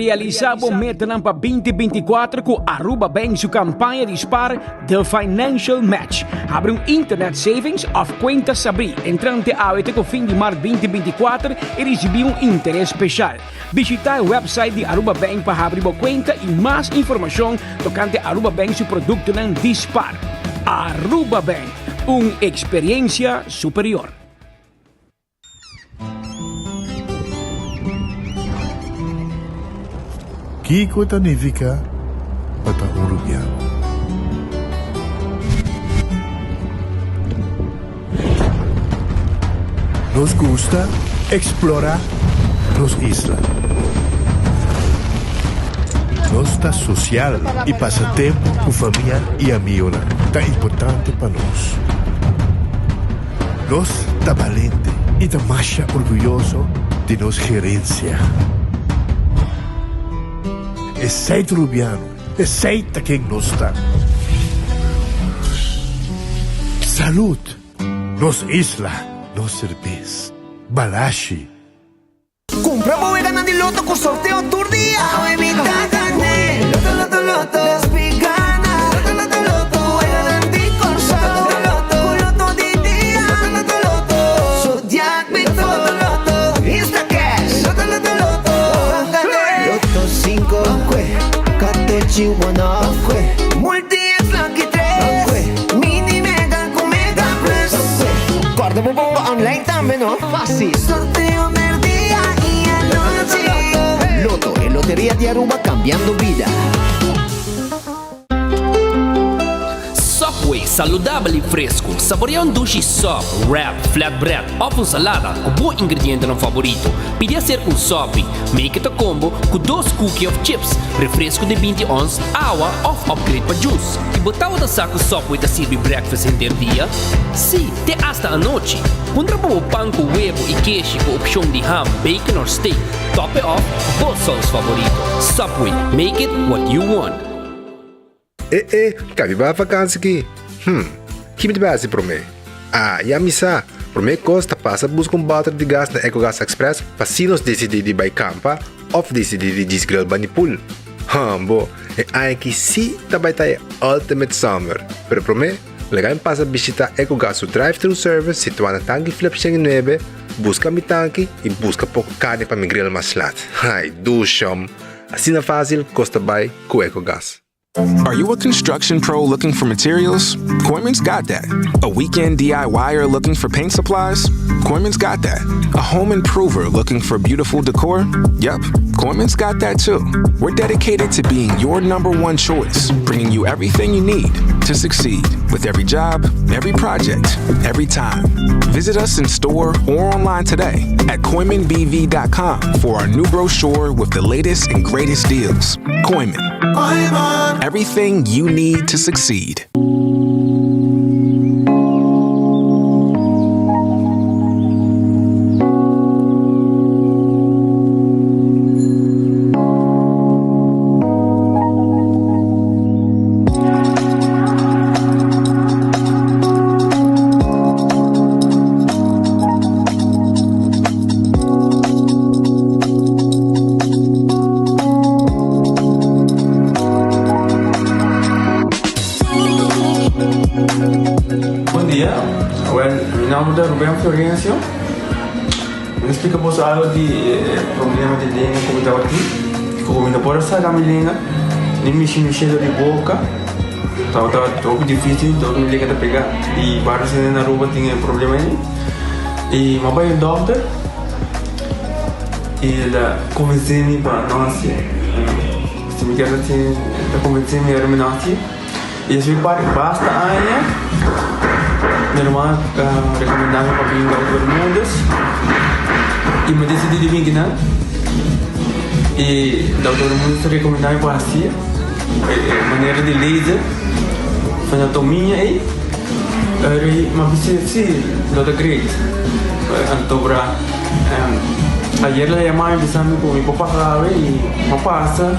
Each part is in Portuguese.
realizamos meta para 2024 com Aruba Bank sua campanha de SPAR del Financial Match. Abre internet savings of conta Sabri, entrante até o fim de março 2024 e receber interesse especial. Visita o website de Aruba Bank para abrir conta e mais informação tocante Aruba Bank seu produto não dispar. Aruba Bank, uma experiência superior. Kiko significa para Uruguaiano. Nos gusta explorar las islas. Nos está social y pasa tiempo con familia y amigos. Tan importante para nos. Nos está valiente y está más orgulloso de nos gerencia. Es ser uruguaiano, es ser quien nos está. Salud, nos isla, nos cerveza, balashi. Compra voy ganando el loto con sorteo tu día. Hoy mi gané. Loto, loto, loto. Las picanas. Loto, loto, loto. Voy ganando con sorteo loto. Loto di día. Loto, loto, loto. Zodiac Victor. Loto, loto. Insta Cash. Loto, loto, loto. Loto 5. Catechi 1. Multi es Lucky 3. Mini Mega con Mega Plus. Guarda un po' online también, ¿no? Fácil. Sorteo del día y anoche. Loto, en Lotería de Aruba cambiando vida. Subway, saudável e fresco. Saboreia um duche soft, wrap, flatbread ou uma salada com bom ingrediente no favorito. Pide a ser um sopi, make it a combo com 2 cookies of chips, refresco de 20 ons, água ou upgrade para juice. E botar o saco Subway da servir breakfast em dia? Sim, até hasta a noite. Pondra o pão com huevo e queijo com opção de ham, bacon ou steak. Top it off, vos sauce favorito. Subway, make it what you want. Cabe para vacância aqui. Que me base para mim? E a missa, para mim costa passa buscar butter de gás na EcoGas Express para se nós decidir de ir campa ou decidir de desgrill banipul. Bom, aqui sim também está Ultimate Summer. Pero para mim, legal passa visitar EcoGas o drive-thru service situado na tanque flip 9, busca mi tanque e busca pouco carne para me grill mais lat. Ai, do chão. Assim na fácil, costa bem com EcoGas. Are you a construction pro looking for materials? Koiman's got that. A weekend DIYer looking for paint supplies? Koiman's got that. A home improver looking for beautiful decor? Yep, Koiman's got that too. We're dedicated to being your #1 choice, bringing you everything you need to succeed with every job, every project, every time. Visit us in store or online today at KoimanBV.com for our new brochure with the latest and greatest deals. Koiman. Everything you need to succeed. Florencio, me explica vos algo de problema de língua como estava aqui, como ainda por essa língua, nem me cheiro de boca, estava muito difícil, então me liga a pegar e vários na rua tinha problema aí, e uma vai doctor e ele convenceu-me para nós, se me quer assim, convenceu-me a terminar-se, e isso basta aí. Minha irmã recomendava para vir para todo mundo e me decidi de vir aqui, e da todo mundo recomendava para assim, maneira de laser, anatomia e uma visita sim, da grade, antobra. Ayer la llamaba empezando con mi papá sabe y me pasa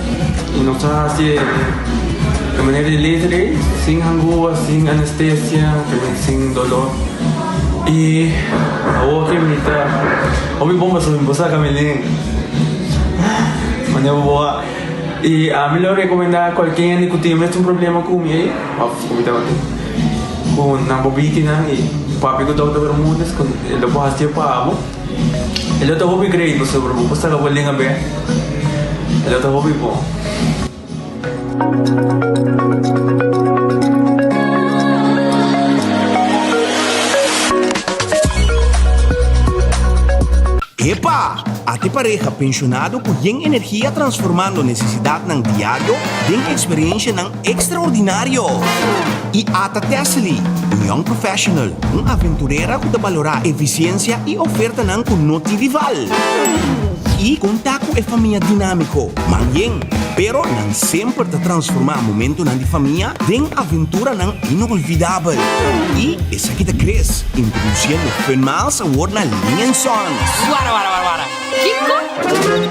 y no sabe si de manera de laser, sin angúa, sin anestesia, sin dolor. Y ahora que me está, o mi bomba se me pasa a caminar. Maneira boa. E a melhor recomendar a qualquer que tem um problema com ele, com na bobite né, e papi que dá para muitas com ele pode ter para ele tá hobby great você para você lá bolinha bem ele tá hobby bom. Epa! Ate pareja pensionado com energia transformando necessidade ng diário em experiência ng extraordinário. E ata Tesli, young professional, aventureira que valora eficiência e oferta ng kunoti rival. E contato e família dinâmico, manheng, pero nang sempre te transformar momento ng di família em aventura ng inolvidável. E essa aqui te cres, introduzindo Fun Miles Award na Linha Sons. Wara. Kiko?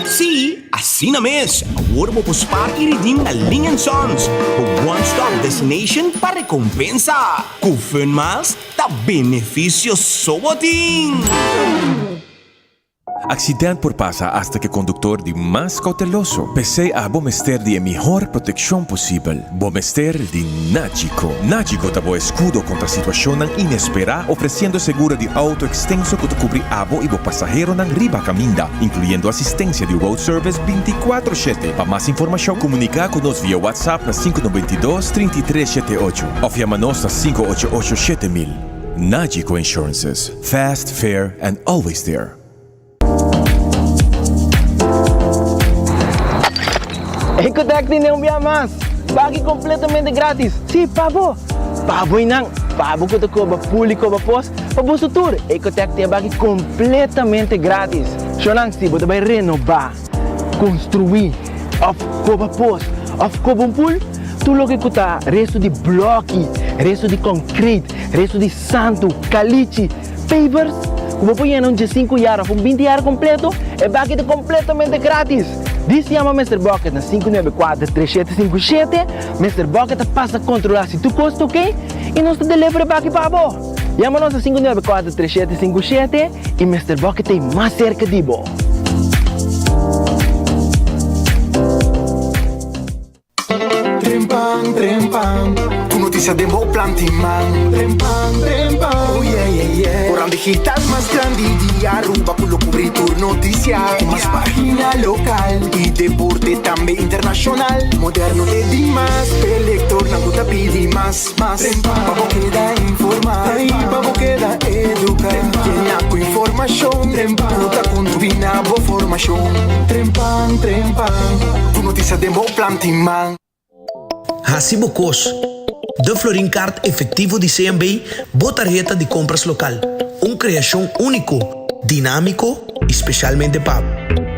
Sim, assim na mes, award mo pospar e redeem na Linha Sons, o one-stop destination para recompensa. Com Fun Miles, ta benefício soboting. Accidente por pasa hasta que conductor de más cauteloso. Pese a Bomester de mejor protección posible. Bomester de Nagico. Nagico tabo escudo contra situación inesperada, ofreciendo seguro de auto extenso que te cubre abo y bo pasajero ng riba caminda, incluyendo asistencia de road service 24/7. Para más información, comunica con nos vía WhatsApp na 592-3378 o llamanos na 588-7000. Nagico Insurances. Fast, fair, and always there. Ecotec tem um dia mais. Pague completamente grátis. Sim, pabo. Pabo e não. Pabo que te cobra público para pós. Para o futuro. Ecotec tem pague completamente grátis. Xonang, se você vai renovar, construir, of cobra pós, of cobra pool, tu logo que tá resto de bloco, resto de concreto, resto de santo, caliche, pavers. Como põe em 5 anos, 20 anos completo, é pague completamente grátis. Diz chama Mr. Bucket na 594-3757. Mr. Bucket passa a controlar se tu custa, ok? E nós te delivery para aqui para você. Chama-nos na 594-3757 e Mr. Bucket tem mais cerca de você. Trempang, tu noticia de Mo Plantiman. Trempang, oh yeah. Orang digital más grande de Aruba, por lo cubrir tu noticia. Más página local y deporte también internacional. Moderno te di más, elector na guta pidi más. Pavo queda informar, pavo queda educar. Llena con información, puta con tu binabo formación. Trempang, tu noticia de Mo Plantiman. Hasibo Cos, de Florin Card efetivo de CMB, tarjeta de compras local. Uma criação único, dinâmico, especialmente pago.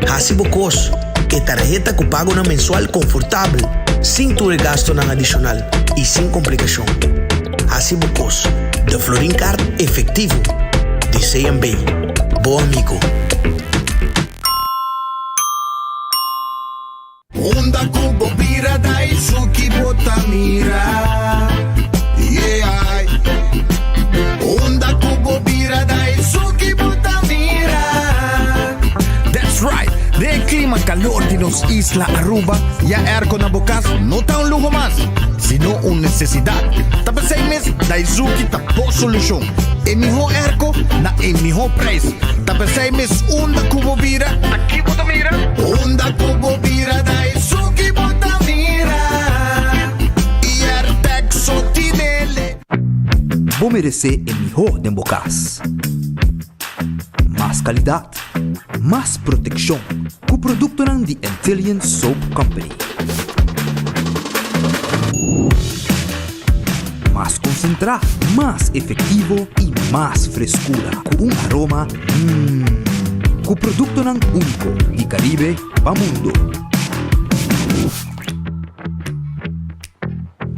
Hasibo Cos, é tarjeta que pago na mensual confortável, sem tu gasto na adicional e sem complicação. Hasibo Cos, de Florin Card efetivo de CMB. Bom amigo. Onda kubo bira dai suki botamira. Yeah. Onda kubo bira dai suki botamira. That's right. De clima calor de los Isla Aruba, ya aircon na bukas, no ta un lujo más, sino una necesidad. Tapa 6 meses, Daisuki tapo solución. En mijo airco, na en mijo preço. Tapa 6 meses, onda kubo bira, aqui botamira. Onda kubo bira Daisuki botamira. E Airtec sotinele. Vou merecer em mijo de bukas. Mais qualidade, mais proteção, com o produto ng The Antillean Soap Company. Mais concentrado, mais efetivo e mais frescura, com aroma com o produto ng único de Caribe para mundo.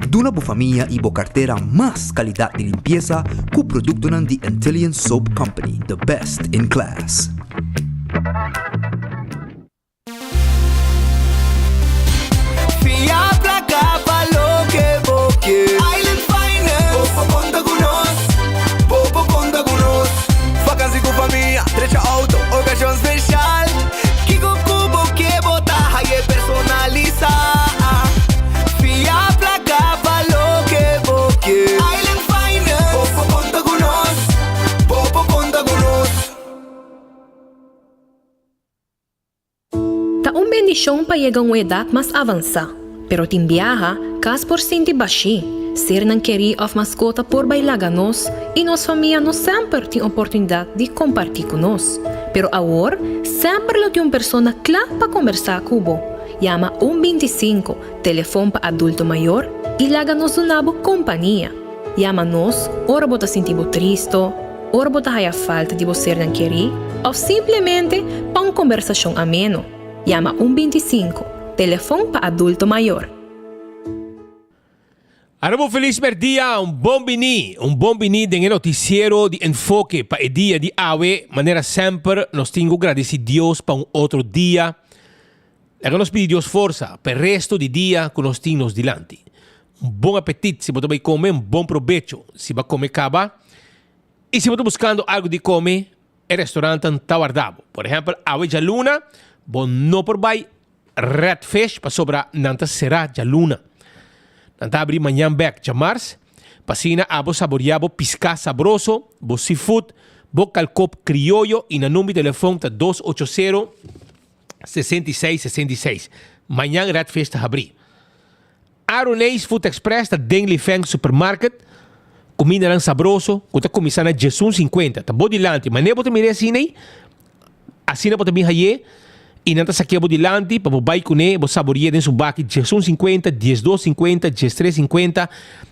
Duna bo família e bo carteira mais qualidade de limpeza com o produto ng The Antillean Soap Company, the best in class. Fiabla capa lo que boque. Island Finance. Popo conta con nos. Vacancy con familia, trecha auto, ocasión especial. Kiko Kubo que bota, haye kondisyon pa yegang edad mas avansa. Pero timbiaha, kas por sinti bashi. Ser não querer of mascota por bailar nos e nos família nos sempre tem oportunidade de compartilhar conosco. Pero agora, sempre lo tem uma pessoa clara para conversar com você. Llama 125, telefone para adulto maior e laga-nos uma companhia. Llama-nos, ora você sentir triste, ora você haya falta de você não querer, ou simplesmente para uma conversação ameno. Llama 125, telefone para adulto maior. Arabo feliz dia, bom bini dengan noticiero de enfoque para el dia de hoy. Manera sempre nos tengo agradecer Dios para outro dia. Lega nos pedir Dios força para o resto de dia que nos temos dilante. Bom apetite se você vai comer, bom provecho se vai comer caba. E se você buscando algo de comer, o restaurante está guardado. Por exemplo, hoje já luna, bom não por vai redfish para sobrar nanta será já luna. Nanta abrir manhã back de março, pasina abo saborear bo pisca sabroso, bo seafood, bo calcop criollo e na número de telefone tá 280 6666. Manhã redfish tá abrir. Aronês Food Express tá Dengli Feng Supermarket, comida lang sabroso, kuta começar na Jesus 50, tá bom dilante, mas nem botar mire assim aí, assim botar bem aí. E nanta saqueabo dilante, para bobai kune, bo saborear den su baki 150, 1250, 1350,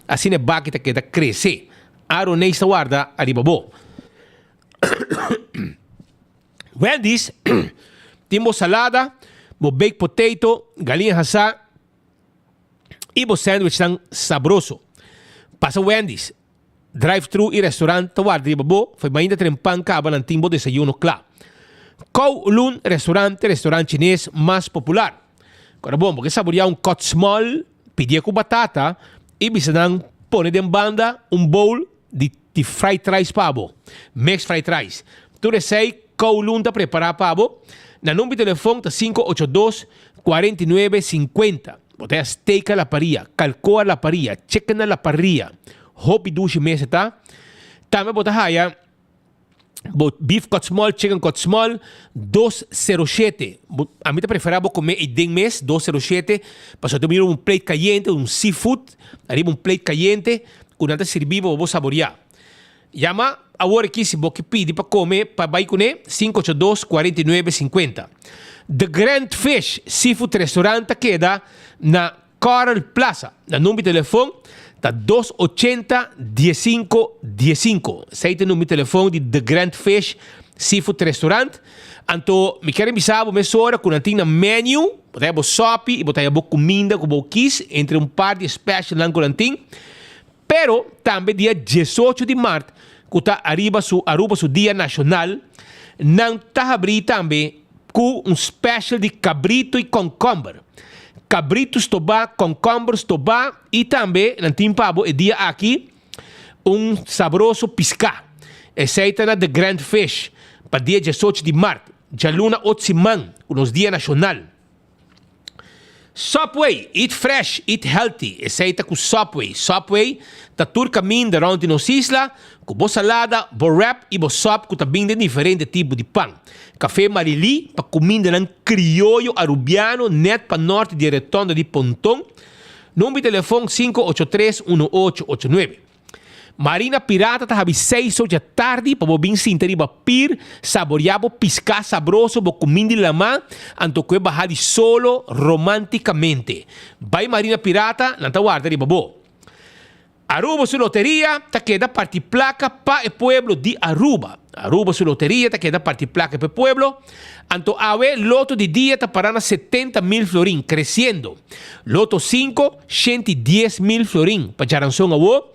assim é baki tá queda crescer. Aronei sa guarda aribabo. Wendy's, timbo salada, bo baked potato, galinha assada e bo sandwich tão sabroso. Passa Wendy's, drive-thru e restaurante ta guarda aribabo, foi ainda trempan caba ng timbo desayuno claro. Kowloon restaurante chinês mais popular. Agora bom, porque saborear kot small, pedir com batata e bisanang pone de banda bowl de fried rice pabo, mixed fried rice. Tu recei Kowloon ta preparar pabo. Na número de telefone ta 582 4950. Botei steak a la parrilla, calcoa a la parrilla, chicken a la parrilla, hopi dushi mesa ta. Também botei beef cut small, chicken cut small, 207. A mí te preferaba comer el mes 207. Para ter um plate caliente, um seafood, arriba um plate caliente, com nada servido para saborear. Llama agora aqui se você pede para comer, para vai com 582 4950. The Grand Fish Seafood Restaurante queda na Coral Plaza. Na número de telefone tá 280 1515. Esse é o número de telefone de The Grand Fish Seafood Restaurant. Então, me quero avisar a hora que não tem menu, botar a sopa e botar a comida que você quis, entre par de special lá que não tem. Pero, também dia 18 de março, que está arriba su dia nacional, não está abrir também com special de cabrito e concombre. Cabritos toba, concombros toba e também, na timpabo, e dia aqui, saboroso pisca. Esse é na The Grand Fish, para dia 18 de março, já luna 8 man, nos dia nacional. Subway, eat fresh, eat healthy. Esse é com Subway. Subway, tá tur caminho da onde nos isla, com boa salada, boa wrap e boa sopa, com também de diferente tipo de pão. Café Marili, para comida ng criollo arubiano, net para norte de Redondo de Pontón. Número de telefone 583-1889. Marina Pirata tá às 6 da tarde para bobin sintariba pir, saboreabo pisca sabroso, bo comida de lama, anto que bahadi solo romanticamente. Vai Marina Pirata, não tá guarda riba bo. Aruba su loteria, ta queda parti placa pa el pueblo de Aruba. Aruba su loteria, ta queda parti placa pa el pueblo. Anto awe, loto de dia ta parana 70,000 florín, creciendo. Loto 5, 110,000 florín, pa jaranson awo.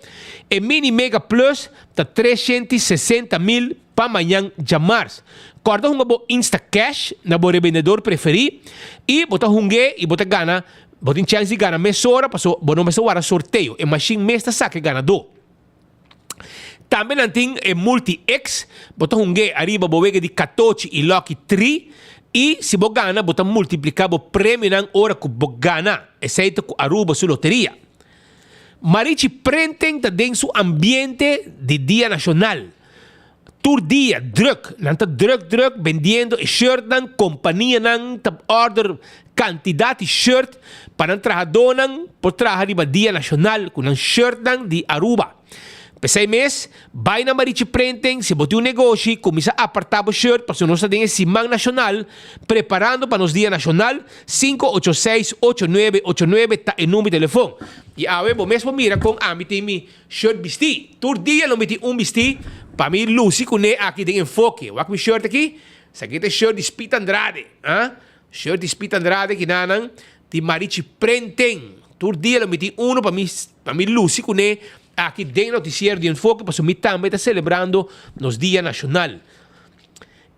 E mini mega plus, ta 360,000 pa manhã de março. Corda hunga bo insta cash, na bo revendedor preferi. E bota hungue e bota gana. Botin chance de ganhar mesora, passou, bom não mesora sorteio. E machine mesta saque ganador. Também não tem multi-X, botam um gay arriba, bovega de 14 e Lucky 3. E se você ganha, botam multiplicar o prêmio na hora que você ganha. Exceto com Aruba sua loteria. Marichi prenden dentro su ambiente de dia nacional. tur dia druk, nanta druk vendiendo e shirt nan companhia nan tab order quantidade de shirt para trabajador nan por trabalhar riba dia nacional com nan shirt nan di Aruba. Pesai mês, vai na Marichi Printing, se botou um negócio, começa a apartar o shirt, para nós tem esse Simang Nacional, preparando para nos dia nacional, 586-8989, tá em número de telefone. E aí, bom mesmo mira com a mim tem mi shirt vesti. Tur dia não meti vesti, para mim Lucy com aqui tem enfoque. O aqui shirt aqui, essa aqui tem shirt de Spit Andrade, shirt de Spit Andrade que nanan de Marichi Printing. Tur dia não meti para mim Lucy com aqui dentro do noticiário de enfoque, para mim também está celebrando nos Dia Nacional.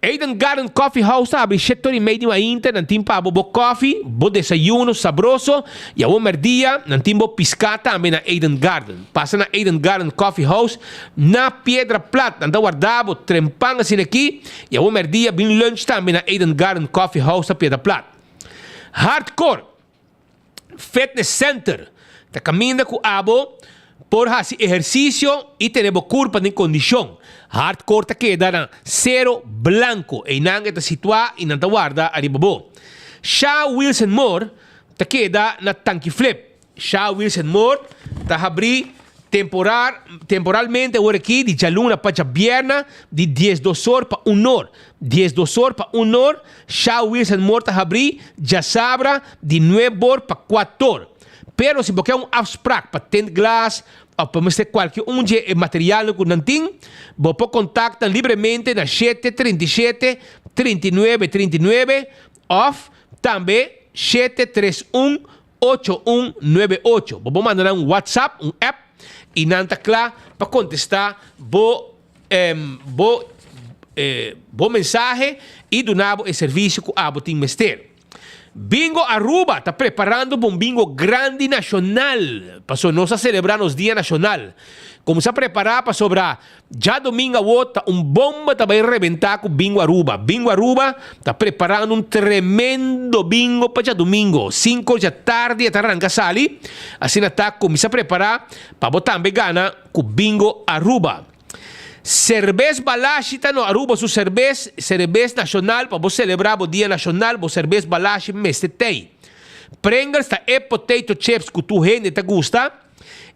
Eden Garden Coffee House abre 7h30 da manhã, não tem para bo coffee, bo desayuno sabroso, e a bom dia, não tem bo piscata também na Eden Garden. Passa na Eden Garden Coffee House, na Pedra Plata, não guardado, trempang assim aqui, e a bom dia, bem lunch também na Eden Garden Coffee House na Pedra Plata. Hardcore Fitness Center, está caminhando com abo, por hacer ejercicio y tener cuerpo en condición. Hardcore te queda na cero blanco e nang está situado y nanta guarda arriba bo. Shaw Wilson Moore te queda na Tanky Flip. Shaw Wilson Moore te abri temporalmente ahora aquí de jaluna para viernes de 10 horas para 1 hora. 10 horas para 1 hora. Shaw Wilson Moore te abri ya sabra de 9 horas para 4 horas. Pero se você é afspraak para tent glass ou para mostrar qualquer material que não tem, você contacta livremente na 737 39 39 ou também 731 8198. Você manda um WhatsApp, um app e não está claro para contestar bo mensagem e donar o serviço que a tem mestre. Bingo Aruba está preparando um bingo grande nacional para nós celebrar os Dia Nacional. Como se preparar para sobrar já domingo outra bomba vai reventar com Bingo Aruba. Bingo Aruba está preparando um tremendo bingo para já domingo, 5 da tarde até arranca sali. Assim está começar a preparar para botar vegana com Bingo Aruba. Cerveza Balashi está no Aruba, sua cerveza nacional, para você celebrar o Dia Nacional, o cerveza Balashi mestetei. Pringles está potato chips que tu gente te gusta.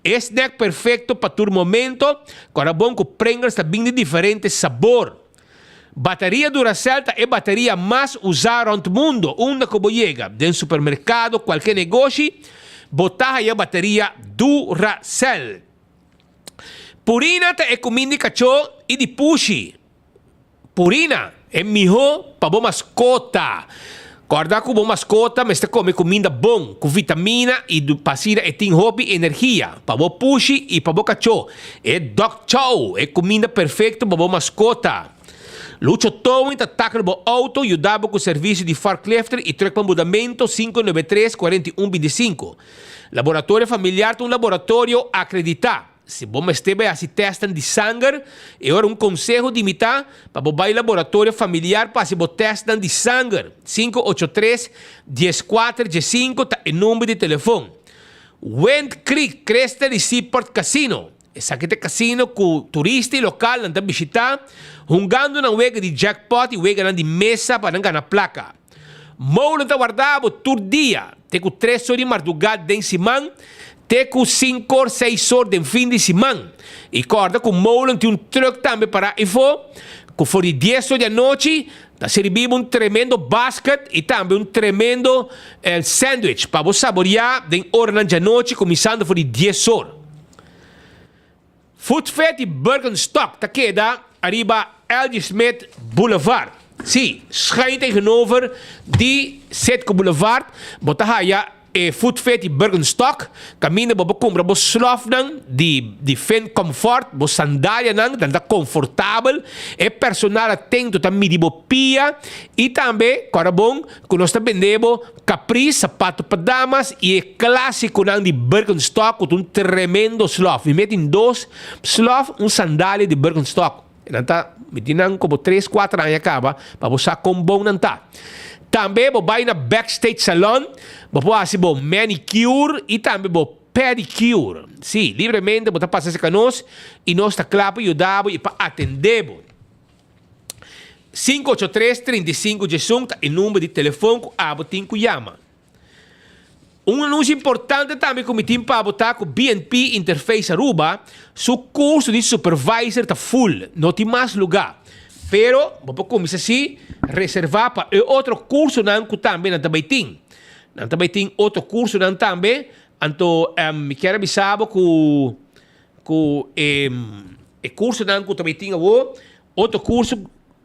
Snack perfeito para tu momento. Agora bom que Pringles está bem de diferente sabor. Bateria Duracell está bateria mais usada no mundo. Onde que você chega? Dentro do supermercado, qualquer negócio, botar aí a bateria Duracell. Purina é comida de cachorro e de puxi. Purina é melhor para boa mascota. Guarda com boa mascota, mas você come comida bom, com vitamina e pasira e tem hobby energia. Para boa puxi e para boa cachorro. É Dog Chow, é comida perfeita para boa mascota. Lucho Towing ataca o auto e ajudava com o serviço de forklift e troca mudamento 593-4125. Laboratório familiar é um laboratório acreditado. Se você esteve a se testar de sangue, é hora conselho de imitar para o laboratório familiar para se testar de sangue. 583-14-15 está em número de telefone. Wind Creek Cresta de Seaport Casino. Esse aqui é casino que o turista local anda visitar, jogando na wega de jackpot e wega de mesa para ganhar placa. Moulo está guardado todo dia. Tem com 3 horas de madrugada de semana. Tem com 5 ou 6 horas de fim de semana. E corda com o Moulo tem truck também para info. Que for de 10 horas da noite, está servindo tremendo basket e também tremendo sandwich para você saborear de hora da noite, começando for de 10 horas. Food Fete Bergenstock está queda arriba L.G. Smith Boulevard. Sim, schijnt tegenover die Zetko Boulevard. Botahaya Food Fete Bergenstock. Camina bo compra bo slof nang di Fen Comfort, bo sandália nang tanta confortável. É personal atento também de bo pia e também corabon que nós também vendemos Capri sapato para damas e é clássico nang de Bergenstock com tremendo slof. E metem 2 slof sandália de Bergenstock. Nanta metinang como 3-4 anos acaba para você com bom nanta. Também vou vai na Backstage Salon, vou fazer bo manicure e também bo pedicure. Sim, livremente vou passar com nós e nós está claro e ajudar e para atender. 583-3518 é o número de telefone que abo tem que chama. Anúncio importante também que me tem para botar com BNP Interface Aruba, seu curso de supervisor está full, não tem mais lugar. Pero, vou começar assim, reservar para outro curso que também não também tem. Não também tem outro curso também, então me quero avisar que o curso que também tem outro curso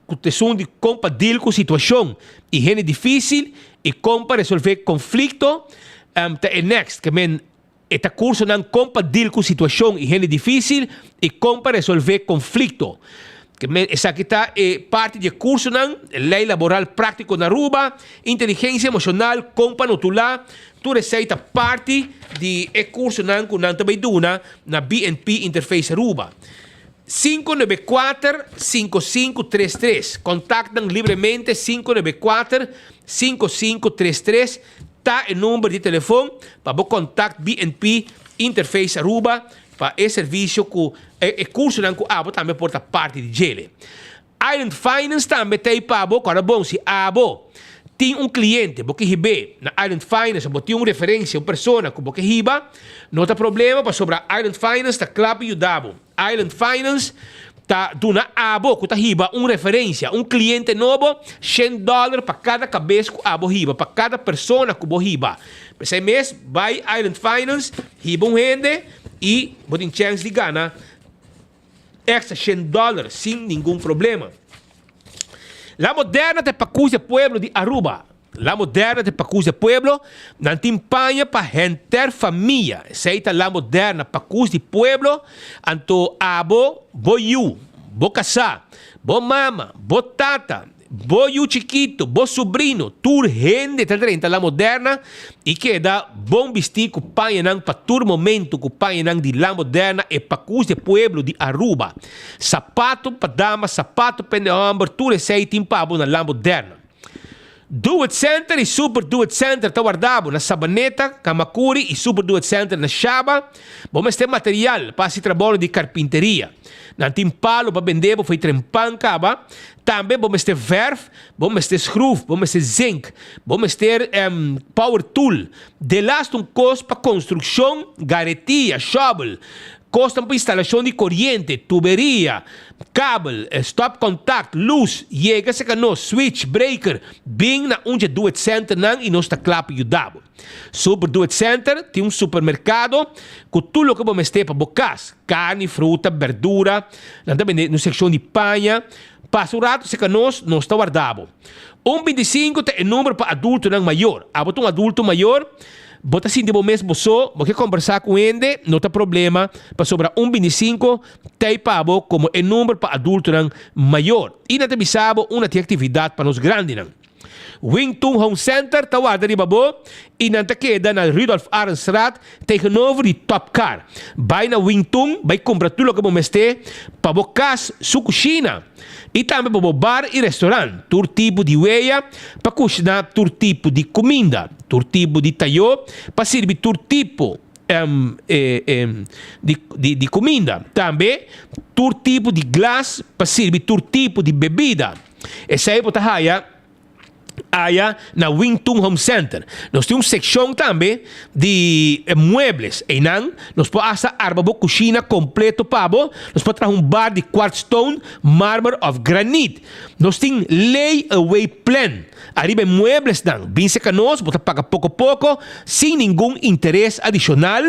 que te são de como deal com situação e gente difícil e como resolver conflito. Next, que este curso não como deal com situação e gente difícil e como resolver conflito. Essa aqui está parte do curso lei laboral prático na Aruba, inteligência emocional, compa notula, tu receita parte de curso que não também duna na BNP Interface Aruba. 594-5533. Contactam livremente 594-5533. Está o número de telefone para você contactar BNP Interface Aruba para esse serviço que o curso que abo também porta parte de gele. Island Finance também tem para você, agora bom, se abo tem cliente, você ribe na Island Finance, você tem uma referência, uma pessoa que você riba, não tem problema, para sobre Island Finance, está claro e ajudado. Island Finance está dando abo, que está riba, uma referência, cliente novo, $100 para cada cabeça que abo riba, para cada pessoa que você riba. Esse mês, vai Island Finance, riba gente e você tem chance de ganhar extra $100 sem nenhum problema. La Moderna de Pacúzia Pueblo de Aruba. La Moderna de Pacúzia Pueblo não tem panha para renter família. Seita La Moderna Pacúzia Pueblo, anto abo, bo you, bo casar, bo mama, bo tata, bo you chiquito, bo sobrino, tur gente de La Moderna e queda bom vestir com panha nang para tur momento com panha nang de La Moderna e Pacúzia Pueblo de Aruba. Sapato para dama, sapato para homem, tur receita em pabo na La Moderna. Do It Center e Super Do It Center está guardado na Sabaneta, Kamakuri e Super Do It Center na Shaba. Vamos ter material para esse trabalho de carpinteria. Não tem palo para vender, foi trempan caba. Também vamos ter verf, vamos ter screw, vamos ter zinc, vamos ter power tool. De last custo para construção, garetia, shovel. Costam para instalação de corrente, tuberia, cabo, stop contact, luz, chega-se que no switch, breaker, bem na onde Do It Center não e nós está claro para ajudar. Super Do It Center tem supermercado com tudo o que vamos ter para bocas, carne, fruta, verdura, também na seção de panha, passa o rato se que nós está guardado. 125 é o número para adulto não maior. Abotou um adulto maior, bota assim de bom mês, você conversar com ele, não tem problema, para sobrar 125, tem para como é número para adulto maior. E não tem bisabo uma atividade para os grandes. Wingtung Home Center, tawada de babo, e não te queda na Rudolf Arnstraat, tegenover de Top Car. Vai na Wingtung, vai comprar tudo o que você tem, para o casa, sua cozinha. E também para o bar e restaurante, todo tipo de weia, para cozinhar todo tipo de comida, todo tipo de talho, para servir todo tipo de comida. Também todo tipo de glass, para servir todo tipo de bebida. Essa é a na Wingtung Home Center. Nós temos uma seção também de muebles. E nós podemos fazer a cozinha completa para nós podemos trazer bar de quartzstone, mármore of granite. Nós temos layaway plan. Arriba muebles bem que nós podemos pagar pouco a pouco, sem nenhum interesse adicional.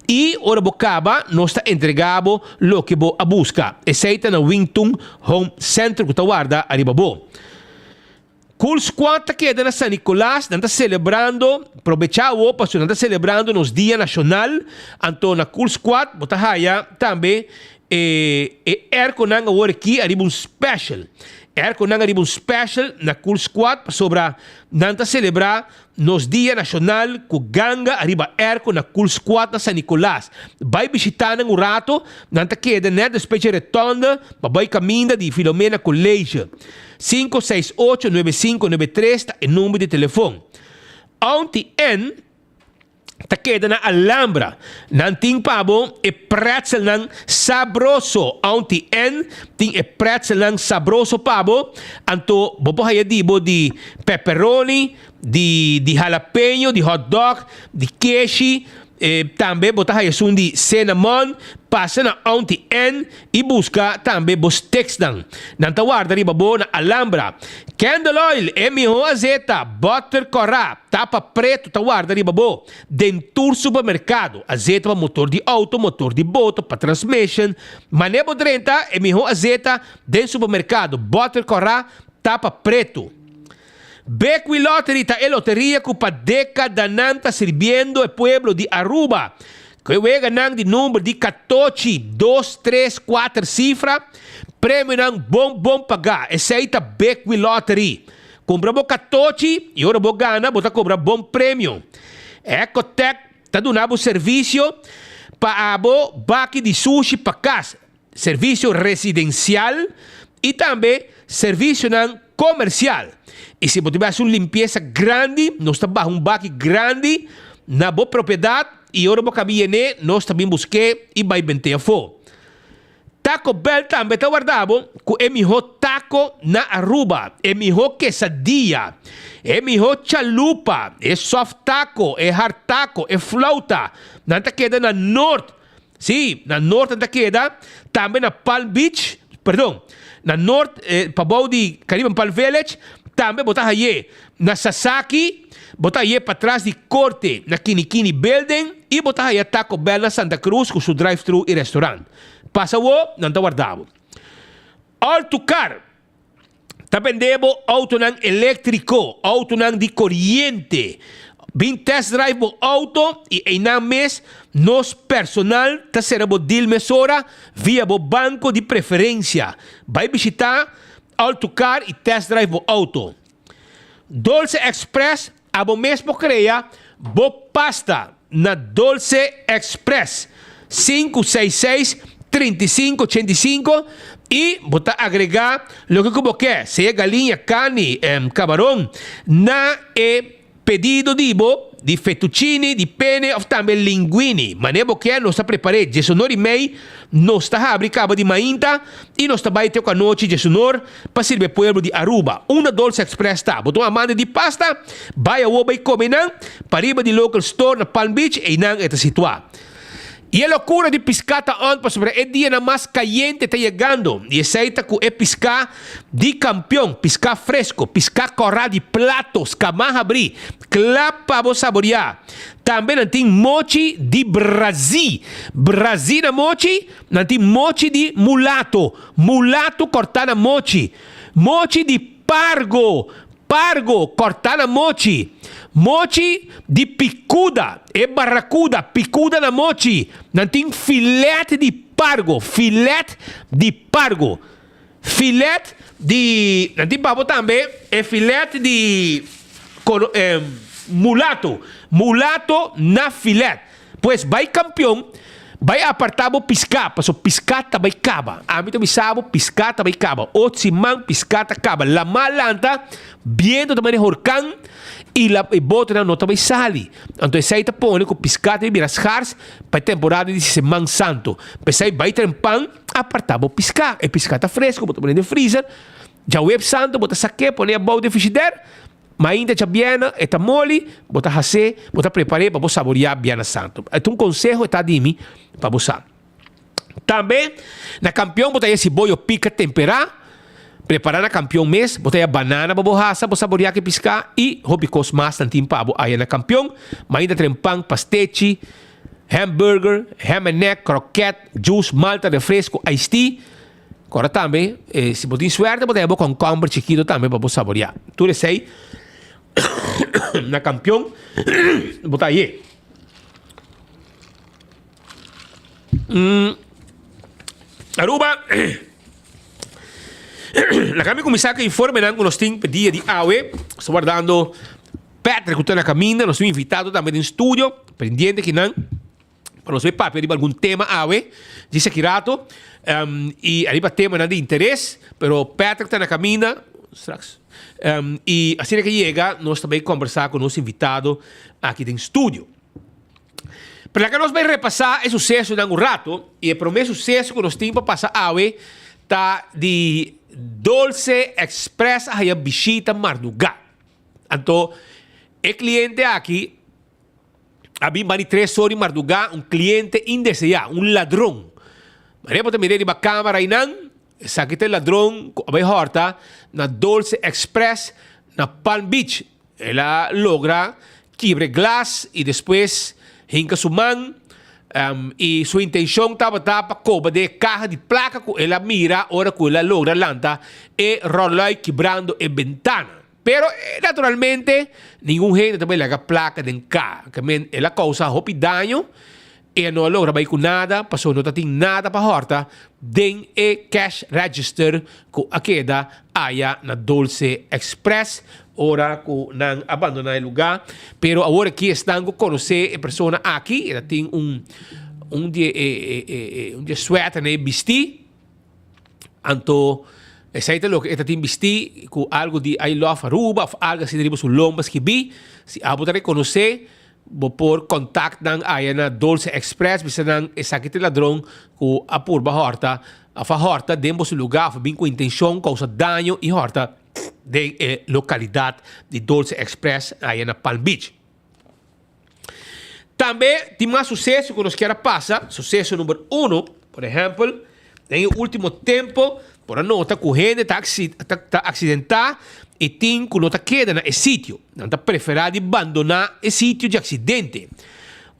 E ora bocaba nós está entregado o que você busca. Esse é na Wingtung Home Center que está guarda arriba bo. Cool Squad que é na San Nicolás, não está celebrando, aproveitar o passo, não está celebrando nos Dia Nacional, então na Cool Squad, bota raia também, erco nang agora aqui, arriba special. Erco nang arriba special na Cool Squad, para sobrar, não está celebrar nos Dia Nacional, com ganga, arriba erco na Cool Squad na San Nicolás. Vai visitar nang rato, não está queda, né, da espécie retonda, vai caminho de Filomena Colégio. 568-9593 é o número de telefone. Onde ta queda na Alhambra. Nanting pabo e pretzel ng sabroso. Auntie N, ting e pretzel ng sabroso pabo. Anto, bobohaya dibo di pepperoni, di jalapeno, di hot dog, di queso. Também botar aí de cinnamon, passa na Auntie N e busca também bostex dan. Nanta guarda riba bo na Alhambra. Candle oil, MO azeta, butter corá, tapa preto, ta guarda riba bo. Dentur supermercado, azeta para motor de auto, motor de boto, para transmission. Manebo 30, MO azeta, den supermercado, butter corá, tapa preto. Bequi Lottery ta e loteria que para década nanta sirviendo el pueblo de Aruba. Que wega nang di número de 14, 2, 3, 4 cifra. Prêmio nang bom pagar. Essa Bequi Lottery. Compra bo 14 e ora bo gana, bota cobra bom prêmio. Ecotec ta donando serviço para abo baki de sushi para casa. Serviço residencial e também serviço nang comercial. E se você tiver uma limpeza grande, nós estamos um baque grande na boa propriedade e agora você caminha, nós também busquemos e vai vender fora. Taco Bell também está guardado com o melhor taco na Aruba, o melhor quesadilla, o melhor chalupa, o soft taco, o hard taco, o flauta. Não está queda na norte. Sim, na norte está queda. Também na Palm Beach, perdão, na norte, para o de Caribbean Palm Village. Também botar aí na Sasaki, botar aí para trás de corte na Kinikini Building e botar aí a Taco Bell na Santa Cruz com seu drive-thru e restaurante. Passa o não está guardado. Autocar, está vendendo auto não elétrico, auto não de corriente. Vim test drive o auto e em um mês nos personal está sendo deal mesora via o banco de preferência. Vai visitar Autocar e test drive o auto. Dolce Express, abo mesmo creia, bo pasta na Dolce Express 566-3585 e botar agregar lo que você quer, seja galinha, carne, camarão, na pedido di fettuccine, di pene, ou também linguine. Mas nem porque nós está preparado, Jesus e mei, nós está abrindo de mainta e nós está baitando com a noite Jesus para servir o povo de Aruba. Uma Dolce Express está, botou uma manda de pasta, vai a oba e come não, para riba de local store na Palm Beach e não está situado. E a loucura de piscata on para sobre o dia mais caliente está chegando. E essa está com o piscar de campeão, piscar fresco, piscar corral de platos, camarra abrir, clapa para saborear. Também não tem mochi de Brasil. Brasil na mochi, não tem mochi de mulato. Mulato cortar na mochi. Mochi de pargo. Pargo cortar na mochi. Mochi de picuda e barracuda, picuda na mochi. Não tem filete de pargo, filete de pargo. Filete de... Não tem pavo também, é filete de mulato. Mulato na filete. Pois vai campeão, vai apartar o piscar, porque piscata vai caba. A mim também sabe, piscata vai caba. Otsimang piscata caba. La malanta, viendo também horcan, e bota na nota vai sali. Então essa aí tá põe com piscata e viras hars para temporada de Semana Santo. Pensei vai ter pão, apartava o piscar. É piscata fresco, bota no freezer. Já o web santo, bota saque, põe a bowl de frigideira. Mas ainda já biena, está mole, bota hacer, bota preparar para você saborear biena santo. Então um conselho está de mim para você. Também na campeão bota esse bolho pica temperar. Preparar na campeão mês, botar a banana para borracha, para saborear que piscar e robicos mais tantinho para aí na campeão, mas ainda tem pão, pastete, hambúrguer, ham and neck, croquete, juice, malta, refresco, iced tea. Agora também, se botar suerte, botar com concombre chiquito também para saborear. Tudo isso aí, na campeão, botar aí. Aruba. La kami começar com informe não nós temos dia de AUE, estou guardando Patrick que está na caminha, nós temos invitado também no estúdio, pendiente que não, para nós ver papel de algum tema AUE, disse aqui rato, e arriba tema não de interesse, pero Patrick está na caminha, e assim que chega, nós também conversar com o nosso invitado aqui no estúdio. Para que nós vamos repassar o sucesso em um rato, e o primeiro sucesso que nós temos para passar hoje está de Dulce Express a visita Mardugá. Então, o cliente aqui, havia 3 horas em Mardugá, um cliente indesejado, um ladrão. Mas eu também de uma câmera aí não, sabe que o ladrão, vai horta, na Dulce Express, na Palm Beach. Ela logra quebrar glass e depois hinca sua mão. E sua intenção estava para cobrar de carro de placa que ela mira, ora que ela logra lanta e rola quebrando a ventana. Pero naturalmente, nenhum gente também lega placa de carro. Ela causa roupa dano e não logra vai com nada, passou não tem nada para horta, den e cash register que a queda aya na Dulce Express. Ora que não abandonar o lugar, pero agora que estão conhecer a pessoa aqui, ela tem dia sweater né vestir, então essa é o que ela tem vestir com algo de I love Aruba, algo assim de sus lombas que vi, se a poder reconhecer, vou por contato aí na Dulce Express, você não essa aqui ladrão com a purba horta, a horta dentro do lugar, bem com intenção, causa dano e horta de localidade de Dulce Express aí na Palm Beach. Também tem mais sucesso que nós queremos passar. Sucesso número 1, por exemplo, no último tempo, por a nota que a gente está acidentada e tem que nota queda no sítio. Não está preferado abandonar o sítio de acidente.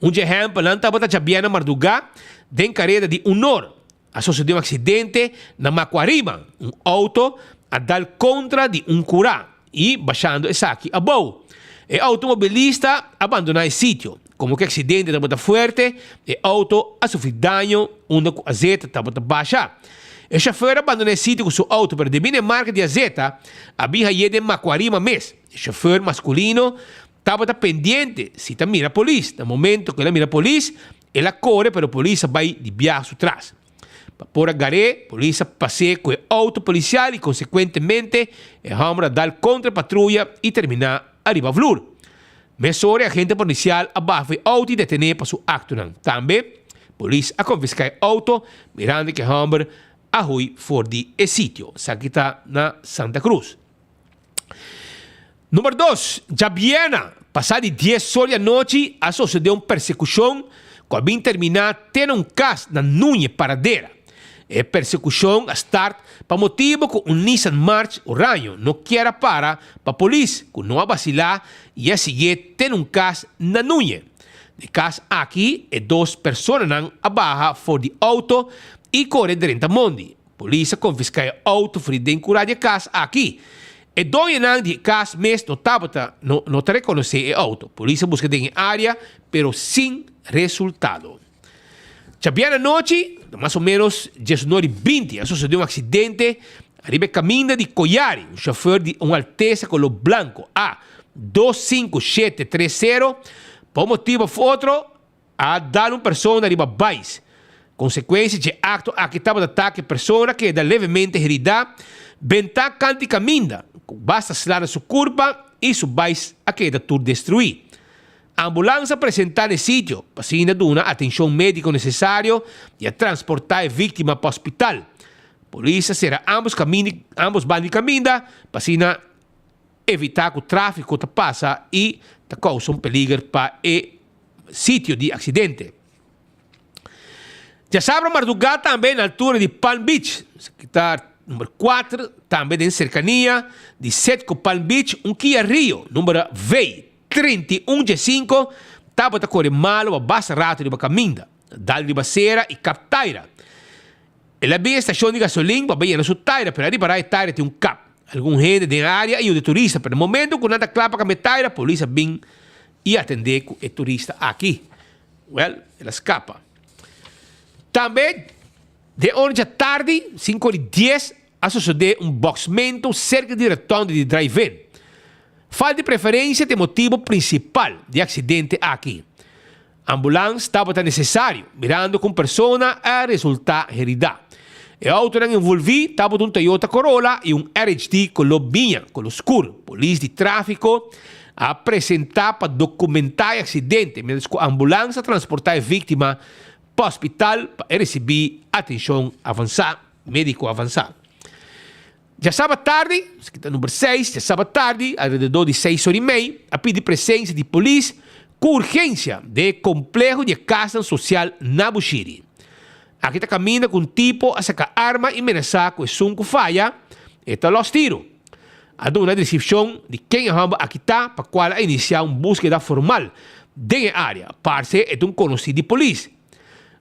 Exemplo, não está botando Chabiana Mardugá, de carreira de honor. Sucedeu acidente na Macuarima, auto a dar contra de curá e baixando essa aqui a boa. O automobilista abandona o sítio. Como que o acidente está muito forte, o auto a sofrer dano, onde a azeta está muito baixa. O chofer abandona o sítio com seu auto, pero devido à marca de azeta, havia aí de Macuarima mês. O chofer masculino estava pendente se está mira a polícia. No momento que ela mira a polícia, ela corre, pero a polícia vai de viagem atrás. Por agarrar, a polícia passeia com o auto policial e, consequentemente, a dar contra a patrulha e terminar a riba flor. Mesora, a agente policial abafa o auto e detener para seu acto. Também, a polícia a confiscar o auto, mirando que a Humber arrui fora de sítio. Isso aqui está na Santa Cruz. Número 2, Jabiena. Passado 10 horas da noite, a sucedeu uma persecução que havia terminado tendo caso na Núñez Paradeira. A persecução a start para motivo que Nissan March Oranho não quer para a polícia, que não a vacilar e a seguir tem caso na Núñez. De caso aqui, 2 pessoas não abaixo fora de auto e corre dentro da mondi. A polícia confisca o auto fora de encurar de caso aqui. E 2 anos de caso mesmo não está reconhecer o auto. A polícia busca em área, pero sem resultado. Chabiana noite, mais ou menos 19h20, sucedeu acidente arriba caminho de Coyari, chofer de Alteza color branco A25730, por motivo outro, a dar pessoa arriba baixo. Consequência de acto aqui estava de ataque pessoa que é levemente herida, venta canti caminha, basta slar sua curva e sua baixo aqui é tudo destruir. A ambulância apresentar no sítio, para dar atenção médica necessária e a transportar a vítima para o hospital. A polícia será ambos vão de caminho para evitar que o tráfico passe e cause perigo para o sítio de acidente. Já sabe, Mardugá também na altura de Palm Beach, que está número 4, também em cercania de 7 com Palm Beach, Kia Rio, número V31G5, estava a correr mal, basta rato de caminho, dal de baseira e captaira. Ela vem a estação de gasolina, para ver a sua taira, para ali para a taira tem cap. Algum gente da área e o de turista, pero no momento que nada clapa com a taira, a polícia vem e atender com o turista aqui. Well, ela escapa. Também, de hoje à tarde, 5h10, a suceder boxamento cerca de retorno de drive-in. Falta de preferência de motivo principal de acidente aqui. A ambulância estava necessário, mirando com pessoa a resultar herida. O auto não envolvido estava um Toyota Corolla e um RHD color vinha, color escuro. Polícia de tráfico apresentar para documentar o acidente, mientras que a ambulância transportar a vítima para o hospital para receber atenção avançada, médico avançado. Já sábado tarde, número 6, já sábado tarde, ao redor de 6h30, a pedir presença de polícia com urgência do complexo de casa social na Buxiri. Aqui está caminhando com um tipo a sacar arma e ameaçar com o som que falha, e está los tiro. A dona descrição de quem aqui está para qual iniciar uma búsqueda formal dentro da área, parce é um conhecido de polícia.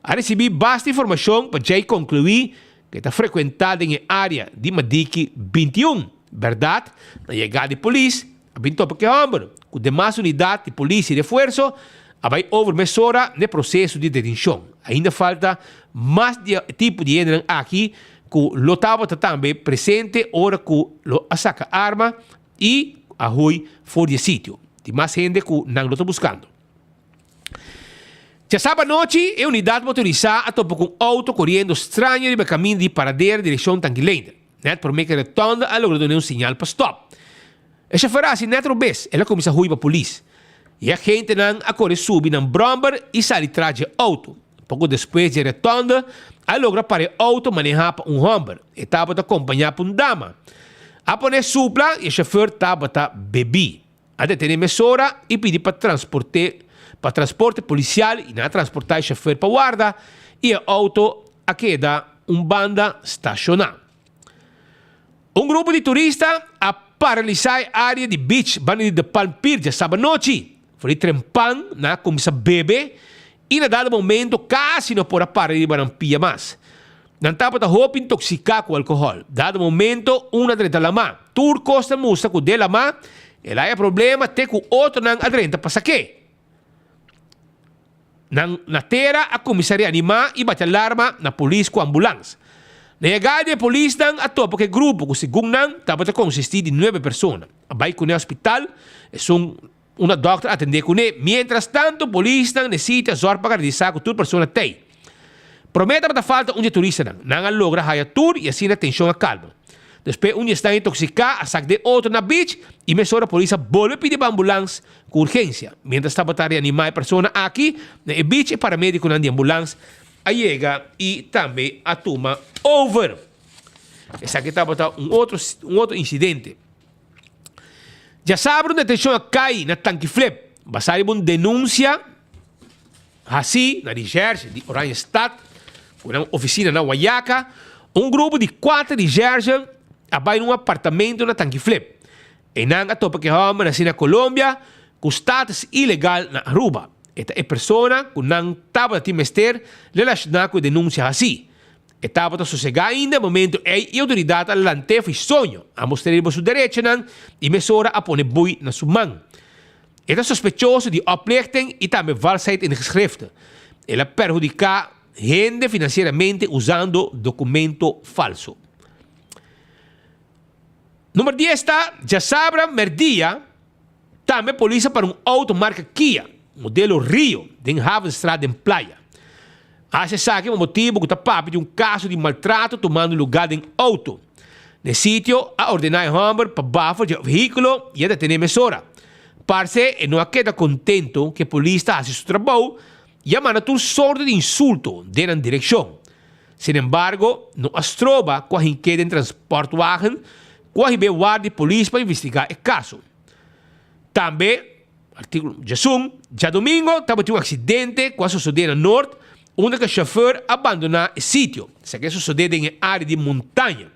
A receber bastante informação para já concluir que está frequentada em área de Madiki 21, verdade? Na chegada de polícia, a bem topa que homem, com demais unidade de polícia e reforço, vai over mesura no processo de detenção. Ainda falta mais tipo de gênero aqui, que o estava também presente, ora que o saca arma e a rui fora de sítio. Tem mais gente que não está buscando. Já sábado à noite, a unidade motorizada topa com auto correndo estranho de caminho de paradeira direção Tanquilenda. Net por meio que retorna, a logrado um sinal para stop. A chauffeur assim, netro vez, ela começa a ruir para a polícia. E a gente não acorre subir num bromber e sai atrás do auto. Pouco depois de retorno, a logra para o auto manejar para Humber e estava acompanhar por uma dama. A poner supla e o chauffeur estava bebi. A detener mesura e pedir para transporte policial e não transportar o chauffeur para guarda e o auto a queda banda estacionada. Um grupo de turistas a paralisar a área de beach Bani de Palm Pier já sábado noite. Foi trempando, na começa a beber e na dado momento quase não pode parar de barampia mais. Não estava a roupa intoxicar com álcool. Dado momento, uma dreta la mão. Tur costa musta com dela mão, ela é problema ter com outro não adrenta para saque. Na terra, a comissaria animar e bate alarma na polícia com a ambulância. Na chegada, a polícia a topa que grupo, que segundo não, estava a consistir de 9 pessoas. Vai com o hospital, uma doutora atender com ele. Mientras tanto, a polícia necessita só para garantizar que toda pessoa tem. Promete para falta um turista não logra a tour e assim a tensão a calma. Depois, um está intoxicado, a saque de outro na beach e mesora a polícia volta a pedir para a ambulância com urgência. Mientras estava a reanimar a pessoa aqui, na beach, paramédico na ambulância a chega e também a toma over. Esse aqui estava um outro incidente. Já sabe onde a detenção cai na tanque flip. Basari uma denúncia assim, na Nigeria, de Orange State, com uma oficina na Guayaca, um grupo de 4 Nigerianos vai num apartamento na tanque flip. E não a topa que homem assim na Colômbia, com status ilegal na Aruba. Esta é pessoa que não estava a timester relacionada com a denúncia assim. Estava a sossegar ainda, no momento e a autoridade alante foi sonho a mostrar a sua direita e mesora a pôr boi na sua mão. Ele é sospechoso de oplichting e também valsheid in geschriften. Ele perjudica gente financeiramente usando documento falso. Número 10 está, já sabe, merdia, também polícia para um auto marca Kia, modelo Rio, de Havenstraat em Playa. Se sabe o motivo que está papo de um caso de maltrato tomando lugar em auto. No sítio, a ordenar o homem para bafo de veículo e a detener mesora. Parce, e não queda contento que a polícia faça seu trabalho e a manda tudo sorte de insulto dentro da direção. Sin embargo, não as troba com a queda em transporte wagen, com a guarda de polícia para investigar o caso. Também, artigo já domingo, estava um acidente com a sociedade norte, onde o chauffeur abandonou o sítio. Isso aqui sucedeu em área de montanha.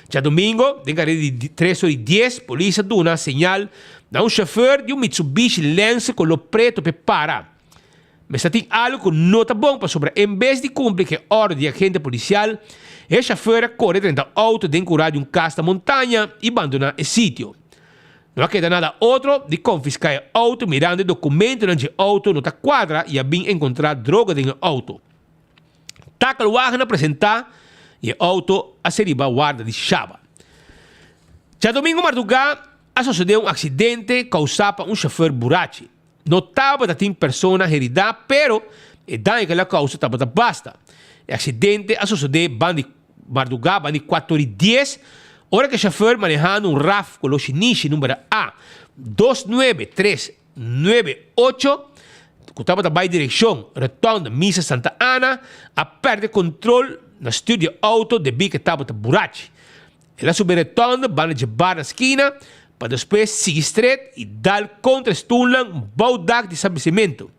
Já domingo, em área de 3h10, a polícia deu uma señal a um chauffeur de um Mitsubishi Lancer com o preto para parar. Mas tem algo que não está bom para sobre. Em vez de cumprir a ordem de agente policial, o chauffeur corre dentro do auto de encurar de um caso da montanha e abandona o sítio. Não queda nada outro de confiscar o auto mirando o documento onde o auto não está quadra e a bem encontrar droga dentro do auto. Taca o wagen apresentar e o auto a ser guarda de chave. Já domingo madrugada, sucedeu um acidente causado por um chauffeur burachi. Não estava a ter pessoa herida, pero o dano que ela causa estava basta. O acidente sucedeu de madrugada, de 4h10, Ora que o chauffeur manejando um RAF com o Shinichi número A 29398, que estava na direção retorno Misa Santa Ana, a perde controle na studio auto de que estava na burachi. Ela sobe retorno, van de bar na esquina, para depois seguir straight e dar contra Stunlang, baudak de estabelecimento.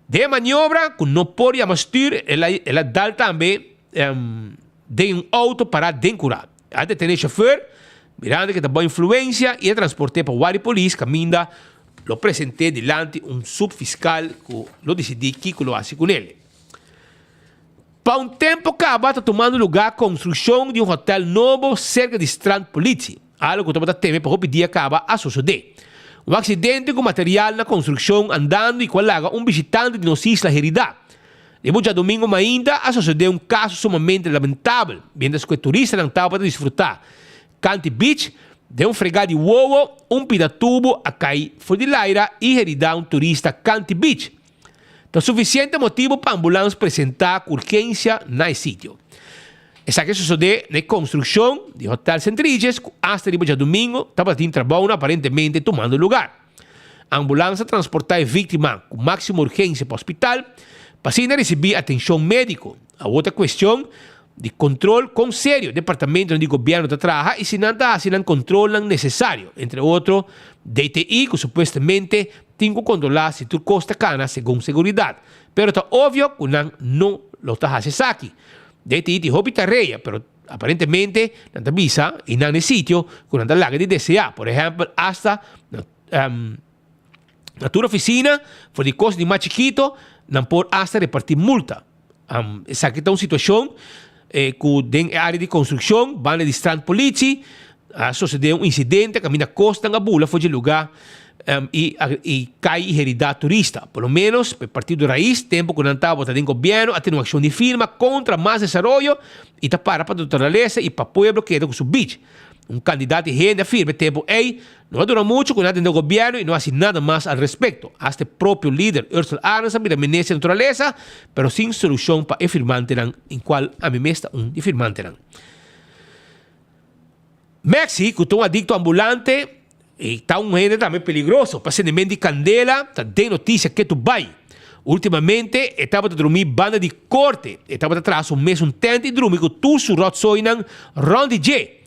De maniobra, que não pode amastir, ela dá também de um auto para dencurar. A detener o chauffeur, mirando que tem boa influência, e a transporte para o Wari Police, caminha, lo apresentei delante um subfiscal que lo decidi que lo hace com ele. Para um tempo, acaba tomando lugar a construção de um hotel novo cerca de Strand Police, algo que estava temendo para pedir acaba a suceder. Um acidente com material na construção andando e qualaga um visitante de nossa isla Herida. Depois de domingo ainda, a sucedeu um caso sumamente lamentável, mientras que o turista não estava para desfrutar. Canty Beach, de um fregado de uovo, um pidatubo a cair fora de laira e heridar um turista Canty Beach. Então, suficiente motivo para a ambulância apresentar urgência no sítio. Essa que sucedeu na construção de Hotel Centriges, que hasta depois de domingo estava tendo trabalho aparentemente tomando lugar. A ambulância transportou a vítima com máxima urgência para o hospital, para assim receber atenção médica. A outra questão de controle com sério, departamento de governo da trabalha e se não controlam necessário, entre outros, DTI, que supostamente tem que controlar se tu costa cana segundo segurança. Pero está óbvio que não lo está fazendo aqui. DTI tem hobby tarefa, pero aparentemente não está visa e não é sítio que não está larga de DCA. Por exemplo, hasta na tua oficina, for de coisa de mais chiquito, não pode hasta repartir multa. Essa aqui está uma situação que dentro da área de construção, van de Strand Police, sucedeu um incidente, caminha costa na bula, foi de lugar e cai e heredar turista. Pelo menos, por partido raiz, tempo que não estava dentro do governo, até uma ação de firma contra mais desenvolvimento e para a natureza e para o povo que é do beach. Um candidato de renda firme, tempo, não dura muito com nada do governo e não faz nada mais al respeito. Hasta o próprio líder, Ursula Arns, a permanece natureza, mas sem solução para o firmante, em qual a mim está de firmante. México, que é um adicto ambulante, e está um renda também perigoso, para acendimento de candela, está de notícia que tu vai. Ultimamente, estava a dormir banda de corte, estava atrás mês tente e dormir com tu su rotsoinan Ron DJ.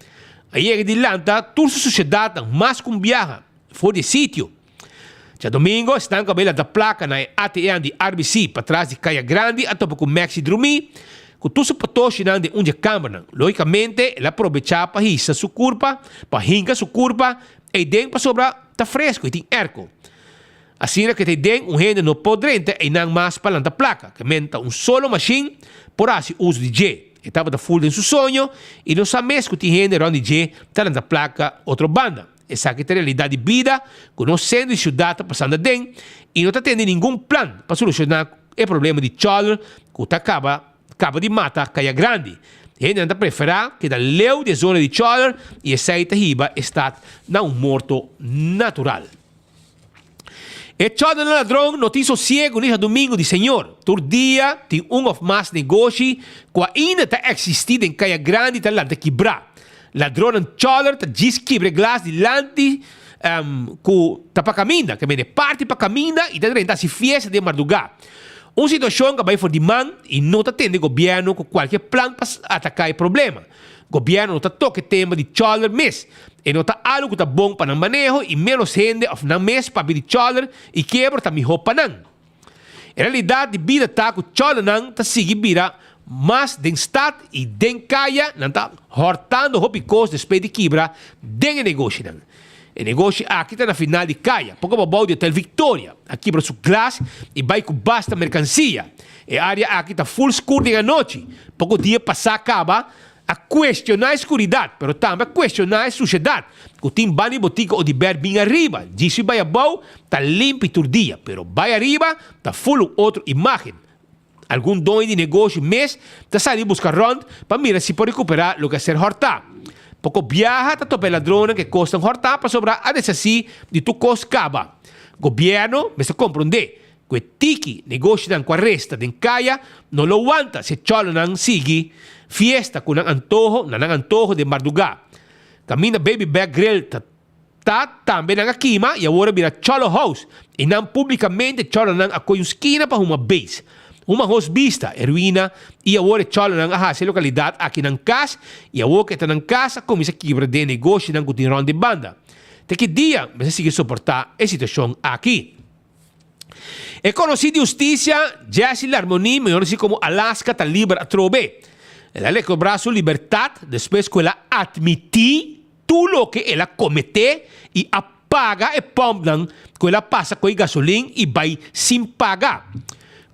Aí é de lanta, toda a sociedade mais com viaja, fora de sítio. Já domingo, estão com a bela da placa na ATM de RBC, para trás de Caia Grande, a topo com Maxi dormir, com tudo o patoche de onde câmara. Logicamente, ela aproveita para hissa sua curva, para hincar sua curva, e dentro para sobrar, está fresco e tem erco. Assim que tem dentro, rende não pode rente e não mais para a placa, que menta solo machine, por assim uso de J. Estava da full em seu sonho e não sabe mesmo que tem gente onde está na placa outra banda. Essa aqui é a realidade de vida, conhecendo a cidade passando dentro e não está tendo nenhum plano para solucionar o problema de choler que acaba de matar Caia Grande. Gente não prefere que da leu de zona de choler e essa riba está na morto natural. E ciò del ladrão não tem sossego nesse domingo de Senhor. Todo dia tem ou mais negócio que ainda está existindo em Caia Grande e está quebrar. Ladrão em choler está quebra glas delante que está para caminhar, que vem parte para caminhar e está se fiesta de madrugada. Uma situação que vai for de man e não está tendo governo com qualquer plano para atacar o problema. O governo não está tocando o tema de choler mesmo. E não está algo que está bom para o manejo e menos gente não mesmo para pedir choler e quebra está melhor para não. Em realidade, de vida está que o choler não está seguindo vira mas den stad e den caia não está hortando hopicos depois de quebra den negócio não. O negócio aqui está na final de caia, pouco babau de Hotel Victoria. Aqui para sua classe e vai com basta mercancia. E a área aqui está full escuro de noite. Pouco dia passar acaba a questionar a escuridão, mas também a questionar a sociedade. Que tem bani botica ou de ber bem arriba. Disse vai abaixo, está limpo todo dia, mas vai arriba, está full outra imagem. Algum dono de negócio mês está saindo buscar rond para mirar se pode recuperar o que é ser hortar. Pouco viaja, está topando ladrões que costam hortar para sobrar a desassi de tu costa caba. Governo, mas se compreende, que tiki negócio dan com a resta den caia, não lo aguanta se cholo não sigue fiesta com não antojo de madrugada. Camina Baby Back Grill também nang akima e agora vira Cholo House. E não publicamente Cholo nang akoy yung esquina para uma base. Uma host vista, heroína, e agora Cholo nang ahasa localidade aqui nang casa, e agora que está nang casa, começa a quebrar de negócio nang continuação de banda. Até que dia, mas seguir suportar a situação aqui. É conhecido justiça, Jesse L'Harmonie, melhor assim como Alaska, está livre a trobe. Ela le cobrou sua liberdade, depois que ela admitiu tudo o que ela cometeu e apaga e pomba que ela passa com gasolina e vai sem pagar.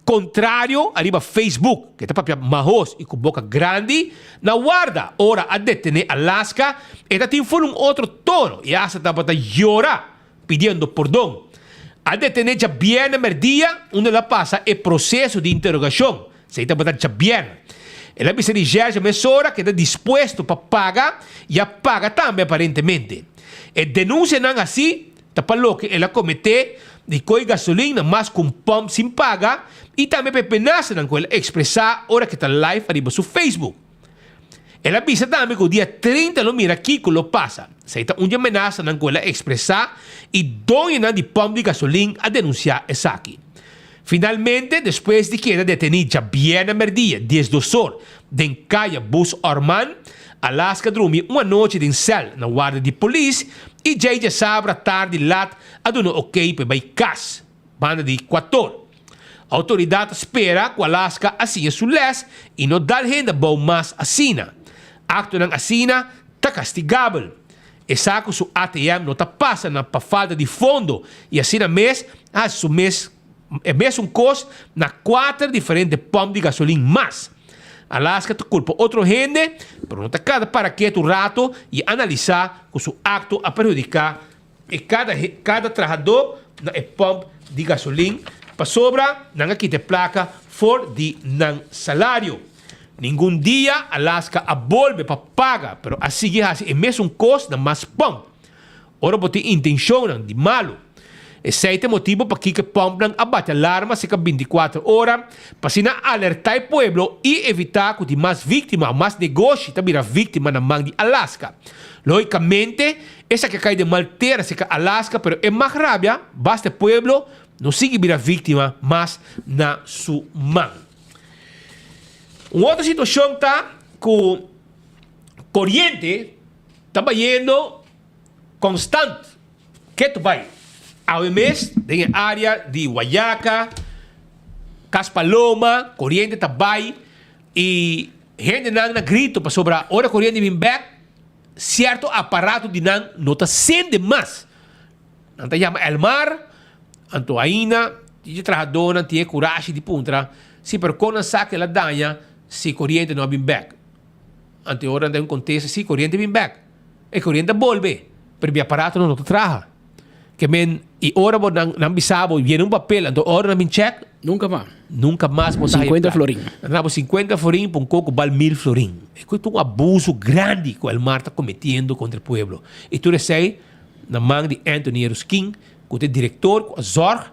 Contrário, arriba Facebook, que está para mahos e com boca grande, na guarda, ora a detener Alaska, e está tem um outro tono, e essa está para llorar, pedindo perdão. A detener já bem na merdia, onde ela passa o processo de interrogação, se está para já bem. Ela precisa de Gerge Messora, que está disposto para pagar, e a paga também, aparentemente. E denúncia não assim, está para o que ela cometeu, de coi gasolina, mas com pump sem paga, e também para penasa não ela expressar hora que está live arriba no Facebook. Ela avisa também que o dia 30 não mira aqui que lo passa. Se está uma ameaça não ela expressar, e donde não de pump de gasolina a denunciar essa aqui. Finalmente, depois de que ela detenida bem na merdia, 10 horas, de caia Bus Orman, Alaska dormiu uma noite em cel na guarda de polícia e já sabe tarde lá a dar ok para ir casa, banda de 4. A autoridade espera que Alaska assine sua lei e não dá renda bom mais assina. Acto não assina está castigável. E saco seu ATM não está passando para falta de fundo e assina mês, su mês é mesmo custo na 4 diferentes pompos de gasolina mais. Alaska te culpa outro gente, pero não está cada para que tu rato e analisar que seu acto a prejudicar e cada trabalhador na pompa de gasolina para sobra não aqui te placa for de não salário. Nenhum dia Alaska a volve para pagar, pero assim é mesmo custo na mais pompa. Ora bote intenção de malo. Esse é o motivo para que pompam abate alarma cerca de 24 horas para assim alertar o povo e evitar que mais vítimas, mais negócio também a vítima na mão de Alaska. Logicamente, essa que cai de maltera cerca Alaska, pero é mais rabia, basta o povo não siga virar vítima, mas na sua mão. Uma outra situação está que o corrente está indo constante. Que tu vai? Ao mês, tem área de Guayaca, Caspaloma, corrente também, e gente não grita para sobre a hora corrente vem back, certo aparato de não está sendo mais. Não está chama El Mar, então ainda, de trabalhador, tem coragem de puntra, se per quando saca ela danha, se corrente não vem back. Então hora tem um contexto, se corrente vem back, e corrente volve, pero o aparato não trabalha. Que men e ora bo nang bisabo viene un papel então ora na check nunca mais 50 florin nabo 50 florin por coco val 1000 florin é que um abuso grande que o Elmar está cometendo contra o povo e tu sei na mão de Anthony Erskine que é diretor com a zorg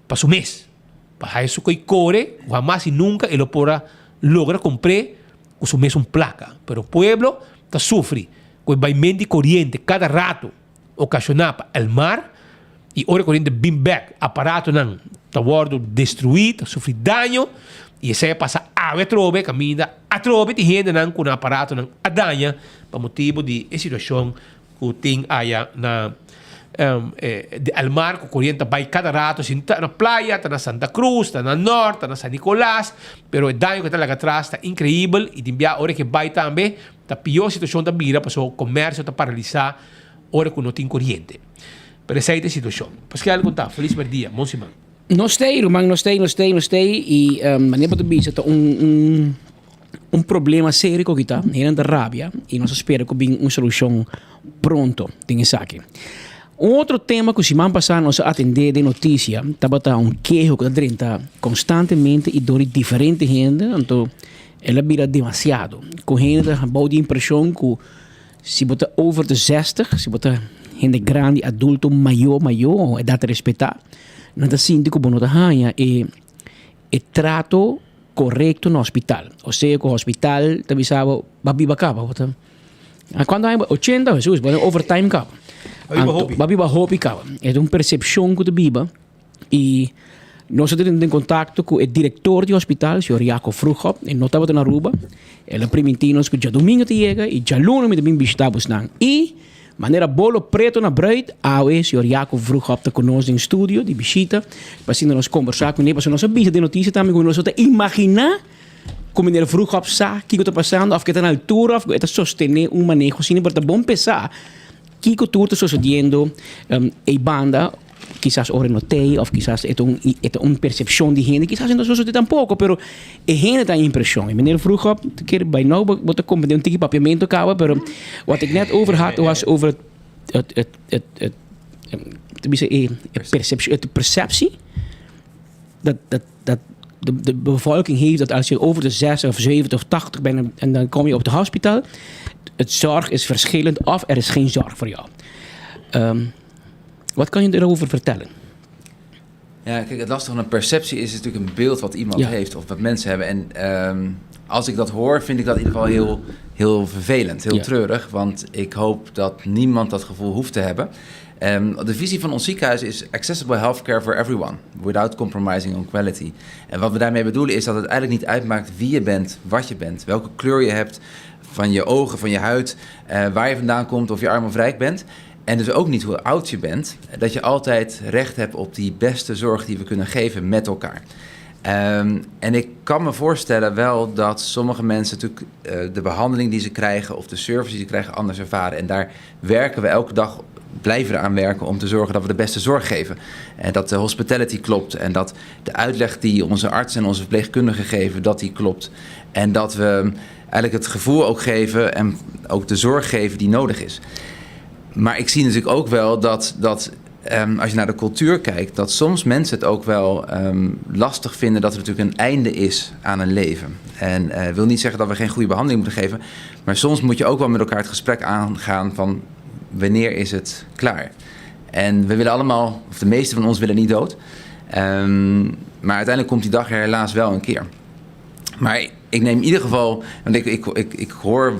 para o mês para isso que core jamais e nunca ele pode logra comprar com o mês placa pero o povo está sofre com o vaimento de corrente cada rato ocasionar para el mar e ora corrente bem back aparato não está sendo destruído sofre dano e essa passa a trove caminha a trove de gente não com aparato não a danha por motivo de situação que tem aí na de el mar com corrente vai cada rato está na praia está na Santa Cruz está na norte está na San Nicolás pero o dano que está lá atrás está incrível e tem hora que vai também está pior situação da vira para o comércio está paralisado ora que não tem corrente. Pero essa é a situação. Pascal, conta, feliz dia, bom semana. Não sei, Romang, não sei. E maneira para dizer, um problema sério que está, é da rábia, e nós esperamos que venha uma solução pronto, tem isso aqui. Outro tema que semana passada nós atender de notícia, estava um queijo que está constantemente e dor diferente gente, então ela vira demasiado. Com gente, a de impressão que se botar over de 60, se botar gente grande, adulto, maior, idade a respeitar, não está sentindo que não está e trato correto no hospital. Ou seja, que o hospital também sabe, babi bacaba, Quando hai 80 Jesus, vai overtime ka. Babi ba hobby ka. É uma percepção que tu biba e nós estamos em contato com o diretor do hospital, o senhor Jacob Vroegop, e nós estamos na Aruba. Ele permitiu-nos que já domingo te chega e já lunes me também visitamos nang. E maneira bolo preto na bruid, o senhor Jacob Vroegop te conosco em estúdio de visita, para assim nós conversar com ele, para nós saber de notícia também com nós te imaginar como meneer Vroegop sa, que está passando, of que está na altura, of que está sostener manejo, assim, para bom pensar, que tudo está sucedendo, banda, quizás ora notei, ou quizás é uma percepção de gente, quizás não sucede tampouco, pero é gente tem impressão. E meneer Vroegop, keer bij nou wat komt met een tikje papiamento kouwen, pero wat ik net over had, was over de perceptie dat de bevolking heeft dat als je over de 60 of 70 of 80 bent en dan kom je op het hospitaal, het zorg is verschillend of er is geen zorg voor jou. Wat kan je erover vertellen? Ja, kijk, het lastige van een perceptie is natuurlijk een beeld wat iemand heeft of wat mensen hebben. En als ik dat hoor, vind ik dat in ieder geval heel vervelend, heel treurig. Want ik hoop dat niemand dat gevoel hoeft te hebben. De visie van ons ziekenhuis is accessible healthcare for everyone, without compromising on quality. En wat we daarmee bedoelen is dat het eigenlijk niet uitmaakt wie je bent, wat je bent, welke kleur je hebt, van je ogen, van je huid, waar je vandaan komt, of je arm of rijk bent. En dus ook niet hoe oud je bent, dat je altijd recht hebt op die beste zorg die we kunnen geven met elkaar. En ik kan me voorstellen wel dat sommige mensen natuurlijk de behandeling die ze krijgen of de service die ze krijgen anders ervaren. En daar werken we elke dag, blijven eraan werken om te zorgen dat we de beste zorg geven. En dat de hospitality klopt en dat de uitleg die onze artsen en onze verpleegkundigen geven, dat die klopt. En dat we eigenlijk het gevoel ook geven en ook de zorg geven die nodig is. Maar ik zie natuurlijk ook wel dat als je naar de cultuur kijkt, dat soms mensen het ook wel lastig vinden dat er natuurlijk een einde is aan een leven. En wil niet zeggen dat we geen goede behandeling moeten geven, maar soms moet je ook wel met elkaar het gesprek aangaan van wanneer is het klaar. En we willen allemaal, of de meeste van ons willen niet dood. Maar uiteindelijk komt die dag er helaas wel een keer. Maar ik neem in ieder geval, want ik hoor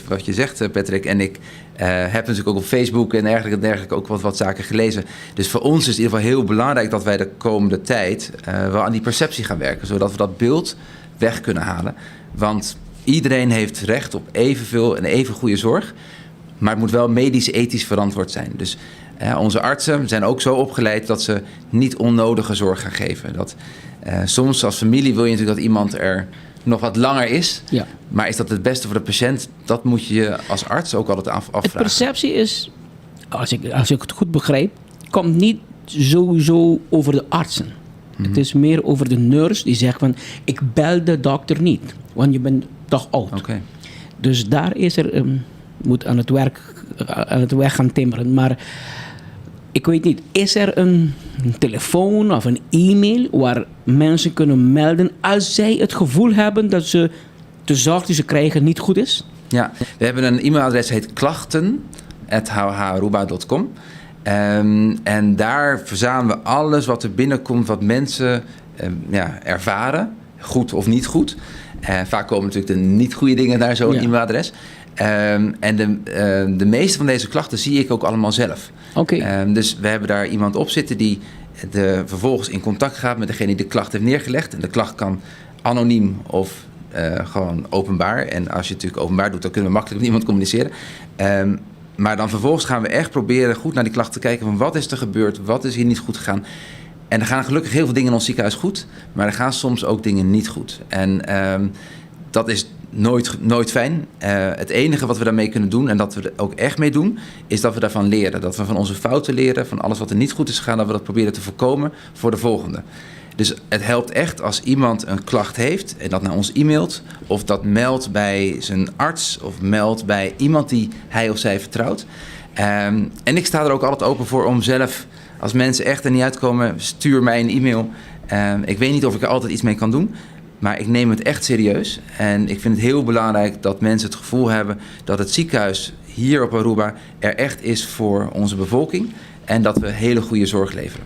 wat je zegt, Patrick, en ik heb natuurlijk ook op Facebook en dergelijke ook wat zaken gelezen. Dus voor ons is het in ieder geval heel belangrijk dat wij de komende tijd wel aan die perceptie gaan werken, zodat we dat beeld weg kunnen halen. Want iedereen heeft recht op evenveel en even goede zorg, maar het moet wel medisch-ethisch verantwoord zijn. Dus onze artsen zijn ook zo opgeleid dat ze niet onnodige zorg gaan geven. Dat, soms als familie wil je natuurlijk dat iemand er nog wat langer is. Ja. Maar is dat het beste voor de patiënt? Dat moet je als arts ook altijd afvragen. De perceptie is, als ik het goed begrijp, komt niet sowieso over de artsen. Het is meer over de nurse die zegt van, ik bel de dokter niet, want je bent toch oud. Okay. Dus daar is er, moet aan het werk gaan timmeren. Maar ik weet niet, is er een telefoon of een e-mail waar mensen kunnen melden als zij het gevoel hebben dat de zorg die ze krijgen niet goed is? Ja, we hebben een e-mailadres, heet klachten@hharuba.com. En daar verzamelen we alles wat er binnenkomt, wat mensen ervaren, goed of niet goed. Vaak komen natuurlijk de niet goede dingen naar zo'n e-mailadres. En de meeste van deze klachten zie ik ook allemaal zelf. Okay. Dus we hebben daar iemand op zitten die vervolgens in contact gaat met degene die de klacht heeft neergelegd. En de klacht kan anoniem of gewoon openbaar. En als je het natuurlijk openbaar doet, dan kunnen we makkelijk met iemand communiceren. Maar dan vervolgens gaan we echt proberen goed naar die klacht te kijken van wat is er gebeurd, wat is hier niet goed gegaan. En er gaan gelukkig heel veel dingen in ons ziekenhuis goed, maar er gaan soms ook dingen niet goed. En dat is nooit fijn. Het enige wat we daarmee kunnen doen, en dat we er ook echt mee doen, is dat we daarvan leren. Dat we van onze fouten leren, van alles wat er niet goed is gegaan, dat we dat proberen te voorkomen voor de volgende. Dus het helpt echt als iemand een klacht heeft en dat naar ons e-mailt, of dat meldt bij zijn arts, of meldt bij iemand die hij of zij vertrouwt. En ik sta er ook altijd open voor om zelf, als mensen echt er niet uitkomen, stuur mij een e-mail. Ik weet niet of ik er altijd iets mee kan doen, maar ik neem het echt serieus. En ik vind het heel belangrijk dat mensen het gevoel hebben dat het ziekenhuis hier op Aruba er echt is voor onze bevolking en dat we hele goede zorg leveren.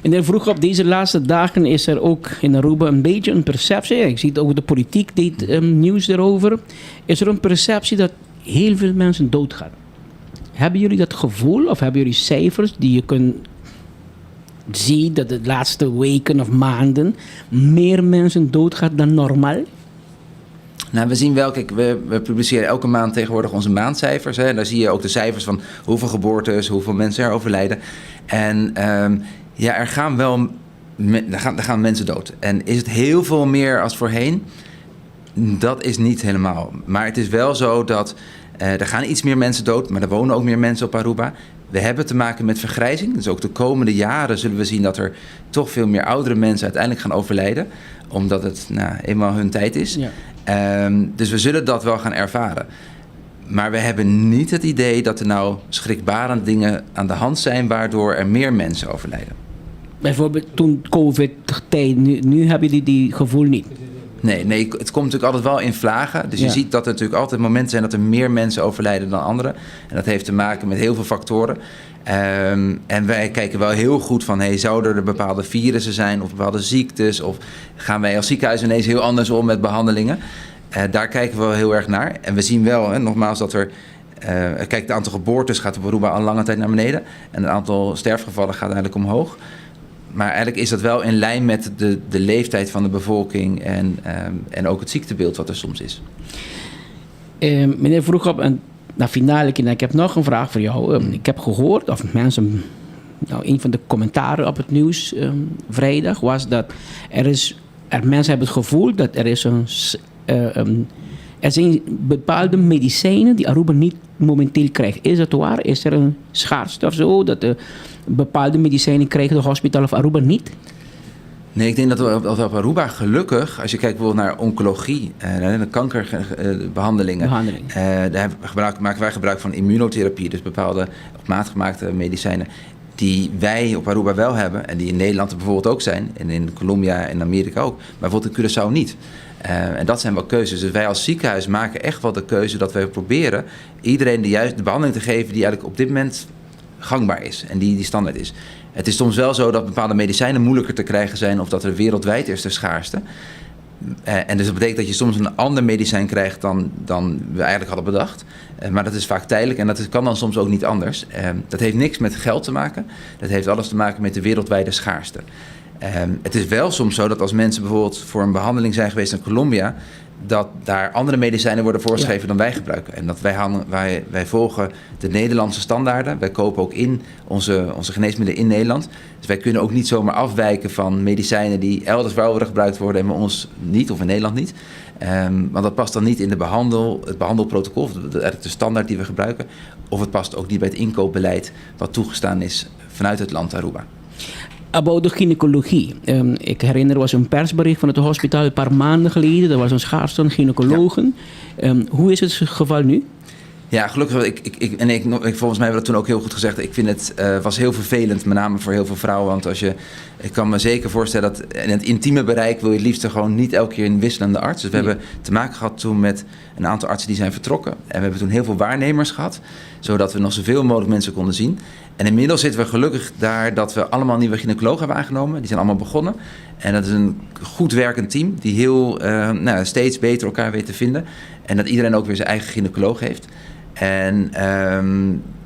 Meneer Vroegop, deze laatste dagen is er ook in Aruba een beetje een perceptie. Ik zie ook de politiek deed nieuws erover. Is er een perceptie dat heel veel mensen doodgaan. Hebben jullie dat gevoel of hebben jullie cijfers die je kunt zien dat de laatste weken of maanden meer mensen doodgaan dan normaal? Nou, we zien wel, kijk, we publiceren elke maand tegenwoordig onze maandcijfers. Hè. Daar zie je ook de cijfers van hoeveel geboortes, hoeveel mensen er overlijden. En er gaan wel daar gaan mensen dood. En is het heel veel meer als voorheen? Dat is niet helemaal. Maar het is wel zo dat er gaan iets meer mensen dood, maar er wonen ook meer mensen op Aruba. We hebben te maken met vergrijzing. Dus ook de komende jaren zullen we zien dat er toch veel meer oudere mensen uiteindelijk gaan overlijden. Omdat het eenmaal hun tijd is. Ja. Dus we zullen dat wel gaan ervaren. Maar we hebben niet het idee dat er nou schrikbarend dingen aan de hand zijn waardoor er meer mensen overlijden. Bijvoorbeeld toen COVID-tijd, nu heb je die gevoel niet. Nee, het komt natuurlijk altijd wel in vlagen. Dus je ziet dat er natuurlijk altijd momenten zijn dat er meer mensen overlijden dan anderen. En dat heeft te maken met heel veel factoren. En wij kijken wel heel goed van, zouden er bepaalde virussen zijn of bepaalde ziektes? Of gaan wij als ziekenhuis ineens heel anders om met behandelingen? Daar kijken we wel heel erg naar. En we zien wel, nogmaals, dat er... kijk, het aantal geboortes gaat op Aruba al lange tijd naar beneden. En het aantal sterfgevallen gaat eigenlijk omhoog. Maar eigenlijk is dat wel in lijn met de leeftijd van de bevolking en ook het ziektebeeld wat er soms is. Meneer vroeg op naar finale, ik heb nog een vraag voor jou. Ik heb gehoord, of mensen, een van de commentaren op het nieuws vrijdag was dat mensen hebben het gevoel dat er zijn bepaalde medicijnen die Aruba niet momenteel krijgt. Is dat waar? Is er een schaarste of zo? Dat bepaalde medicijnen krijgen de hospitaal of Aruba niet? Nee, ik denk dat we op Aruba gelukkig, als je kijkt bijvoorbeeld naar oncologie, de kankerbehandelingen, daar maken wij gebruik van immunotherapie, dus bepaalde op maat gemaakte medicijnen die wij op Aruba wel hebben en die in Nederland bijvoorbeeld ook zijn, en in Colombia en Amerika ook, maar bijvoorbeeld in Curaçao niet. En dat zijn wel keuzes. Dus wij als ziekenhuis maken echt wel de keuze dat wij proberen iedereen de behandeling te geven die eigenlijk op dit moment gangbaar is en die standaard is. Het is soms wel zo dat bepaalde medicijnen moeilijker te krijgen zijn of dat er wereldwijd is de schaarste. En dus dat betekent dat je soms een ander medicijn krijgt dan we eigenlijk hadden bedacht. Maar dat is vaak tijdelijk en dat kan dan soms ook niet anders. Dat heeft niks met geld te maken. Dat heeft alles te maken met de wereldwijde schaarste. Het is wel soms zo dat als mensen bijvoorbeeld voor een behandeling zijn geweest in Colombia, dat daar andere medicijnen worden voorgeschreven dan wij gebruiken. En dat wij volgen de Nederlandse standaarden. Wij kopen ook in onze geneesmiddelen in Nederland. Dus wij kunnen ook niet zomaar afwijken van medicijnen die elders wel worden gebruikt worden en bij ons niet of in Nederland niet. Want dat past dan niet in het behandelprotocol, eigenlijk de standaard die we gebruiken. Of het past ook niet bij het inkoopbeleid wat toegestaan is vanuit het land Aruba. About de gynaecologie. Ik herinner, er was een persbericht van het hospitaal een paar maanden geleden. Er was een schaarste aan gynaecologen. Ja. Hoe is het geval nu? Ja, gelukkig. Volgens mij hebben we dat toen ook heel goed gezegd. Ik vind het was heel vervelend, met name voor heel veel vrouwen. Want ik kan me zeker voorstellen dat in het intieme bereik wil je het liefst gewoon niet elke keer een wisselende arts. Dus we hebben te maken gehad toen met een aantal artsen die zijn vertrokken. En we hebben toen heel veel waarnemers gehad, zodat we nog zoveel mogelijk mensen konden zien. En inmiddels zitten we gelukkig daar dat we allemaal nieuwe gynaecologen hebben aangenomen. Die zijn allemaal begonnen. En dat is een goed werkend team die heel steeds beter elkaar weet te vinden. En dat iedereen ook weer zijn eigen gynaecoloog heeft. En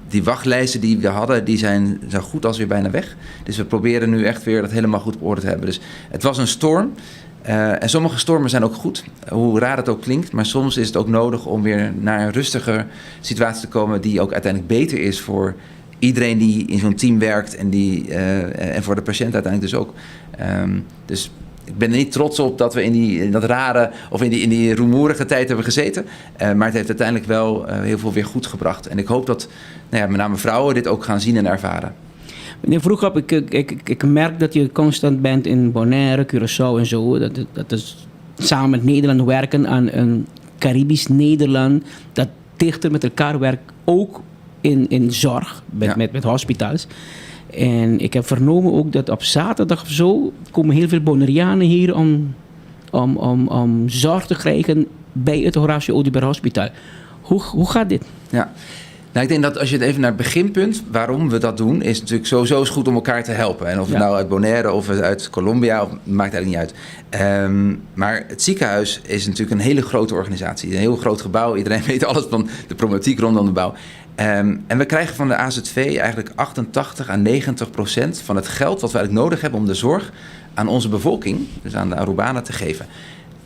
die wachtlijsten die we hadden, die zijn zo goed als weer bijna weg. Dus we proberen nu echt weer dat helemaal goed op orde te hebben. Dus het was een storm. En sommige stormen zijn ook goed, hoe raar het ook klinkt. Maar soms is het ook nodig om weer naar een rustiger situatie te komen die ook uiteindelijk beter is voor iedereen die in zo'n team werkt en voor de patiënt uiteindelijk dus ook. Dus ik ben er niet trots op dat we in dat rare of in die rumoerige tijd hebben gezeten. Maar het heeft uiteindelijk wel heel veel weer goed gebracht. En ik hoop dat met name vrouwen dit ook gaan zien en ervaren. Meneer Vroegop, ik merk dat je constant bent in Bonaire, Curaçao en zo. Dat is samen met Nederland werken aan een Caribisch Nederland dat dichter met elkaar werkt, ook in zorg, met hospitals. En ik heb vernomen ook dat op zaterdag of zo komen heel veel Bonaireanen hier om zorg te krijgen bij het Horatio Audubert Hospitaal. Hoe gaat dit? Ja. Nou, ik denk dat als je het even naar het beginpunt, waarom we dat doen, is natuurlijk sowieso is goed om elkaar te helpen. En of het nou uit Bonaire of uit Colombia, maakt eigenlijk niet uit. Maar het ziekenhuis is natuurlijk een hele grote organisatie. Een heel groot gebouw. Iedereen weet alles van de problematiek rondom de bouw. En we krijgen van de AZV eigenlijk 88 à 90% van het geld wat we eigenlijk nodig hebben om de zorg aan onze bevolking, dus aan de Arubanen, te geven.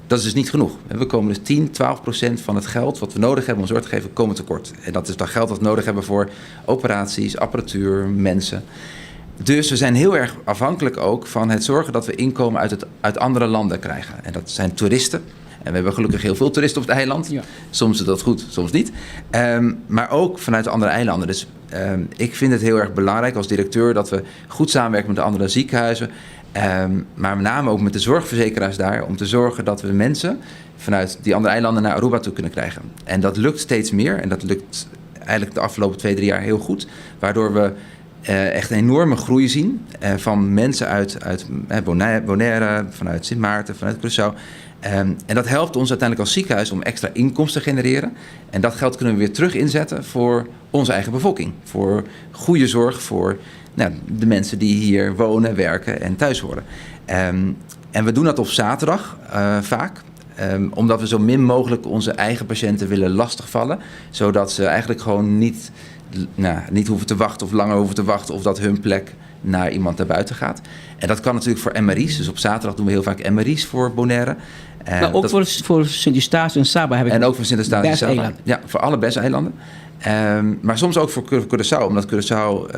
Dat is dus niet genoeg. We komen dus 10-12% van het geld wat we nodig hebben om zorg te geven, komen tekort. En dat is dan geld dat we nodig hebben voor operaties, apparatuur, mensen. Dus we zijn heel erg afhankelijk ook van het zorgen dat we inkomen uit andere landen krijgen. En dat zijn toeristen. En we hebben gelukkig heel veel toeristen op het eiland. Ja. Soms is dat goed, soms niet. Maar ook vanuit andere eilanden. Dus ik vind het heel erg belangrijk als directeur dat we goed samenwerken met de andere ziekenhuizen. Maar met name ook met de zorgverzekeraars daar, om te zorgen dat we mensen vanuit die andere eilanden naar Aruba toe kunnen krijgen. En dat lukt steeds meer en dat lukt eigenlijk de afgelopen 2-3 jaar heel goed. Waardoor we echt een enorme groei zien van mensen uit Bonaire, vanuit Sint Maarten, vanuit Curaçao. En dat helpt ons uiteindelijk als ziekenhuis om extra inkomsten te genereren. En dat geld kunnen we weer terug inzetten voor onze eigen bevolking. Voor goede zorg voor de mensen die hier wonen, werken en thuis horen. En we doen dat op zaterdag vaak. Omdat we zo min mogelijk onze eigen patiënten willen lastigvallen. Zodat ze eigenlijk gewoon niet hoeven te wachten of langer hoeven te wachten of dat hun plek naar iemand daarbuiten gaat. En dat kan natuurlijk voor MRI's. Dus op zaterdag doen we heel vaak MRI's voor Bonaire. Maar ook voor Sint-Eustatius en Saba heb ik. En ook voor Sint-Eustatius en Saba. Ja, voor alle BES-eilanden. Maar soms ook voor Curaçao, omdat Curaçao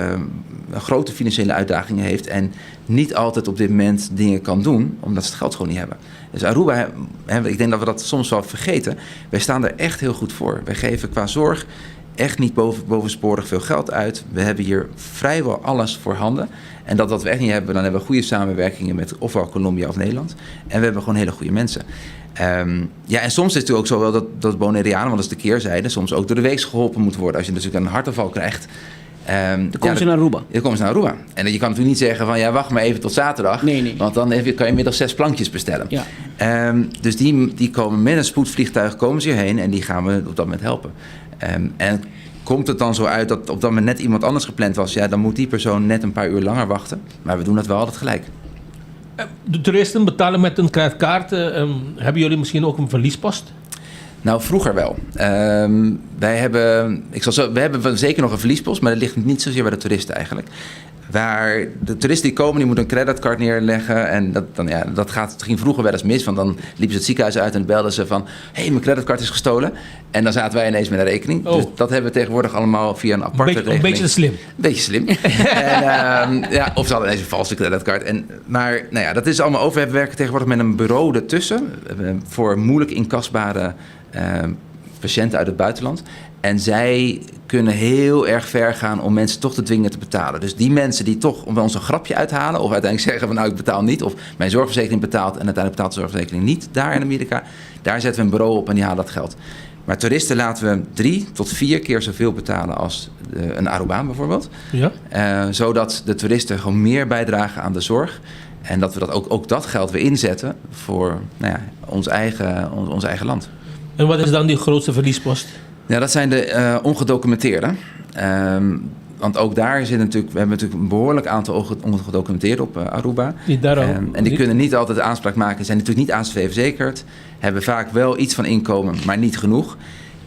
een grote financiële uitdagingen heeft en niet altijd op dit moment dingen kan doen, omdat ze het geld gewoon niet hebben. Dus Aruba, ik denk dat we dat soms wel vergeten, wij staan er echt heel goed voor. Wij geven qua zorg echt niet bovensporig veel geld uit. We hebben hier vrijwel alles voorhanden. En dat wat we echt niet hebben, dan hebben we goede samenwerkingen met ofwel Colombia of Nederland. En we hebben gewoon hele goede mensen. En soms is het ook zo wel dat Bonaireanen, want dat is de keerzijde, soms ook door de week geholpen moeten worden. Als je natuurlijk een hartaanval krijgt. Dan komen ze naar Aruba. Dan komen ze naar Aruba. En je kan natuurlijk niet zeggen van wacht maar even tot zaterdag. Nee. Want dan kan je inmiddels 6 plankjes bestellen. Ja. Dus die komen met een spoedvliegtuig komen ze hierheen en die gaan we op dat moment helpen. En komt het dan zo uit dat op dat moment net iemand anders gepland was, dan moet die persoon net een paar uur langer wachten. Maar we doen dat wel altijd gelijk. De toeristen betalen met een creditkaart. Hebben jullie misschien ook een verliespost? Nou, vroeger wel. We hebben zeker nog een verliespost, maar dat ligt niet zozeer bij de toeristen eigenlijk. Waar de toeristen die komen, die moeten een creditcard neerleggen. En dat ging vroeger wel eens mis. Want dan liepen ze het ziekenhuis uit en belden ze van mijn creditcard is gestolen. En dan zaten wij ineens met een rekening. Dus dat hebben we tegenwoordig allemaal via een aparte rekening. Een beetje slim. Een beetje slim. Of ze hadden ineens een valse creditcard. Maar dat is allemaal over. We werken tegenwoordig met een bureau ertussen. Voor moeilijk inkasbare patiënten uit het buitenland. En zij kunnen heel erg ver gaan om mensen toch te dwingen te betalen. Dus die mensen die toch om ons een grapje uithalen, of uiteindelijk zeggen van ik betaal niet, of mijn zorgverzekering betaalt en uiteindelijk betaalt de zorgverzekering niet daar in Amerika, daar zetten we een bureau op en die halen dat geld. Maar toeristen laten we 3 tot 4 keer zoveel betalen als een Arubaan bijvoorbeeld. Ja. Zodat de toeristen gewoon meer bijdragen aan de zorg. En dat we dat ook dat geld weer inzetten voor ons eigen land. En wat is dan die grootste verliespost? Ja, dat zijn de ongedocumenteerden. Want ook daar we hebben natuurlijk een behoorlijk aantal ongedocumenteerden op Aruba. Die kunnen niet altijd aanspraak maken, zijn natuurlijk niet AZV verzekerd, hebben vaak wel iets van inkomen, maar niet genoeg.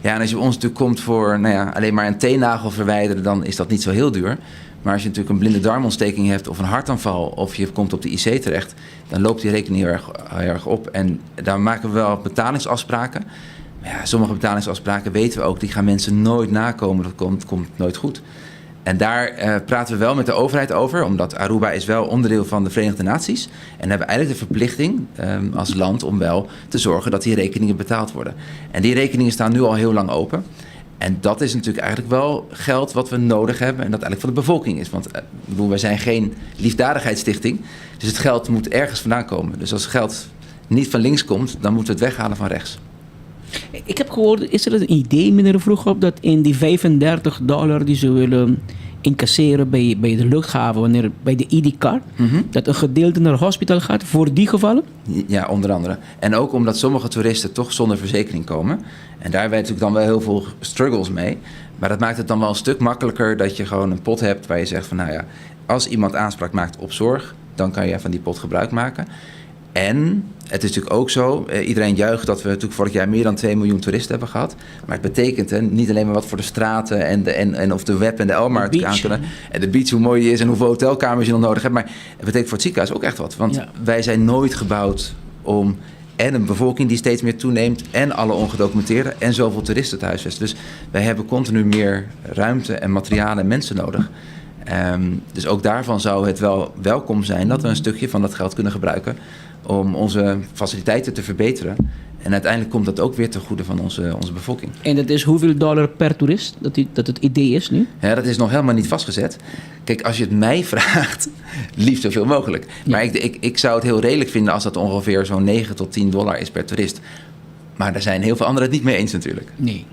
Ja, en als je bij ons natuurlijk komt voor alleen maar een teennagel verwijderen, dan is dat niet zo heel duur. Maar als je natuurlijk een blinde darmontsteking hebt of een hartaanval of je komt op de IC terecht, dan loopt die rekening heel erg op. En daar maken we wel betalingsafspraken. Ja, sommige betalingsafspraken weten we ook, die gaan mensen nooit nakomen. Dat komt nooit goed. En daar praten we wel met de overheid over, omdat Aruba is wel onderdeel van de Verenigde Naties. En hebben eigenlijk de verplichting als land om wel te zorgen dat die rekeningen betaald worden. En die rekeningen staan nu al heel lang open. En dat is natuurlijk eigenlijk wel geld wat we nodig hebben en dat eigenlijk van de bevolking is. Want wij zijn geen liefdadigheidsstichting, dus het geld moet ergens vandaan komen. Dus als het geld niet van links komt, dan moeten we het weghalen van rechts. Ik heb gehoord, is er een idee, meneer Vroegop, dat in die $35 die ze willen incasseren bij de luchthaven, bij de ID-card, dat een gedeelte naar het hospitaal gaat voor die gevallen? Ja, onder andere. En ook omdat sommige toeristen toch zonder verzekering komen. En daar hebben wij natuurlijk dan wel heel veel struggles mee. Maar dat maakt het dan wel een stuk makkelijker dat je gewoon een pot hebt waar je zegt van nou ja, als iemand aanspraak maakt op zorg, dan kan je van die pot gebruik maken. En het is natuurlijk ook zo, iedereen juicht dat we natuurlijk vorig jaar meer dan 2 miljoen toeristen hebben gehad. Maar het betekent niet alleen maar wat voor de straten en of de web en de Elmarkt aan kunnen. En de beach, hoe mooi die is en hoeveel hotelkamers je nog nodig hebt. Maar het betekent voor het ziekenhuis ook echt wat. Want wij zijn nooit gebouwd om en een bevolking die steeds meer toeneemt en alle ongedocumenteerden en zoveel toeristen te huisvesten. Dus wij hebben continu meer ruimte en materialen en mensen nodig. Dus ook daarvan zou het wel welkom zijn dat we een stukje van dat geld kunnen gebruiken om onze faciliteiten te verbeteren. En uiteindelijk komt dat ook weer ten goede van onze bevolking. En dat is hoeveel dollar per toerist dat het idee is nu? Ja, dat is nog helemaal niet vastgezet. Kijk, als je het mij vraagt, liefst zoveel mogelijk. Ja. Maar ik zou het heel redelijk vinden als dat ongeveer zo'n 9 tot 10 dollar is per toerist. Maar daar zijn heel veel anderen het niet mee eens natuurlijk. Nee.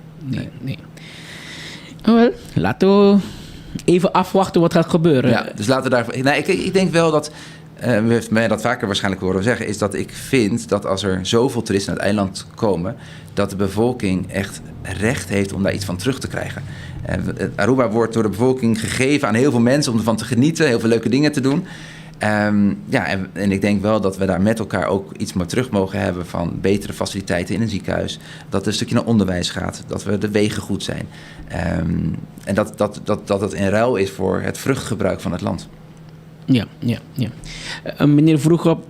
Oh, wel, laten we even afwachten wat gaat gebeuren. Ja, dus laten we daar... Nou, ik denk wel dat... we heeft mij dat vaker waarschijnlijk horen zeggen, is dat ik vind dat als er zoveel toeristen naar het eiland komen, dat de bevolking echt recht heeft om daar iets van terug te krijgen. Aruba wordt door de bevolking gegeven aan heel veel mensen om ervan te genieten, heel veel leuke dingen te doen. En ik denk wel dat we daar met elkaar ook iets meer terug mogen hebben van betere faciliteiten in een ziekenhuis. Dat er een stukje naar onderwijs gaat, dat we de wegen goed zijn. En dat het in ruil is voor het vruchtgebruik van het land. Ja. Meneer Vroegop,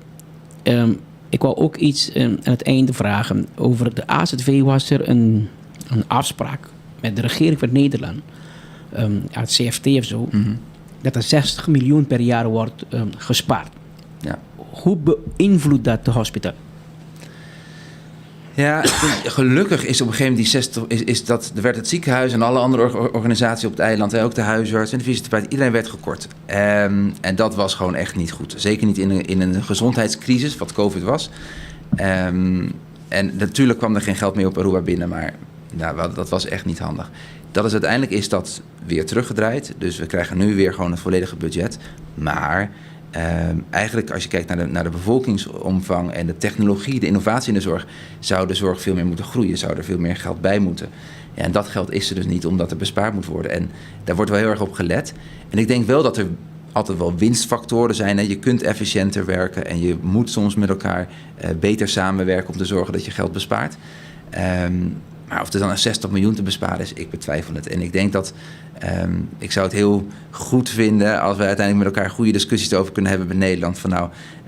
ik wou ook iets aan het einde vragen. Over de AZV was er een afspraak met de regering van Nederland, het CFT of zo, dat er 60 miljoen per jaar wordt gespaard. Ja. Hoe beïnvloedt dat de hospitaal? Ja, gelukkig is op een gegeven moment er werd het ziekenhuis en alle andere organisaties op het eiland, ook de huisarts en de fysiotherapeut, iedereen werd gekort. En dat was gewoon echt niet goed. Zeker niet in een gezondheidscrisis, wat COVID was. En natuurlijk kwam er geen geld meer op Aruba binnen, maar dat was echt niet handig. Uiteindelijk is dat weer teruggedraaid. Dus we krijgen nu weer gewoon het volledige budget. Maar eigenlijk als je kijkt naar de bevolkingsomvang en de technologie, de innovatie in de zorg, zou de zorg veel meer moeten groeien. Zou er veel meer geld bij moeten. Ja, en dat geld is er dus niet, omdat er bespaard moet worden. En daar wordt wel heel erg op gelet. En ik denk wel dat er altijd wel winstfactoren zijn. Hè. Je kunt efficiënter werken en je moet soms met elkaar beter samenwerken om te zorgen dat je geld bespaart. Maar of er dan een 60 miljoen te besparen is, ik betwijfel het. En ik denk dat ik zou het heel goed vinden als we uiteindelijk met elkaar goede discussies over kunnen hebben bij Nederland. Van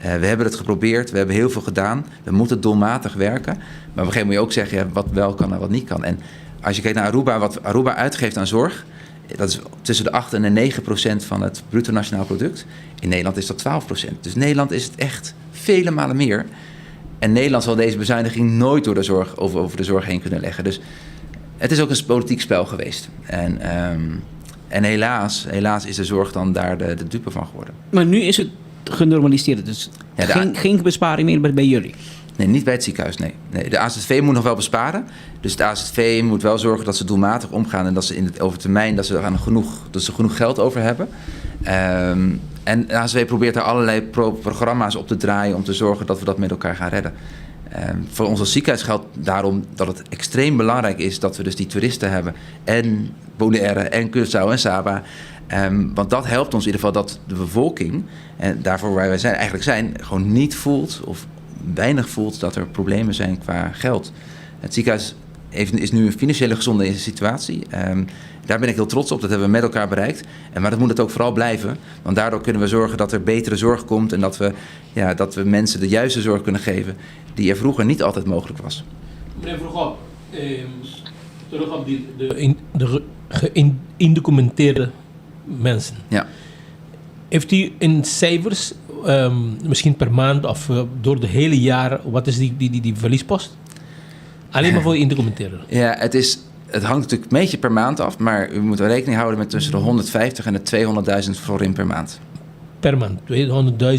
we hebben het geprobeerd, we hebben heel veel gedaan. We moeten doelmatig werken. Maar op een gegeven moment moet je ook zeggen wat wel kan en wat niet kan. En als je kijkt naar Aruba, wat Aruba uitgeeft aan zorg, dat is tussen de 8 en de 9% van het bruto nationaal product. In Nederland is dat 12%. Dus Nederland is het echt vele malen meer. En Nederland zal deze bezuiniging nooit door de zorg over de zorg heen kunnen leggen. Dus het is ook een politiek spel geweest. En helaas is de zorg dan daar de dupe van geworden. Maar nu is het genormaliseerd. Dus geen besparing meer bij jullie? Nee, niet bij het ziekenhuis, nee. De AZV moet nog wel besparen. Dus de AZV moet wel zorgen dat ze doelmatig omgaan en dat ze over termijn dat ze genoeg geld over hebben. En de AZW probeert daar allerlei programma's op te draaien om te zorgen dat we dat met elkaar gaan redden. Voor ons als ziekenhuis geldt daarom dat het extreem belangrijk is dat we dus die toeristen hebben. En Bonaire en Curaçao en Saba. Want dat helpt ons in ieder geval dat de bevolking, en daarvoor waar wij eigenlijk zijn, gewoon niet voelt of weinig voelt dat er problemen zijn qua geld. Het ziekenhuis is nu een financiële gezonde situatie. Daar ben ik heel trots op. Dat hebben we met elkaar bereikt. Maar dat moet het ook vooral blijven. Want daardoor kunnen we zorgen dat er betere zorg komt. En dat we mensen de juiste zorg kunnen geven die er vroeger niet altijd mogelijk was. Meneer Vroegop, terug op de geïndocumenteerde mensen. Ja. Heeft u in cijfers, misschien per maand of door de hele jaar, wat is die verliespost? Alleen maar voor de indocumenteerden. Ja, het hangt natuurlijk een beetje per maand af, maar u moet rekening houden met tussen de 150 en de 200.000 florin per maand. Per maand,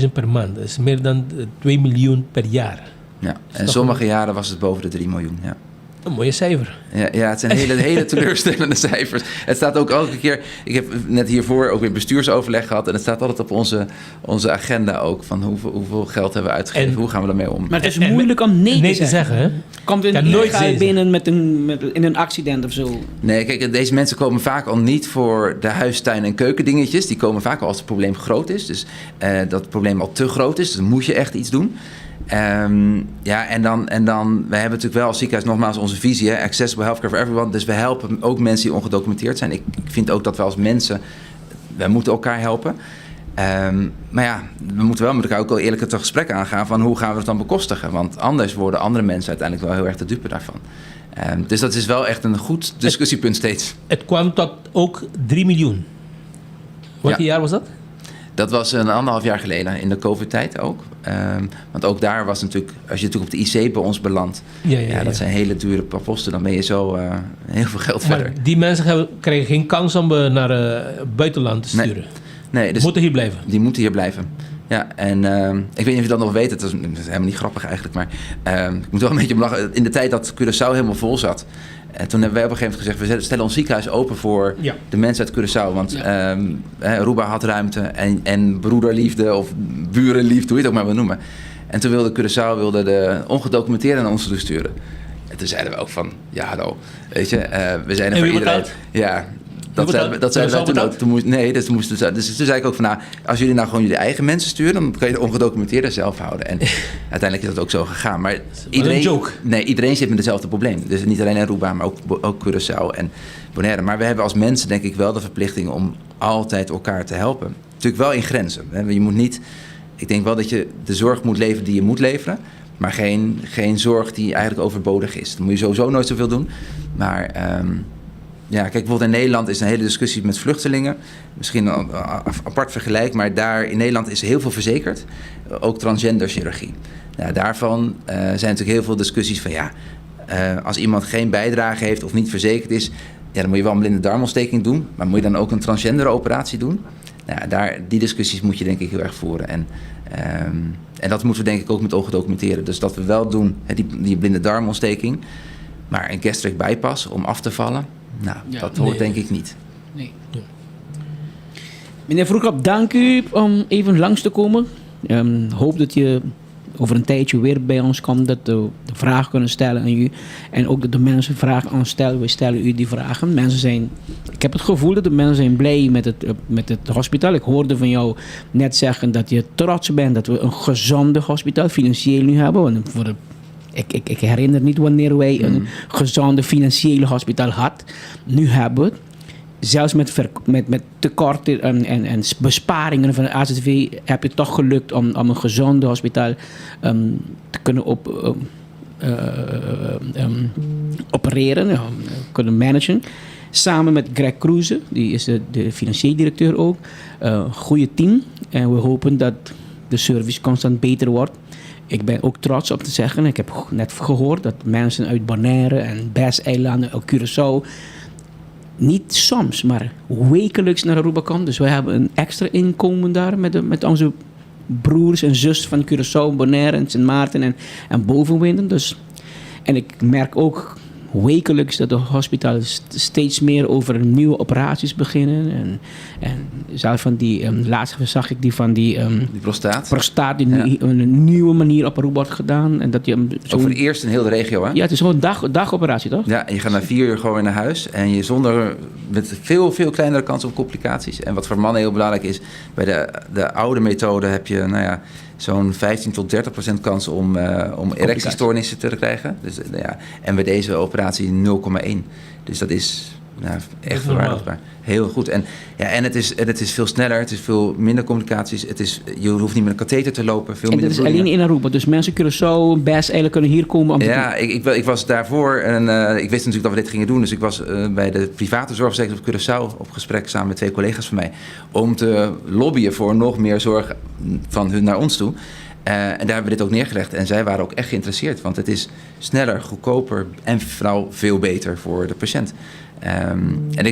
200.000 per maand. Dat is meer dan 2 miljoen per jaar. Ja, en sommige jaren was het boven de 3 miljoen, ja. Een mooie cijfer. Ja, het zijn hele teleurstellende cijfers. Het staat ook elke keer... Ik heb net hiervoor ook weer bestuursoverleg gehad... en het staat altijd op onze agenda ook... van hoeveel geld hebben we uitgegeven, hoe gaan we daarmee om. Maar het is moeilijk om nee te zeggen. Hè? Komt er nooit binnen in een accident of zo? Nee, kijk, deze mensen komen vaak al niet voor de huistuin- en keukendingetjes. Die komen vaak al als het probleem groot is. Dus dat het probleem al te groot is. Dus dan moet je echt iets doen. En dan, wij hebben natuurlijk wel als ziekenhuis nogmaals onze visie, hè, accessible healthcare for everyone. Dus we helpen ook mensen die ongedocumenteerd zijn. Ik vind ook dat we als mensen, wij moeten elkaar helpen. Maar ja, we moeten wel met elkaar ook wel eerlijk het gesprek aangaan van hoe gaan we het dan bekostigen. Want anders worden andere mensen uiteindelijk wel heel erg de dupe daarvan. Dus dat is wel echt een goed discussiepunt steeds. Het kwam tot ook 3 miljoen. Welk jaar was dat? Dat was 1,5 jaar geleden, in de COVID-tijd ook. Want ook daar was natuurlijk, als je natuurlijk op de IC bij ons belandt... dat zijn hele dure posten, dan ben je zo heel veel geld verder. Die mensen kregen geen kans om naar het buitenland te sturen? Nee, dus moeten hier blijven? Die moeten hier blijven. Ja, en ik weet niet of je dat nog weet, het is helemaal niet grappig eigenlijk... maar ik moet wel een beetje om lachen. In de tijd dat Curaçao helemaal vol zat... En toen hebben wij op een gegeven moment gezegd... we stellen ons ziekenhuis open voor de mensen uit Curaçao. Want Aruba had ruimte en broederliefde of burenliefde, hoe je het ook maar wil noemen. En toen wilde Curaçao de ongedocumenteerden naar ons toe sturen. En toen zeiden we ook van, ja hallo, weet je, we zijn er voor iedereen. Ja, dat zeiden wij toen ook. Dus toen zei ik ook van, nou, als jullie nou gewoon jullie eigen mensen sturen... dan kan je de ongedocumenteerden zelf houden. En uiteindelijk is dat ook zo gegaan. Maar iedereen zit met hetzelfde probleem. Dus niet alleen Aruba, maar ook Curaçao en Bonaire. Maar we hebben als mensen denk ik wel de verplichting om altijd elkaar te helpen. Natuurlijk wel in grenzen. Je moet niet... Ik denk wel dat je de zorg moet leveren die je moet leveren... maar geen zorg die eigenlijk overbodig is. Dan moet je sowieso nooit zoveel doen. Maar... kijk, bijvoorbeeld in Nederland is een hele discussie met vluchtelingen. Misschien een apart vergelijk, maar daar in Nederland is heel veel verzekerd. Ook transgender chirurgie. Nou, daarvan zijn natuurlijk heel veel discussies van als iemand geen bijdrage heeft of niet verzekerd is... dan moet je wel een blinde darmontsteking doen. Maar moet je dan ook een transgender operatie doen? Nou, die discussies moet je denk ik heel erg voeren. En dat moeten we denk ik ook met ongedocumenteerden. Dus dat we wel doen, die blinde darmontsteking... maar een gastric bypass om af te vallen... Nou, dat hoort denk ik niet. Nee. Ja. Meneer Vroegrap, dank u om even langs te komen. Hoop dat je over een tijdje weer bij ons komt. Dat we de vragen kunnen stellen aan u. En ook dat de mensen vragen aan ons stellen. We stellen u die vragen. Ik heb het gevoel dat de mensen zijn blij met het hospitaal. Ik hoorde van jou net zeggen dat je trots bent dat we een gezonde hospitaal financieel nu hebben. Want ik herinner niet wanneer wij een gezonde financiële hospitaal had. Nu hebben we het. Zelfs met tekorten en besparingen van de AZV heb je toch gelukt om een gezonde hospitaal te kunnen opereren, kunnen managen. Samen met Greg Cruze, die is de financieel directeur ook. Goede team. En we hopen dat de service constant beter wordt. Ik ben ook trots op te zeggen, ik heb net gehoord dat mensen uit Bonaire en Bes-eilanden, Curaçao, niet soms, maar wekelijks naar Aruba komen. Dus wij hebben een extra inkomen daar met onze broers en zus van Curaçao, Bonaire en Sint Maarten en Bovenwinden. Dus, en ik merk ook wekelijks dat de hospitaal steeds meer over nieuwe operaties beginnen. En zelfs van laatst zag ik die van die prostaat die een nieuwe manier op Aruba wordt gedaan. En dat die ook voor het eerst in heel de regio, hè? Ja, het is gewoon een dagoperatie, toch? Ja, en je gaat na 4 uur gewoon weer naar huis. En je met veel, veel kleinere kans op complicaties. En wat voor mannen heel belangrijk is, bij de oude methode heb je, zo'n 15 tot 30% kans om erectiestoornissen te krijgen. Dus, en bij deze operatie 0,1. Dus dat is echt verwaarloosbaar. Heel goed. En het is veel sneller, het is veel minder complicaties. Je hoeft niet met een katheter te lopen. Veel en dat is alleen in Aruba. Dus mensen Curaçao, Bes-eilanden kunnen hier komen om te doen. Ik was daarvoor en ik wist natuurlijk dat we dit gingen doen. Dus ik was bij de private zorgverzekering op Curaçao op gesprek samen met 2 collega's van mij. Om te lobbyen voor nog meer zorg van hun naar ons toe. En daar hebben we dit ook neergelegd. En zij waren ook echt geïnteresseerd. Want het is sneller, goedkoper en vooral veel beter voor de patiënt. En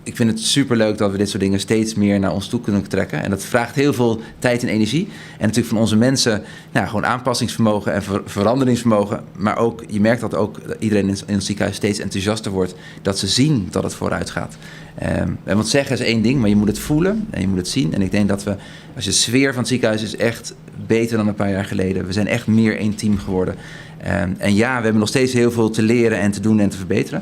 ik vind het superleuk dat we dit soort dingen steeds meer naar ons toe kunnen trekken. En dat vraagt heel veel tijd en energie. En natuurlijk van onze mensen gewoon aanpassingsvermogen en veranderingsvermogen. Maar ook, je merkt dat ook iedereen in het ziekenhuis steeds enthousiaster wordt. Dat ze zien dat het vooruit gaat. Want zeggen is één ding, maar je moet het voelen en je moet het zien. En ik denk dat als je de sfeer van het ziekenhuis is echt beter dan een paar jaar geleden. We zijn echt meer één team geworden. En ja, we hebben nog steeds heel veel te leren en te doen en te verbeteren.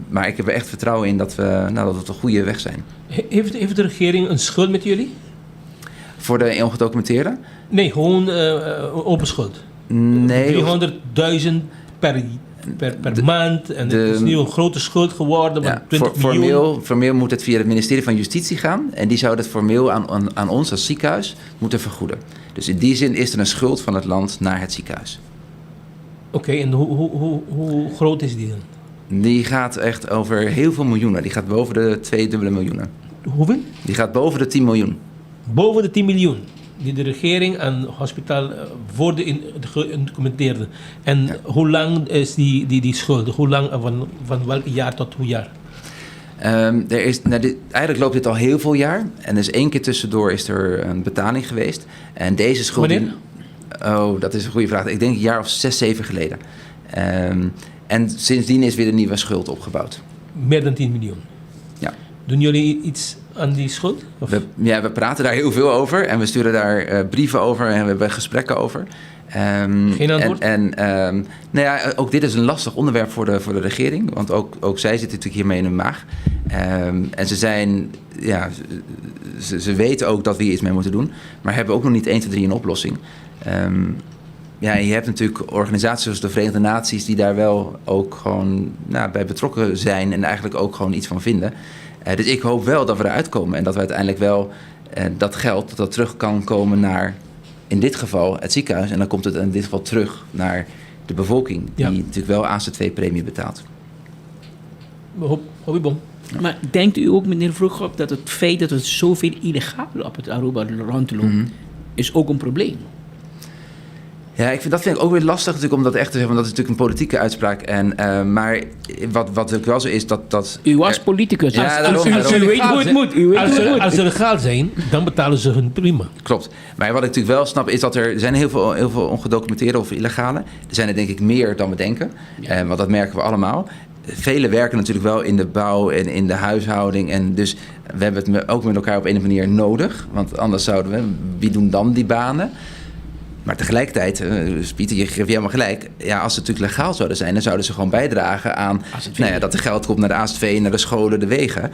Maar ik heb er echt vertrouwen in dat we op de goede weg zijn. Heeft de regering een schuld met jullie? Voor de ongedocumenteerden? Nee, gewoon open schuld. Nee. 300.000 per maand. En het is nu een grote schuld geworden. Ja, 20 miljoen. Formeel moet het via het ministerie van Justitie gaan. En die zou het formeel aan ons als ziekenhuis moeten vergoeden. Dus in die zin is er een schuld van het land naar het ziekenhuis. Oké, en hoe groot is die dan? Die gaat echt over heel veel miljoenen. Die gaat boven de 2 miljoenen. Hoeveel? Die gaat boven de 10 miljoen. Boven de 10 miljoen. Die de regering aan hospitaal voor de geïndocumenteerden. En hoe lang is die schuld? Hoe lang, van welk jaar tot hoe jaar? Eigenlijk loopt dit al heel veel jaar. En dus 1 keer tussendoor is er een betaling geweest. En deze schuld... Wanneer? Dat is een goede vraag. Ik denk een jaar of 6, 7 geleden. En sindsdien is weer een nieuwe schuld opgebouwd. Meer dan 10 miljoen? Ja. Doen jullie iets aan die schuld? We praten daar heel veel over. En we sturen daar brieven over en we hebben gesprekken over. Geen antwoord? Ook dit is een lastig onderwerp voor de regering. Want ook zij zitten natuurlijk hiermee in hun maag. En ze zijn... Ze weten ook dat we hier iets mee moeten doen. Maar hebben ook nog niet 1, 2, 3 een oplossing. Je hebt natuurlijk organisaties zoals de Verenigde Naties... die daar wel ook gewoon bij betrokken zijn... en eigenlijk ook gewoon iets van vinden. Dus ik hoop wel dat we eruit komen... en dat we uiteindelijk wel dat geld... dat terug kan komen naar, in dit geval, het ziekenhuis... en dan komt het in dit geval terug naar de bevolking... die natuurlijk wel ACT-premie betaalt. Hobbyboom. Maar denkt u ook, meneer Vroegop, dat het feit dat er zoveel illegaal op het Aruba rondlopen... is ook een probleem? Ja, dat vind ik ook weer lastig natuurlijk om dat echt te zeggen, want dat is natuurlijk een politieke uitspraak. Maar wat ook wel zo is dat... U was politicus, ja, u weet hoe het moet. Als ze legaal zijn, dan betalen ze hun prima. Klopt. Maar wat ik natuurlijk wel snap is dat er zijn heel veel ongedocumenteerde of illegale. Er zijn er denk ik meer dan we denken, want dat merken we allemaal. Velen werken natuurlijk wel in de bouw en in de huishouding. En dus we hebben het ook met elkaar op een manier nodig. Want anders zouden we... Wie doen dan die banen? Maar tegelijkertijd, Pieter, je geeft helemaal gelijk. Ja, als ze natuurlijk legaal zouden zijn... dan zouden ze gewoon bijdragen aan... dat er geld komt naar de ASV, naar de scholen, de wegen.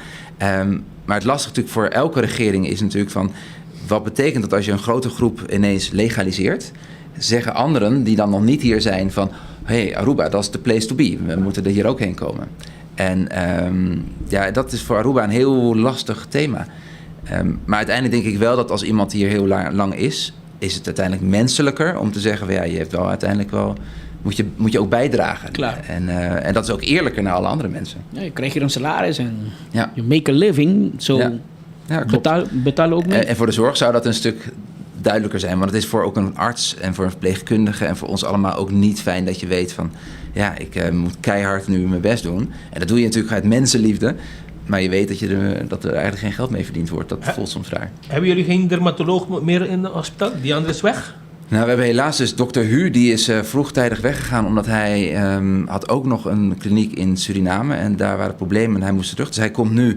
Maar het lastige natuurlijk voor elke regering is natuurlijk van... wat betekent dat als je een grote groep ineens legaliseert... zeggen anderen die dan nog niet hier zijn van... hey, Aruba, dat is de place to be. We moeten er hier ook heen komen. En dat is voor Aruba een heel lastig thema. Maar uiteindelijk denk ik wel dat als iemand hier heel lang is het uiteindelijk menselijker om te zeggen... je hebt wel uiteindelijk wel... Moet je ook bijdragen. Klaar. En dat is ook eerlijker naar alle andere mensen. Ja, je krijgt hier een salaris en you make a living. Betaal ook mee. En voor de zorg zou dat een stuk duidelijker zijn. Want het is voor ook een arts en voor een verpleegkundige... en voor ons allemaal ook niet fijn dat je weet van... ik moet keihard nu mijn best doen. En dat doe je natuurlijk uit mensenliefde... Maar je weet dat er eigenlijk geen geld mee verdiend wordt. Dat voelt soms raar. Hebben jullie geen dermatoloog meer in het hospitaal? Die andere is weg? Nou, we hebben helaas dus dokter Hu. Die is vroegtijdig weggegaan. Omdat hij had ook nog een kliniek in Suriname. En daar waren problemen en hij moest terug. Dus hij komt nu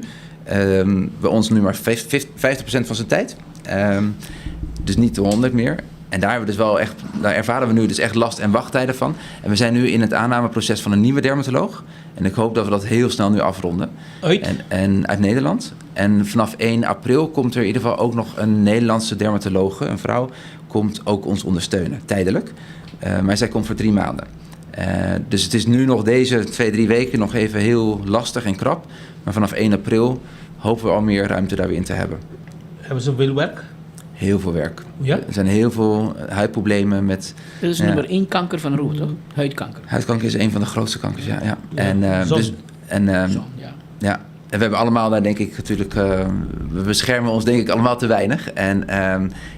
bij ons nu maar 50% van zijn tijd. Dus niet de 100 meer. En daar ervaren we nu dus echt last- en wachttijden van. En we zijn nu in het aannameproces van een nieuwe dermatoloog. En ik hoop dat we dat heel snel nu afronden. En uit Nederland. En vanaf 1 april komt er in ieder geval ook nog een Nederlandse dermatologe, een vrouw, komt ook ons ondersteunen, tijdelijk. Maar zij komt voor 3 maanden. Dus het is nu nog deze 2-3 weken nog even heel lastig en krap. Maar vanaf 1 april hopen we al meer ruimte daar weer in te hebben. Hebben ze veel werk? Heel veel werk. Ja? Er zijn heel veel huidproblemen met... Dat is nummer 1 kanker van Aruba, toch? Huidkanker. Huidkanker is een van de grootste kankers, ja. En we hebben allemaal daar denk ik natuurlijk... we beschermen ons denk ik allemaal te weinig.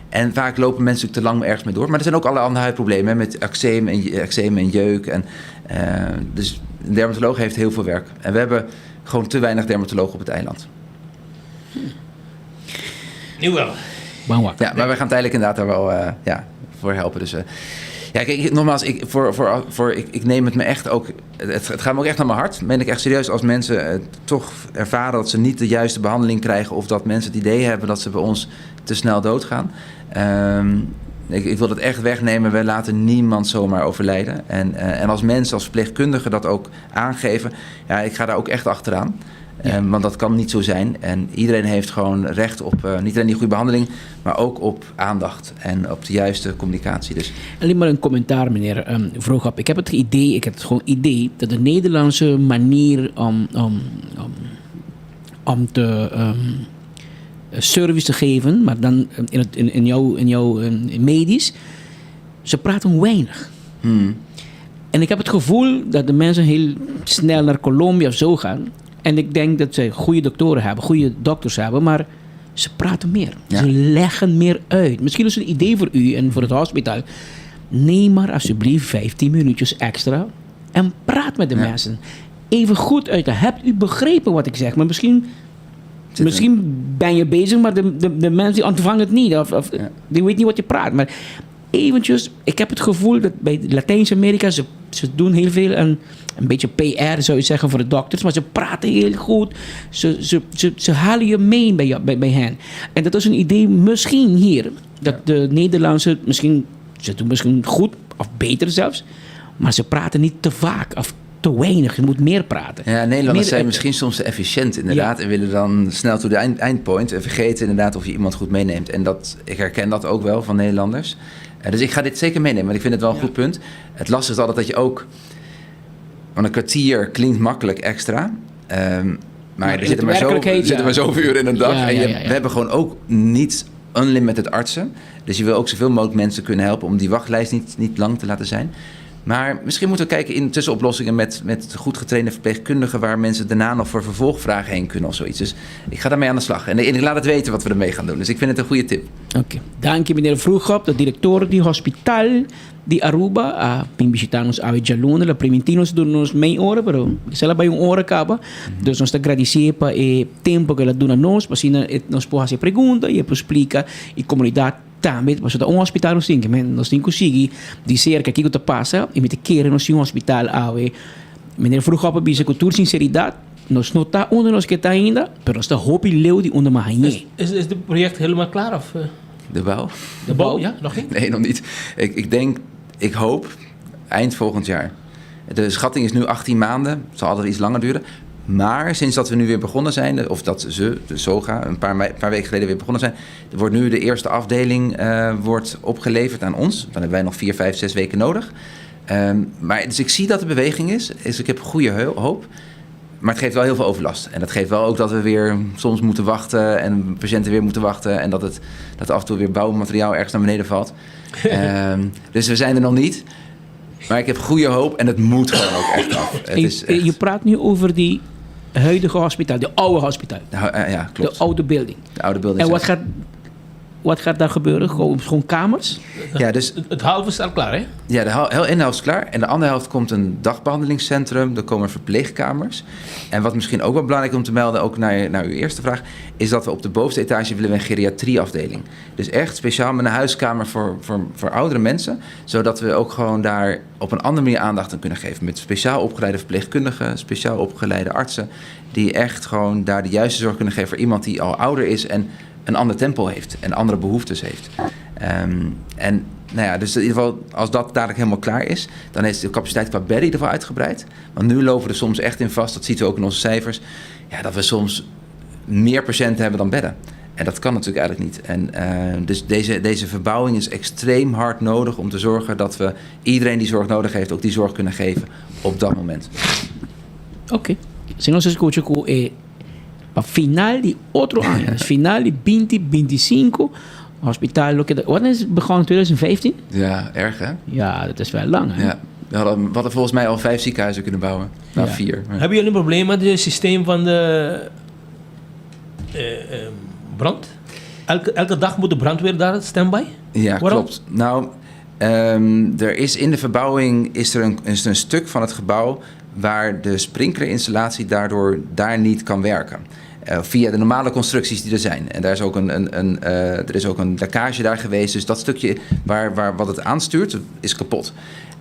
En vaak lopen mensen te lang ergens mee door. Maar er zijn ook allerlei andere huidproblemen met eczeem en jeuk. Dus een dermatoloog heeft heel veel werk. En we hebben gewoon te weinig dermatologen op het eiland. Nu wel. Ja, maar we gaan tijdelijk inderdaad daar wel voor helpen. Dus, ja, kijk, nogmaals, ik neem het me echt ook... Het gaat me ook echt aan mijn hart. Meen ik echt serieus, als mensen toch ervaren dat ze niet de juiste behandeling krijgen... of dat mensen het idee hebben dat ze bij ons te snel doodgaan. Ik wil het echt wegnemen. We laten niemand zomaar overlijden. En als mensen, als verpleegkundigen dat ook aangeven... ja, ik ga daar ook echt achteraan. Want dat kan niet zo zijn. En iedereen heeft gewoon recht op niet alleen die goede behandeling... maar ook op aandacht en op de juiste communicatie. Dus. Alleen maar een commentaar, meneer Vroegap. Ik heb het gewoon idee dat de Nederlandse manier om te service te geven... maar dan in jouw medisch... ze praten weinig. En ik heb het gevoel dat de mensen heel snel naar Colombia of zo gaan... En ik denk dat ze goede doktoren hebben, goede dokters hebben, maar ze praten meer. Ja. Ze leggen meer uit. Misschien is het een idee voor u en voor het hospitaal. Neem maar alsjeblieft 15 minuutjes extra en praat met de mensen. Even goed uit. Hebt u begrepen wat ik zeg? Maar misschien ben je bezig, maar de mensen die ontvangen het niet. Of die weten niet wat je praat. Maar eventjes, ik heb het gevoel dat bij Latijns-Amerika, ze doen heel veel een beetje PR zou je zeggen voor de dokters, maar ze praten heel goed. Ze halen je mee bij hen. En dat is een idee misschien hier, dat de Nederlandse, ze doen misschien goed of beter zelfs, maar ze praten niet te vaak of te weinig. Je moet meer praten. Ja, Nederlanders zijn misschien soms te efficiënt inderdaad en willen dan snel to de eindpoint en vergeten inderdaad of je iemand goed meeneemt. En ik herken dat ook wel van Nederlanders. Dus ik ga dit zeker meenemen, want ik vind het wel een goed punt. Het lastige is altijd dat je ook... Want een kwartier klinkt makkelijk extra. Maar er zitten maar zoveel uur in een dag. We hebben gewoon ook niet unlimited artsen. Dus je wil ook zoveel mogelijk mensen kunnen helpen... om die wachtlijst niet lang te laten zijn. Maar misschien moeten we kijken in tussenoplossingen... met goed getrainde verpleegkundigen... waar mensen daarna nog voor vervolgvragen heen kunnen of zoiets. Dus ik ga daarmee aan de slag. En ik laat het weten wat we ermee gaan doen. Dus ik vind het een goede tip. Oké. Dank je, meneer Vroegop, de directeur di hospital di Aruba. Visitamos a Jaluna, la primitinos do nos main ora, pero se la vai ora acaba. Dus nós te agradecer pa tempo que ela dona nos, para assim nós pode fazer pergunta e explica e comunidade também, mas dat hospital nos tem, nós tem conseguir dizer que aquilo te passa e met keren nós hospital awe. Meneer Vroegop bisa com toda sinceridade, nós não tá onde nós que tá ainda, pero nós tá hoop e leu die onder mahanhê. Is het project helemaal klaar of? De bouw? De bouw, ja? Nog niet? Nee, nog niet. Ik hoop eind volgend jaar. De schatting is nu 18 maanden. Het zal altijd iets langer duren. Maar sinds dat we nu weer begonnen zijn, of dat de SOGA, een paar weken geleden weer begonnen zijn, wordt nu de eerste afdeling wordt opgeleverd aan ons. Dan hebben wij nog 4, 5, 6 weken nodig. Dus ik zie dat er beweging is. Dus ik heb goede hoop. Maar het geeft wel heel veel overlast. En dat geeft wel ook dat we weer soms moeten wachten en patiënten weer moeten wachten. En dat af en toe weer bouwmateriaal ergens naar beneden valt. Dus we zijn er nog niet. Maar ik heb goede hoop en het moet gewoon ook echt af. Je praat nu over die huidige hospitaal, de oude hospitaal. Ja, klopt. De oude building. De oude building. En wat gaat daar gebeuren? Gewoon kamers? Ja, dus het halve is al klaar, hè? Ja, de ene helft is klaar. En de andere helft komt een dagbehandelingscentrum. Er komen verpleegkamers. En wat misschien ook wel belangrijk om te melden, ook naar uw eerste vraag, is dat we op de bovenste etage willen een geriatrieafdeling. Dus echt speciaal met een huiskamer voor oudere mensen. Zodat we ook gewoon daar op een andere manier aandacht aan kunnen geven. Met speciaal opgeleide verpleegkundigen, speciaal opgeleide artsen. Die echt gewoon daar de juiste zorg kunnen geven voor iemand die al ouder is en een ander tempo heeft en andere behoeftes heeft. En nou ja, dus in ieder geval, als dat dadelijk helemaal klaar is, dan is de capaciteit qua bedden in ieder geval uitgebreid. Want nu lopen we er soms echt in vast, dat ziet u ook in onze cijfers, ja, dat we soms meer patiënten hebben dan bedden. En dat kan natuurlijk eigenlijk niet. En dus deze verbouwing is extreem hard nodig om te zorgen dat we iedereen die zorg nodig heeft, ook die zorg kunnen geven op dat moment. Oké. Se nós escuchamos para final de outro ano, final de 2025, hospitaal, wat is het begonnen in 2015? Ja, erg hè? Ja, dat is wel lang hè? Ja. We hadden volgens mij al 5 ziekenhuizen kunnen bouwen. Nou, 4. Maar. Hebben jullie een probleem met het systeem van de brand? Elke dag moet de brandweer daar standby? Ja, waarom? Klopt. Nou, er is in de verbouwing is er een stuk van het gebouw waar de sprinklerinstallatie daardoor daar niet kan werken. Via de normale constructies die er zijn. En daar is ook er is ook een lekkage daar geweest. Dus dat stukje wat het aanstuurt, is kapot.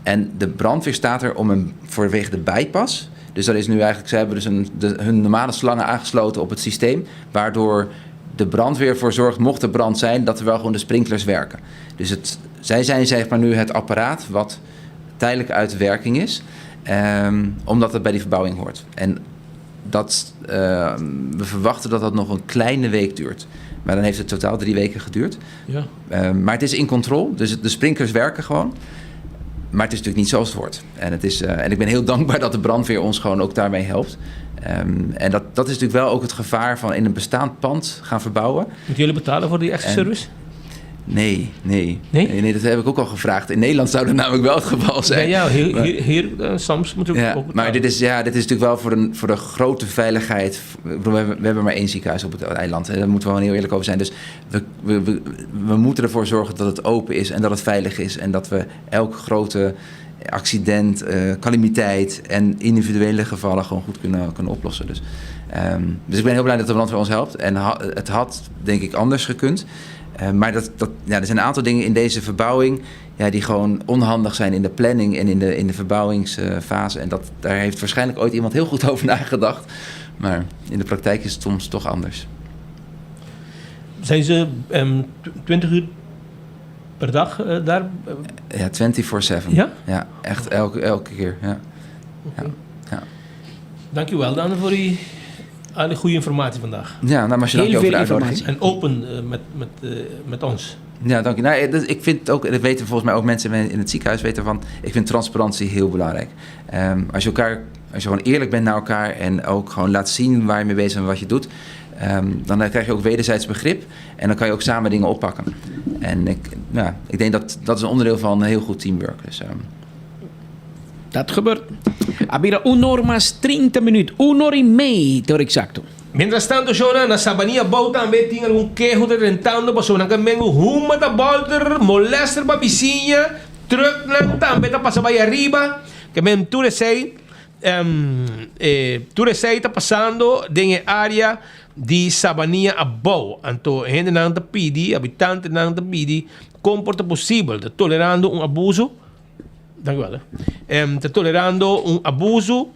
En de brandweer staat er voorwege de bypass. Dus dat is nu eigenlijk, ze hebben dus hun normale slangen aangesloten op het systeem, waardoor de brandweer ervoor zorgt, mocht er brand zijn, dat er wel gewoon de sprinklers werken. Dus zij zijn zeg maar nu het apparaat wat tijdelijk uit werking is, omdat het bij die verbouwing hoort. En we verwachten dat dat nog een kleine week duurt. Maar dan heeft het totaal 3 weken geduurd. Ja. Maar het is in controle, dus de sprinklers werken gewoon. Maar het is natuurlijk niet zoals het hoort. En ik ben heel dankbaar dat de brandweer ons gewoon ook daarmee helpt. En dat is natuurlijk wel ook het gevaar van in een bestaand pand gaan verbouwen. Moeten jullie betalen voor die extra service? Nee, dat heb ik ook al gevraagd. In Nederland zou dat namelijk wel het geval zijn. Ja, hier soms moeten we ook betalen. Maar dit is natuurlijk wel voor de grote veiligheid. We hebben maar 1 ziekenhuis op het eiland. Daar moeten we wel heel eerlijk over zijn. Dus we moeten ervoor zorgen dat het open is en dat het veilig is. En dat we elk grote accident, calamiteit en individuele gevallen gewoon goed kunnen oplossen. Dus ik ben heel blij dat de brandweer ons helpt. En het had, denk ik, anders gekund. Maar er zijn een aantal dingen in deze verbouwing die gewoon onhandig zijn in de planning en in de verbouwingsfase. En daar heeft waarschijnlijk ooit iemand heel goed over nagedacht. Maar in de praktijk is het soms toch anders. Zijn ze 20 uur per dag daar? Ja, 24/7. Ja? Ja, echt elke keer. Ja. Okay. Ja. Dankjewel dan voor alle goede informatie vandaag. Ja, nou, maar heel veel informatie. En open met ons. Ja, dank je. Nou, ik vind het ook, dat weten volgens mij ook mensen in het ziekenhuis weten van, ik vind transparantie heel belangrijk. Als je gewoon eerlijk bent naar elkaar en ook gewoon laat zien waar je mee bezig bent en wat je doet, dan krijg je ook wederzijds begrip en dan kan je ook samen dingen oppakken. En ik denk dat is een onderdeel van een heel goed teamwork. Dus, dat gebeurt. Abbiamo 1 ora más 30 minutos, 1 hora y media, por exacto. Mientras tanto, Shona, na Sabania Bau também tinha algum queijo de rentando, passou na Camengo, Huma da Bolter, molester ba vizinha, truck na também tá passando aí arriba, que mesmo Turesei tá passando dentro da área de Sabania Bau. Então, gente não tá pedi, habitante não tá pedi, comporta possível, tá tolerando abuso. Dankjewel. Tá tolerando abuso.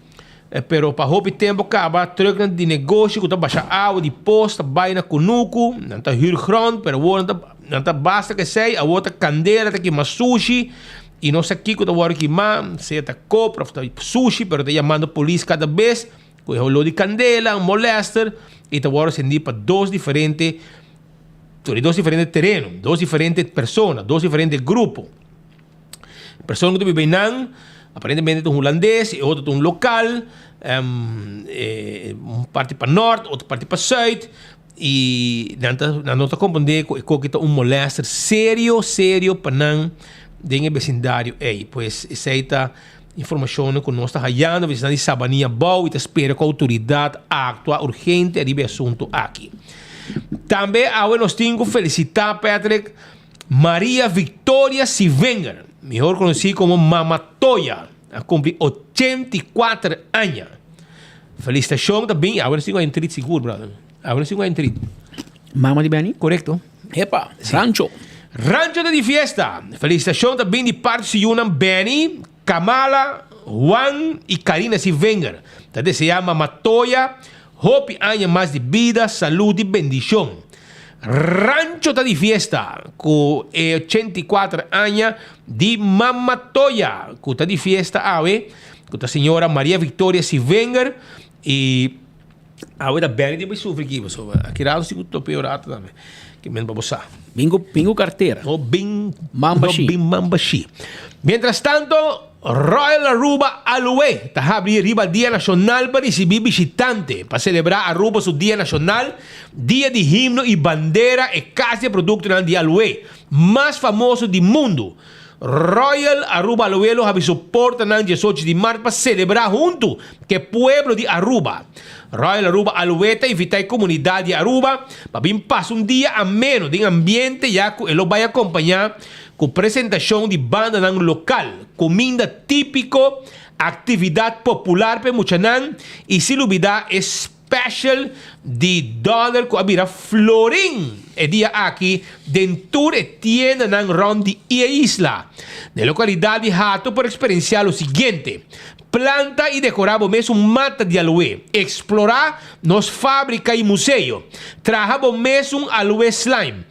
Pero para hopi tempo acaba terug de negócio que tá baixa água de posta baina kunuku não tá huurgrond pero não tá basta que sei a outra candeira tá aqui mas sushi e não sei aqui que tá agora aqui mas se tá compra tá sushi pero tá chamando polícia cada vez com o de candela molester e tá agora sendi para dois diferentes terrenos, 2 diferentes pessoas, 2 diferentes grupos. Persoon que vive nan, aparentemente um holandês e outro um local, parte para norte, outra parte para sul, e não está compreendendo que é molester sério para nan dentro do vecindário aí, pois essa informação que nós está hallando, vecindário de Sabania Bau, e está espera que a autoridade atua urgente a esse assunto aqui. Também agora nós temos que felicitar, Patrick, Maria Victoria Sivenger, mejor conocida como Mama Toya, a cumprir 84 anos. Felicitação também. Agora sim vai entrar seguro, brother. Agora sim vai entrar. Mama de Benny? Correto. Epa, Rancho. Rancho de Fiesta. Felicitação também de parte de Yunan Benny, Kamala, Juan e Karina Sivenger. Também se chama Mama Toya. Hope anos mais de vida, saúde e bendição. Rancho de Fiesta, com 84 anos de Mama Toya, que está de fiesta, com a senhora Maria Victoria Sivenger e a da Benny de Besufre aqui, aqui lá no piorado também, que mesmo para você. Bingo carteira. O Bing Mambashi. Mientras tanto, Royal Aruba Alué está abrindo el Día Nacional para recibir visitantes, para celebrar Aruba su Día Nacional, Día de Himno y Bandera e Casa de Producto de Alué, más famoso del mundo. Royal Aruba Alué los soportan el 18 de marzo para celebrar junto que pueblo de Aruba. Royal Aruba Alué te invita a comunidad de Aruba para vir pasar un día ameno de ambiente ya que él los va a acompañar com apresentação de banda local, comida típico, Atividade popular para Muchanan e silubida special de dólar com a bira florin. E dia aqui dentro e tienda ng ron de isla. Na localidade de Hato por experienciar o seguinte. Planta e decorar o mesmo mata de aloe. Explorar nos fábrica e museu. Trabalhar o mesmo aloe slime.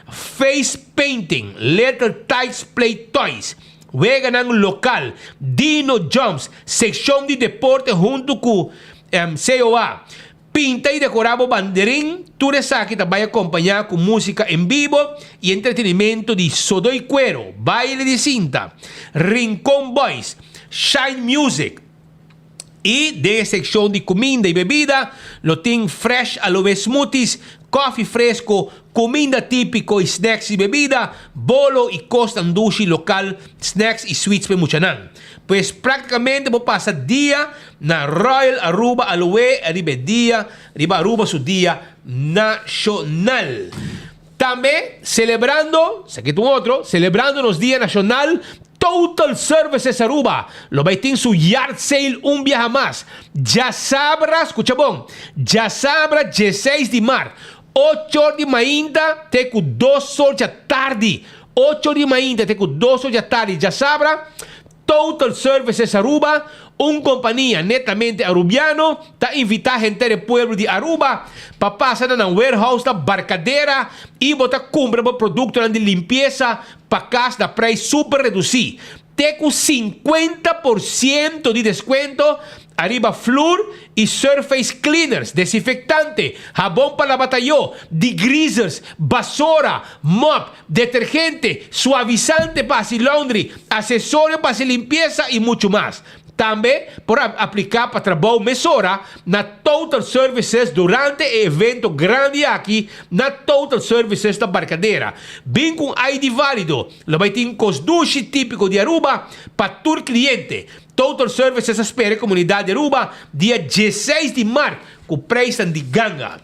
Face painting. Little tights play toys. Wega ng local. Dino jumps. Seção de deporte junto com COA. Pinta e decorar o bandeirinho. Tudo isso aqui também acompanhar com música em vivo e entretenimento de Sodoy Cuero, baile de cinta, Rincón Boys, Shine Music. E de secção de comida e bebida, lo tem fresh aloe smoothies, coffee fresco, comida típico e snacks e bebida, bolo e costandushi local, snacks e sweets para Muchanan. Pues praticamente vou passar dia na Royal Aruba Aloe, riba Aruba su dia nacional. Também celebrando, aqui outro, celebrando nos dia nacional, Total Services Aruba. Lo vai ter su yard sale viaje más. Já sabra, escucha bom, já sabra 16 de março, 8 de mainda, até com 2 horas da tarde. 8 de mainda, até com 2 horas da tarde, já sabra. Total Services Aruba, companhia netamente arubiano, está invitar gente do pueblo de Aruba para passar na warehouse da Barcadeira e botar compra produto de limpeza para casa da preço super reduzido. Tem com 50% de desconto. Arriba Flur e Surface Cleaners, desinfectante, jabón para batalhão, degreasers, vassoura, mop, detergente, suavizante para hacer laundry, acessório para hacer limpeza e muito mais. Também por aplicar para trabalho mesora na Total Services durante o evento grande aqui na Total Services da Barcadeira. Vem com ID válido, lo vai ter um cosduche típico de Aruba para todo cliente. Total Services espera a comunidade de Aruba dia 16 de março com preço de ganga.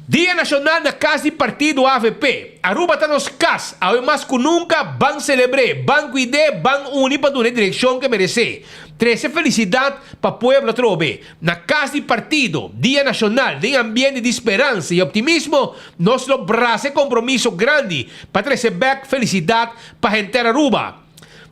Dia Nacional na Casa de Partido AVP. Aruba está nos cas. Ao mais que nunca, van celebrar, van cuidar, van unir para dar a direção que merece. Treze felicidade para o povo trobe. Na Casa de Partido, Dia Nacional, de ambiente de esperança e optimismo, nosso braço é compromisso grande para receber felicidade para a gente Aruba.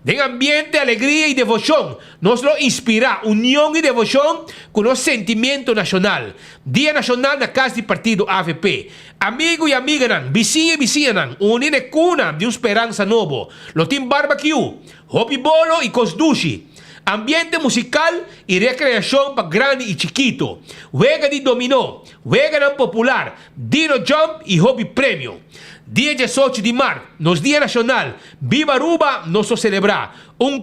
De ambiente, alegria e devoção, nos lo inspira união e devoção com o sentimento nacional. Dia Nacional na Casa de Partido AVP. Amigo e amiga nan, vizinha e vizinha nan, unir é cuna de esperança novo. Lo tem barbecue, hopi bolo e cosdushi. Ambiente musical e recreação para grande e chiquito. Wega de dominó, wega nan popular, dino jump e hobby prêmio. Dia 18 de março, nos Dia Nacional, Viva Aruba, nós celebrar.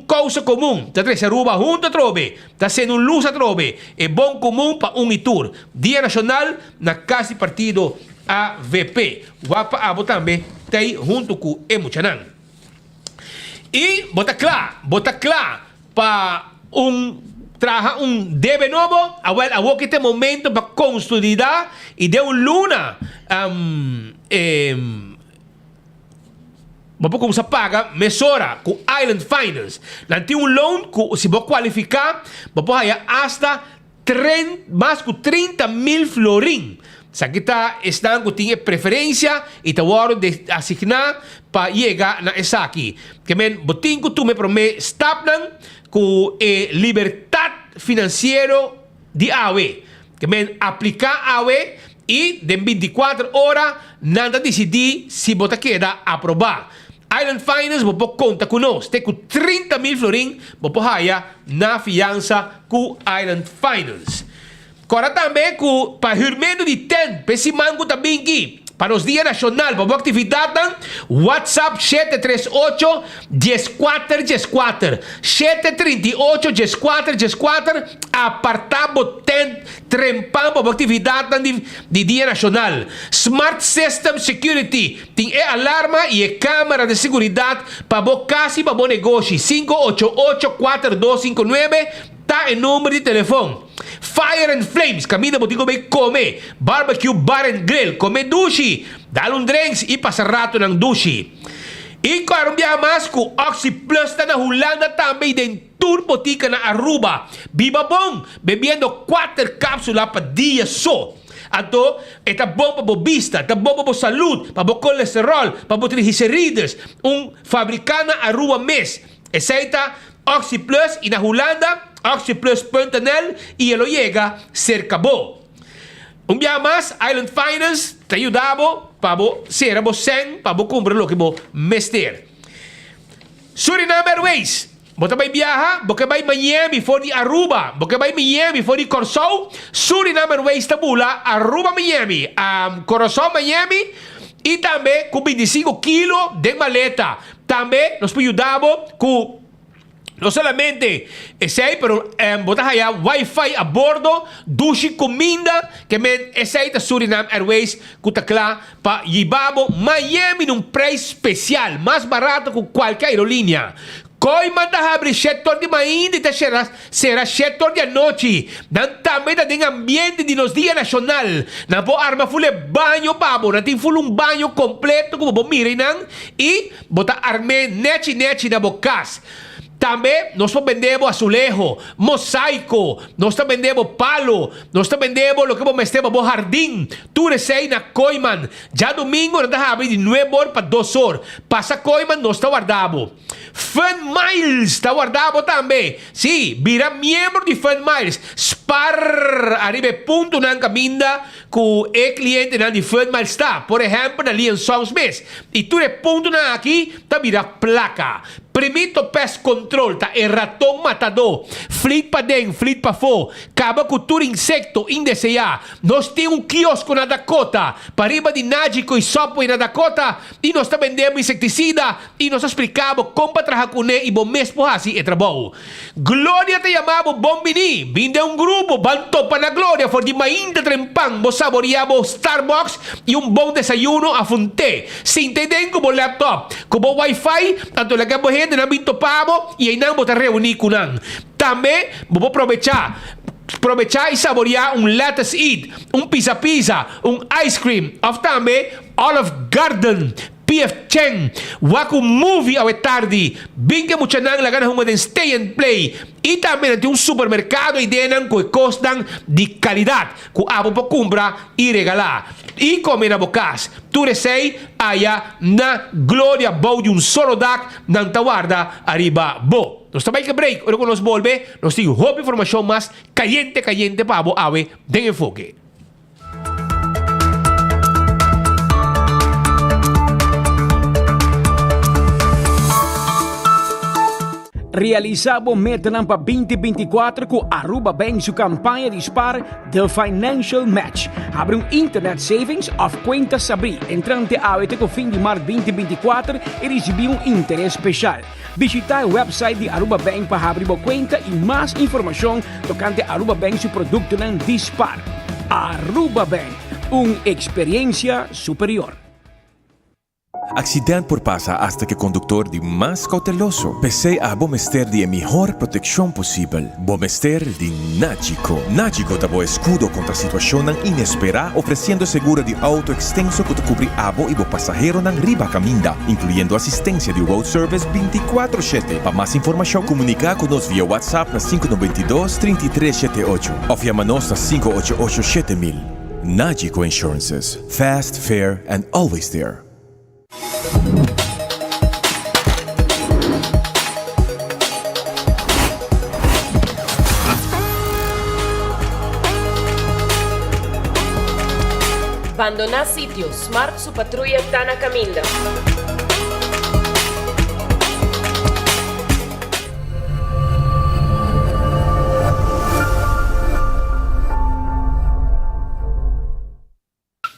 Causa comum, está três Aruba junto a trobe, está sendo luz a trobe, é bom comum para e tour. Dia Nacional, na Casa de Partido AVP. Wapa abo também, está aí junto com o Muchanan. E bota claro, para traga debe novo, a que tem momento para consolidar e deu luna. Vamos começar a pagar mesora com Island Finance. Não tem loan que se você qualificar, você pode hasta mais de 30 mil florin. Se aqui está que tem preferência e está hora de assignar para chegar na essa aqui. Que men, botin que tu me promete stapnan com liberdade financeira de AWE. Que men, aplicar AWE e de 24 horas nada decidir se você quer aprovar. Island Finance, você conta conosco. Tem com 30 mil florin, você pode na fiança com Island Finance. Agora também, para o menos de tempo, esse mango também aqui. Para os dias nacionais, para a atividade, WhatsApp 738-1414. 738-1414. Apartar botão, trempar para a atividade de dia nacional. Smart System Security. Tem alarma e câmera de segurança para o casa e para o negócio. 588-4259. Está em número de telefone. Fire and Flames, caminha botigo bem comer. Barbecue Bar and Grill, comer dushi. Dá drinks e passa rato ng dushi. E claro, mais com Oxy Plus está na Holanda também. tour botica na Aruba. Viva bom, bebiendo 4 cápsulas por día so. Ato, está bom para vista, está bom para salud, para colesterol, para triglicérides. Fabricana Aruba mes. Aceita Oxy Plus y na Holanda, oxyplus.nl y lo llega cerca bo. Un día más, Island Finance te ayudamos para ser a sen, para comprar lo que vos mester. Suriname Airways. Você vai viajar, você vai Miami, for de Aruba, você vai Miami, for de Curaçao, Suriname Airways tabula, Aruba, Miami, Curaçao, Miami, e também com 25 quilos de maleta. Também nós ajudamos com no solamente ese, pero botas allá Wi-Fi a bordo, duche comida, que men ese Suriname Airways kutakla pa llevamos Miami num preço especial, mais barato que qualquer aerolínea. Koi manda abre setor de manhã e será setor de noite. Dan também tem ambiente de nos dias nacional. Na po arma fule banho pabo, na tem fule banho completo como bo mirem nan e bota arme neti na bocas. Também nós vendemos azulejo, mosaico, nós vendemos palo, nós vendemos lo que vamos ter para jardim. Tu recei na Coiman. Já domingo nós abrimos de 9 horas para 2 horas. Passa Coiman, nós está guardado. Fun Miles está guardado também. Sim, vira membro de Fun Miles. Spar, arriba ponto na caminda com o cliente na de Fun Miles está. Por exemplo, na Lian Songs Mes. E tu ponto na aqui, tá vira placa. Primito pest control, tá é ratão matador. Flit pa den, flit pa fo. Caba cultura insecto indesejado. Nós temos quiosco na Dakota. Para riba de Nágico e Sopo na Dakota. E nós também vendemos inseticida. E nós explicamos como trabalhar com ele e bom mesmo assim é trabalho. Glória te chamamos bom vini. Vinde grupo, banto para na Glória. For de mainda trempang, bo saboreamos Starbucks e bom desayuno a fonte. Se entendem como laptop, como Wi-Fi, tanto la cabo gente na binto pamo e aí não botar reunir com nan. Também vou aproveitar e saborear lettuce eat, pizza, ice cream, of também Olive Garden, PF Cheng, Waku Movie ao tarde, binga mucha nang la ganas de stay and play. E também tem supermercado e denan que custam de qualidade, que abo para comprar e regalar. E como na bocas, tu recei allá na Glória Bow de solo dak, nang tawarda arriba bo. Nós também que break, ora quando nos volve, nós temos informação mais caliente para abo ave de enfoque. Realizamos meta para 2024 com Aruba Bank sua campanha de SPAR del Financial Match. Abre internet savings of conta Sabri, entrante até o fim de março 2024 e receber interesse especial. Visita o website de Aruba Bank para abrir conta e mais informação tocante Aruba Bank seu produto de SPAR. Aruba Bank, experiência superior. Accidente por pasa hasta que conductor de más cauteloso. Pese a bomester de mejor protección posible. Bomester de Nágico. Nágico dabo escudo contra situación inesperada, ofreciendo seguro de auto extenso que te cubre abo y bo pasajero nan riba caminda, incluyendo asistencia de road service 24/7. Para más información, comunica con nos vía WhatsApp na 592-3378 o llamanos na 588-7000. Nágico Insurances. Fast, fair, and always there. Abandonar sitio. Smart su patrulla está na caminda.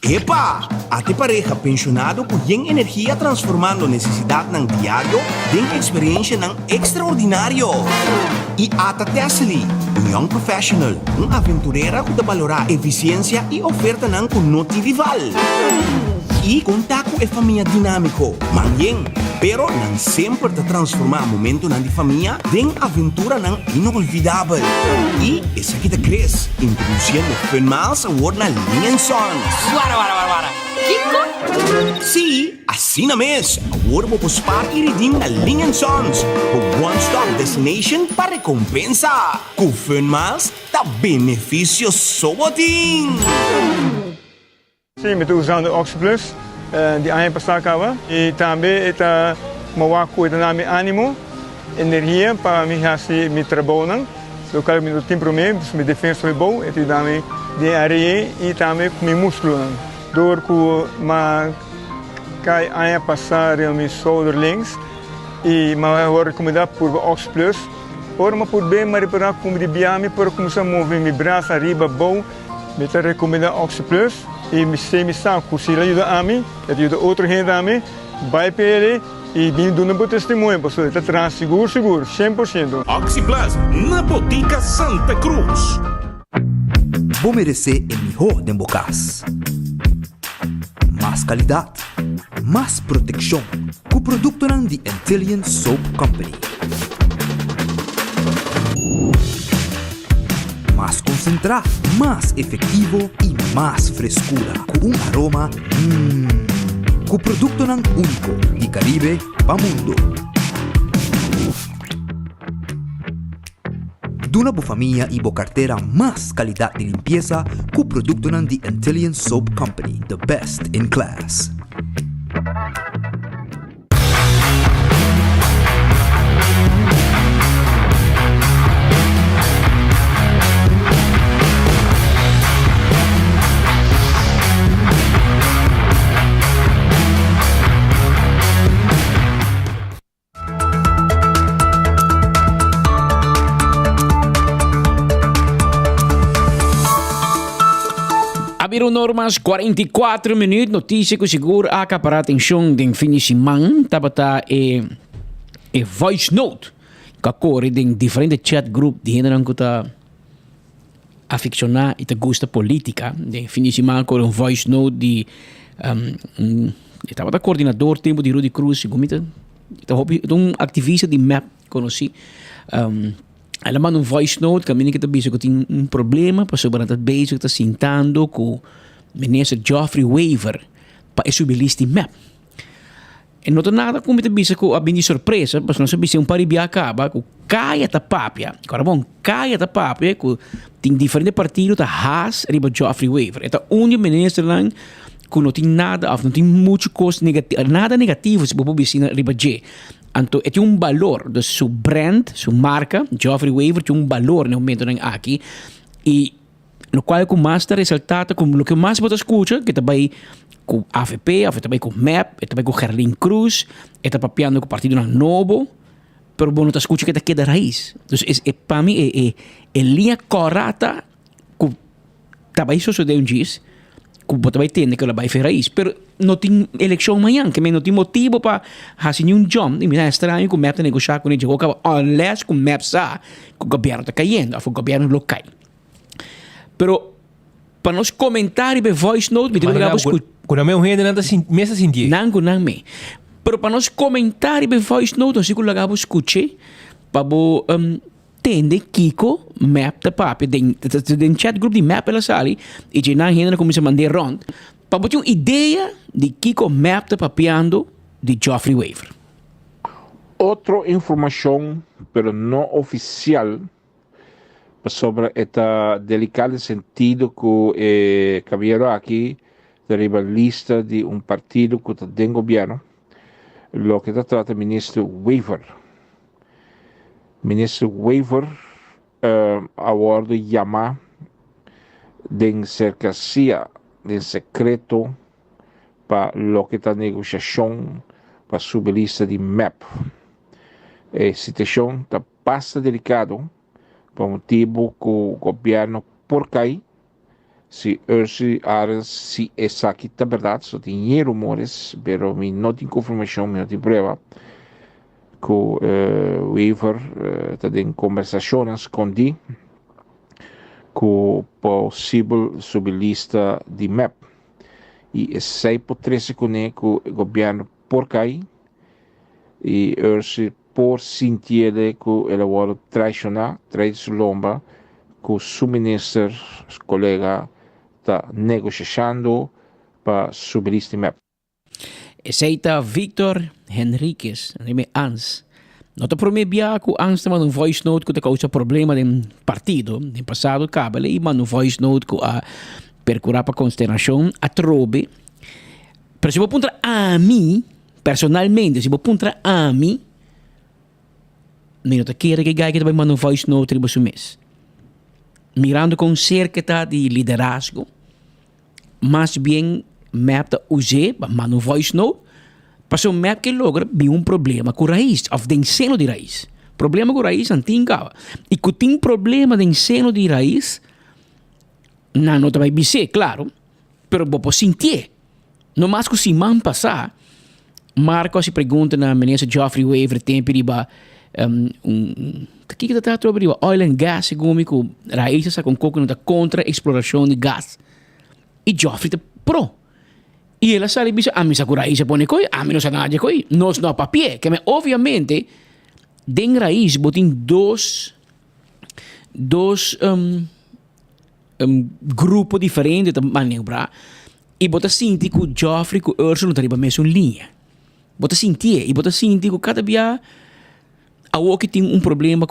Epa! Ate pareja pensionado com energia transformando necessidade ng diário em experiência ng extraordinário. E Ata Tesli, young professional, aventureira que valora eficiência e oferta ng kunoti rival. E contato e família dinâmico, manheng, pero nang sempre te transformar momento ng di família em aventura ng inolvidável. E essa aqui te cres, introduzindo Fun Miles Award na Lian Songs. Wara. Kiko? Si, assim na mes. Agora mo pospar iriding na Ling & Sons, o one-stop destination para recompensa. Com Fun Miles, tá benefício soboting. Sim, eu estou usando o Oxyplus de Anha Pasacaba e também está mawako ito namin ânimo, energia para me trabalhar. Local meu tempo mesmo, me defesa é bom, ito dami de areia e também me músculo. Door ku ma kai Anha passar me shoulder links e ma vou recomendar por Oxyplus. Por ma por bem reparar como de biame para começar a mover meu braço arriba bom, me tá recomendar Oxyplus. E me saco, se ele ajuda a mim, ele ajuda outra gente a mim, vai para ele e vem dando um testemunho, pessoal. Está atrás, seguro, 100%. Oxyplus, na Botica Santa Cruz. Vou merecer o melhor de Bocas. Mais qualidade, mais proteção, com o produto da Intelligent Soap Company. Mais concentrado, mais efetivo e mais frescura, com aroma com produto único de Caribe para o mundo. Duna boa família e boa carteira mais qualidade de limpeza com produto de Intelligent Soap Company, the best in class. Abiru normas 44 minutos, notícia que seguro acapara atenção de fim de semana, tabata voice note, que corre de diferentes chat group de gente que está aficionada e te gosta política, de fim de semana corre voice note de estava coordenador tempo de Rudy Cruz, ativista de MAP, conheci. Ela manda voice note, que que está que tem problema, para sobre a base que está sentando com o ministro Geoffrey Weaver para subir lista de MAP. E não tem nada como está que a bem de surpresa, mas não sabia se um pari acaba com caia da papia. Agora bom, caia da papia, que tem diferentes partidos da Haas riba Geoffrey Weaver. Então, ministro lá que não tem nada, não tem muito coisa negativo, nada negativo se você visita riba G. Então, é um valor de sua brand, sua marca, Geoffrey Weaver, tem um valor no momento aqui. E no qual o mais está ressaltado, como o que mais você escuta, que também com a AFP, também com o MAP, também com o Gerlin Cruz, está papiando com o Partido Novo, pero bom, não escuta que queda raiz. Então, para mim, é linha correta que também sucedeu um dia, que você vai ter que ela vai fazer raiz. Pero não tem eleição amanhã, que não tem motivo para fazer nenhum job. E me dá estranho que o MAP está negociando com ele, unless que o MAP sabe que o governo está caindo, ou o governo não cai. Pero, para nós comentar e voice note, me digo que escutar. Quando a minha gente não está mesa sem dia. Não me. Pero para nós comentar e voice note, nós digo que escutar, para tende Kiko map da papi den chat group de map ela sali e de na gente começa a mandar rond para botar uma ideia de Kiko map da papiando de Geoffrey Weaver. Outra informação, pero não oficial, sobre este delicado sentido que cabieron aqui da lista de partido que está dentro do governo, lo que está tratando o ministro Weaver. Ministro Weaver agora chama de cercasia, de secreto, para lo que está negociação para subir lista de MAP. A situação está bastante delicada, por motivo que o governo por cair, se essa aqui está verdade, só tem rumores, mas não tem confirmação, não tem prova, que Weaver está em conversações com ele, com possível sublista de MAP. E sei por 13 que o governo por cair, e por sentir que ele vai traicionar lomba, que o seu ministro, colega, está negociando para subir este map. Seita Victor Henriquez, rime Ans. Nota prome bia ku Ans man un voice note ku te causa problema del partido, del passado cabale, e man un voice note ku a percurar pa consternação a trobe. Pero se vou puntra a mim, personalmente, se vou puntra a mim, não te quer que gai que vai mandar um voice note riba sumes. Mirando com cerca de liderazgo, mas bem map da UZ, manda um voice note, para um map que logra bem um problema com raiz, ou de ensino de raiz. Problema com raiz antiga. E que tem problema de ensino de raiz, não vai ser, claro, pero vou sentir. No mais que se man passar, Marco se pergunta na ministra Geoffrey Waver tempo riba que está sobre oil and gas segundo que raízes com coco não está contra a exploração de gás. E Geoffrey está pro. E ela sabe bisa a mim sa raízes pone coi, a mim não sa nada coi, nós não papier, que obviamente den raiz botin dois grupo diferente de manobrar. E bota sentir que o Geoffrey e o Ursula não estão na mesma linha. Bota sentir, e bota sentir que cada dia a que tem problema,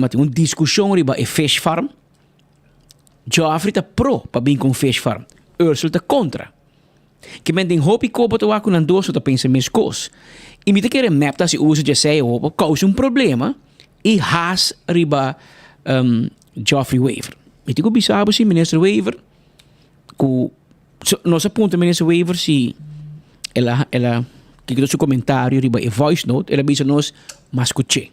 tem uma discussão riba e Fish Farm. Geoffrey está pro para bem com Fish Farm. Ursula está contra. Que men den hopi ko bota wa kun andoso ta pensa mes cos. E me te querer map ta se usa de sei ou causa um problema e has riba Geoffrey Waver. E te go bisabo si minister Waver ku nossa ponta minister Waver si ela que seu comentário riba e voice note ela bisa nos mascuche.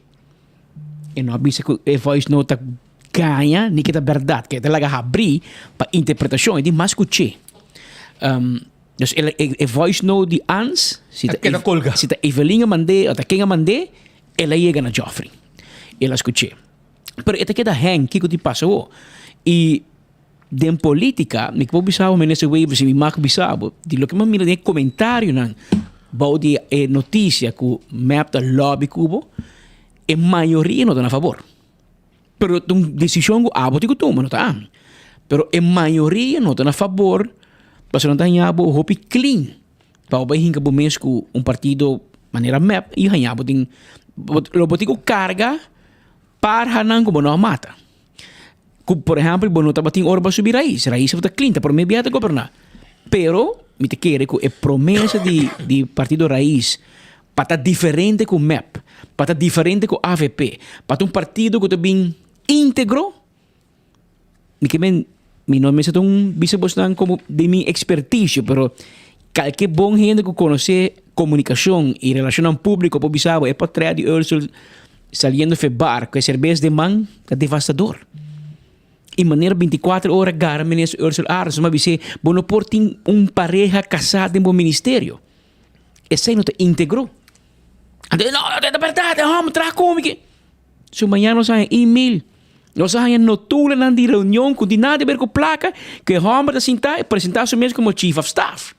E não bisa que e voice note ta ganha ni que ta verdade que ela laga abrir para interpretação de mascuche. Dus e voice note de Ans, se ta Evelinha mande ou ta quem mande, ela chega na Geoffrey. Ela escuche. Pero esta queda hang que te passou. E den política, me vou bisabo minister Waver se me marca bisabo, de lo que me mira de comentário nan, bau de notícia que map da lobby cubo, e maioria não está a favor. Pero uma decisão que abo tico toma não tá. Pero e maioria não está a favor. Para não tanhabo hopi clean. Para o hinga bo mes com partido maneira map e hanhabo ting lo botico carga para hanan como não mata. Por exemplo, bo não tá bating orba subir raiz está clean, tá por me biata governar. Pero me te quer que é promessa de partido raiz para diferente com map, para diferente com AVP, para partido que tá bem íntegro. Me que mi nome é um bisabostan como de minha expertise, pero qualquer bom gente que conhece comunicação e relação público por bisabo é para trazer de Ursula saliendo febar, que é cerveja de man, é devastador. E maneira 24 horas gara ministro Ursula Aras, mas você bono por tem pareja casada no ministério. Esse não te integrou. Não, é verdade, vamos trazer como que. Se amanhã nós temos e-mail. Nós temos notula na reunião com nada a ver com placa que o homem da cinta e apresentar-se mesmo como chief of staff.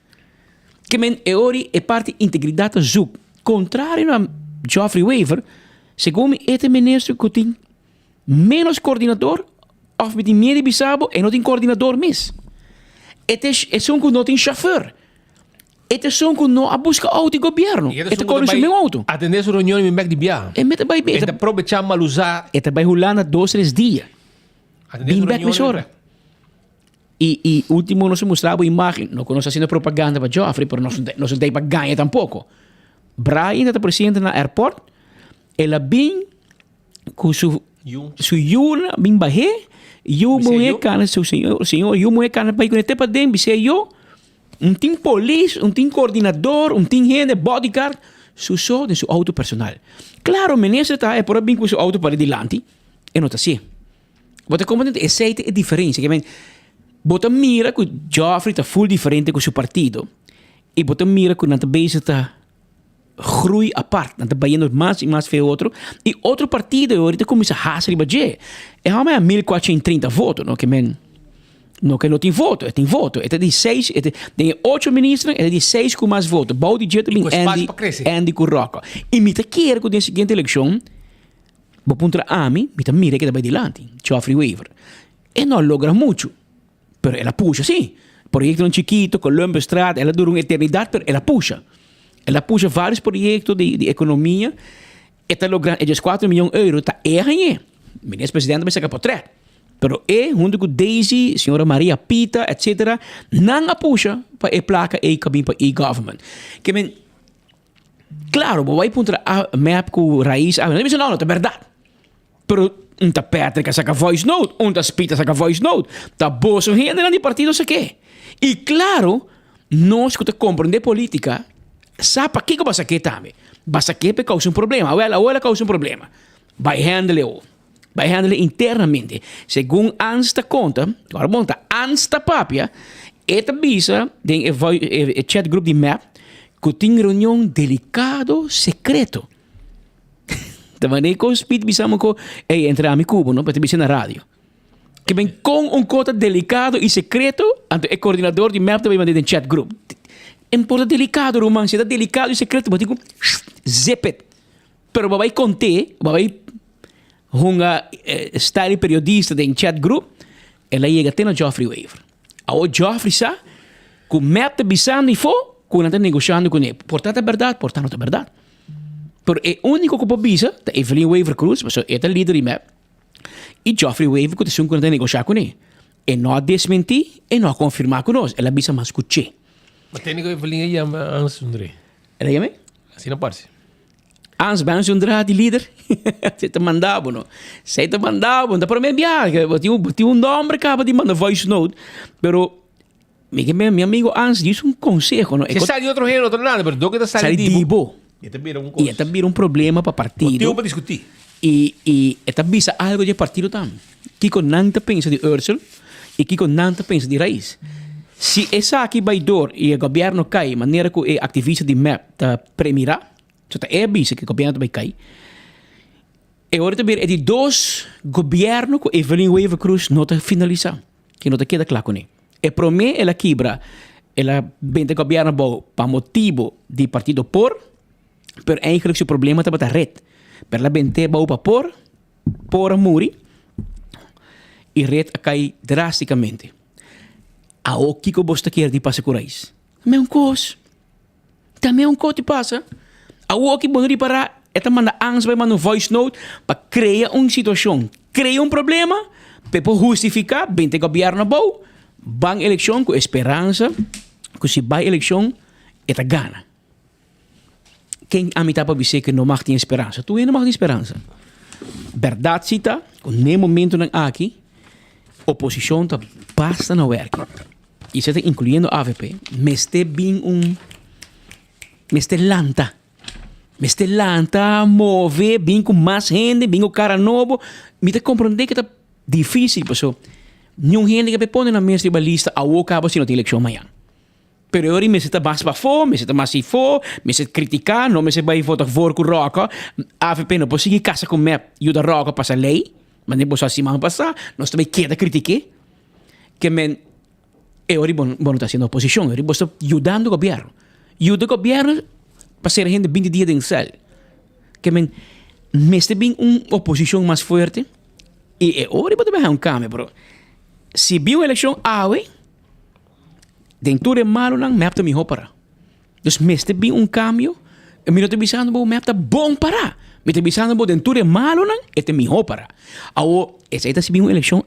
Que men é ori é parte integridade zoek. Contrário a Geoffrey Waver, segundo este ministro que tem menos coordenador of met die meer bisabo e não tem coordenador mis. É só que não tem chauffeur. É só que não busca auto de governo. É conduz meu auto. Atender sua reunião em de bia. É meta vai bem. É aproveitar malusar. É vai rolando 2-3 dias. Bem back me hora. E último nós mostrava a imagem, não nós fazendo propaganda para Geoffrey, pero nós não tem para ganhar tampouco. Brian está presente na airport, ela bem com su yuna bem barré, eu moe cana seu senhor, eu moe cana para ir para dentro, se eu tem polícia, tem coordenador, tem gente bodyguard, só de seu auto personal. Claro, ministro está é por bem com seu auto para adiante, e não está assim. Bota como é aceita a diferença, que bota mira que Geoffrey está full diferente com seu partido, e bota mira que na base está groei apart, na baiano mais e mais feio outro, e outro partido ahorita começa a hasar e bager. É uma 1430 votos, não que não que não tem voto, tem voto. É de 6, tem 8 ministros, é de 6 com mais votos. Baudi jeito bem Andy Curroca. E me te quer que na seguinte eleição, vou puntar a mim, me te mira que vai delante, Geoffrey Waver. E não logra muito, pero ela puxa sim. proyectos en Chiquito, Columbus Straat, ela dura una eternidad, pero ela puxa. Ela puxa vários projetos de economia. Ela logra, ellos 4 milhões de euros, tá errando. O ministro-presidente vai sacar por trás. Pero junto com Daisy, senhora Maria Pita, etc., não puxa para a placa e cabine para e-government. Que men, claro, vai puntar a map com raiz, não é verdade. Pero ta Patrick saca voice note, ta Spita saca voice note, ta Bosso gente de partido se que. E claro, nós que te compreender política, sabe para que passa aqui também. Passa aqui para causar problema. Ou ela causa problema. Vai handle internamente. Segundo Ansta conta, agora monta Ansta papia, esta visa tem o chat group de MAP que tem reunião delicado secreto. Também com o speed bisamos com entrar a mi cubo, não, para te na rádio. Que vem com cota delicado e secreto, o coordenador de MAP também vai ter chat group. Importa delicado, romance, é delicado e secreto, mas digo zepet. Pero vai conter, vai hunga style periodista de chat group, ela chega até no Geoffrey Waver. O Geoffrey sa, que o MAP te bisando e for, que não está negociando com ele. Portanto é verdade, portanto é verdade. Pero é único que pode bisa, é Evelyn Waver Cruz, mas é o líder de MAP, e Geoffrey Waver que te não está negociando com ele. E não desmentir, e não confirmar com nós. Ela bisa mais que o mas tem que Evelyn aí Ans Undre. Ela chama? Assim não parece. Ans Bans Undra de líder. Você te mandava, não? Você te mandava, dá para me enviar. Tinha nome que acaba de mandar voice note, pero meu amigo Ans disse conselho, não? Você sai de outro reino, outro lado, mas do que está saindo de Ibo. E também um problema para partido. Motivo para discutir. E também algo de partido também. Kiko não pensa de Ursula e Kiko não pensa de Raiz. Se essa aqui vai dor e o governo cai, maneira que o ativista de MAP está premirar, então é bisa que o governo vai cair. E agora também é de dois governos que Evelyn Waver Cruz não está finalizando, que não está queda claro com ele. E para mim, ela quebra, ela vem do governo para motivo de partido por, pero eigenlijk o problema está para a rede. Pero ela vem para por muri, e a rede cai drasticamente. A o Kiko bosta quer de passa corais. Também coisa. Também coisa passa. A o que bom para esta manda angst vai mandar voice note para criar uma situação, criar problema, para justificar, bem ter governo bom, bang eleição com esperança, que se vai eleição, esta gana. Quem a mim para dizer que não mag ter esperança? Tu não mag ter esperança. Verdade cita, com nem momento não aqui, oposição tá basta no werk. E você está incluindo a AVP, mas tem bem mas tem lanta. Mas tem lanta, move, bem com mais gente, bem com cara novo. Me te compreender que está difícil, pessoal. Nenhum gente que põe na mesa de lista a o cabo se não tem eleição amanhã. Pero eu me está mais para fora, me está mais fora, me está criticar, não me está vai votar for com roca. A AVP não pode seguir casa com map e o da roca passa lei. Mas nem posso assim passar, nós também queda criticar. Que men eu não está sendo oposição, eu estou ajudando o governo. E o governo para ser gente 20 dias em céu. Que men está bem uma oposição mais forte. E agora pode haver cambio, bro. Se viu a eleição dentro de malo não me apta melhor para. Então, me está bem cambio. Eu me estou pensando que me apta bom para. Me estou pensando que dentro de malo não é melhor para. Agora, essa é se viu uma eleição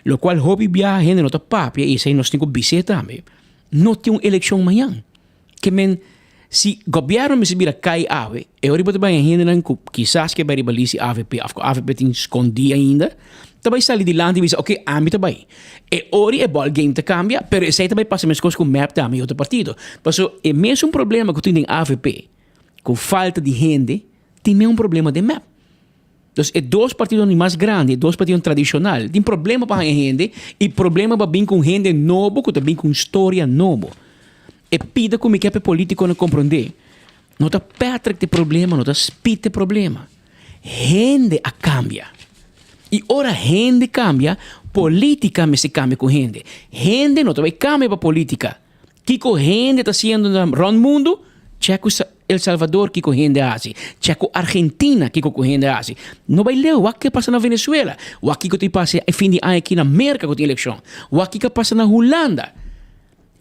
lo qual hobby viaja gente nota papia e sei nós temos visita também. Não tem uma eleição amanhã. Que men se governo me se vira cai ave, eu ribo também gente não quizás que vai ribalisi AVP, a AVP tem escondi ainda. Também sair de lá e dizer, ok, a mim também. E ori é ball game te cambia, pero esse também passa mais coisas com map também outro partido. Passo é mesmo um problema que tem AVP, com falta de gente, tem mesmo um problema de map. Então, é dois partidos mais grandes, dois partidos tradicionais. Tem problema para a gente e problema para vir com gente nova, que também com história nova. E pida como que é político não compreender. Não está Patrick de problema, não está Spit de problema. Gente a cambia. E ora gente cambia, política me se cambia com gente. Gente não também cambia para política. Kiko gente está sendo no mundo, checo El Salvador que correndo assim, checo Argentina que correndo assim. Não vai ler o que passa na Venezuela, o que passa a fim de ano aqui na América com a eleição, o que passa na Holanda.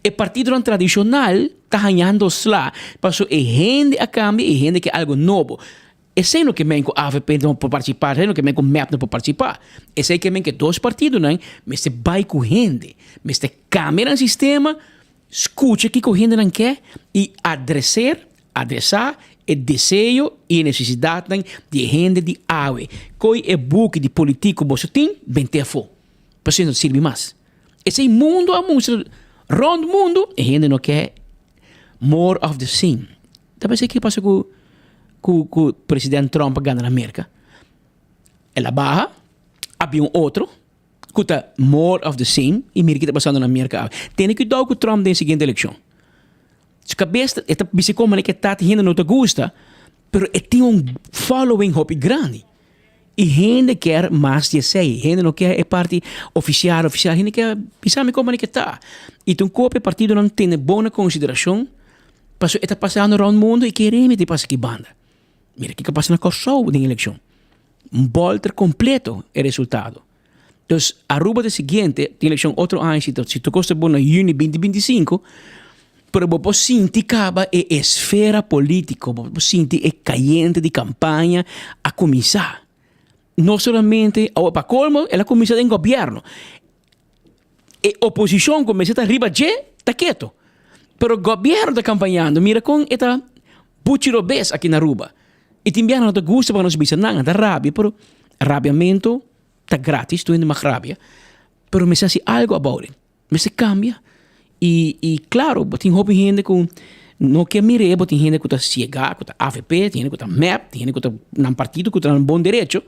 El partido tradicional está ganhando slá. Pasó a gente a cambio e gente que é algo novo. Esse é o que vem com a AVP não pode participar, é o que vem com o MAP não pode participar. Esse é o que vem com dois partidos, não é? Mas você vai com gente. Mas você câmera no sistema, escuta o que a gente não quer e adressar o desejo e a necessidade de gente de água. Coi é book de político você tem, bem ter fo. Para isso não serve mais. Esse mundo a música, rondo mundo, a gente não quer more of the same. Talvez o que passa com o presidente Trump ganha na América. Ela barra, havia outro, que está more of the same, e mira o que está passando na América. Tem que dar com o Trump na seguinte eleição. Sua cabeça, está pensando como que está tendo não te gusta, mas tem following hopi grande. E gente quer mais de sei, gente não quer parte oficial, gente quer pensar como que está. E então, o partido não tem boa consideração, está passando no mundo e queremos que passe aqui banda. Mira o que passa na Kosovo na eleição. Volta completo é o resultado. Então, a ruba do seguinte, a eleição outro ano, se tu gosta bom na junho 2025, pero você sente que a esfera política, você sente a caliente de campanha a começar. Não somente, para colmo, ela começa em governo. A oposição começa a arriba de, está quieto. Pero o governo está campanhando, mira com esta buchirobes aqui na ruba. E também não te gusta para nós bisa nada, da rabia, pero rabiamento está grátis, tu ainda mais rabia. Pero me se algo about it. Me se cambia. E claro, tem houve gente com não que mire, tem gente que está cega, que está AVP, tem gente que está MAP, tem gente que está num partido que está num bom direito.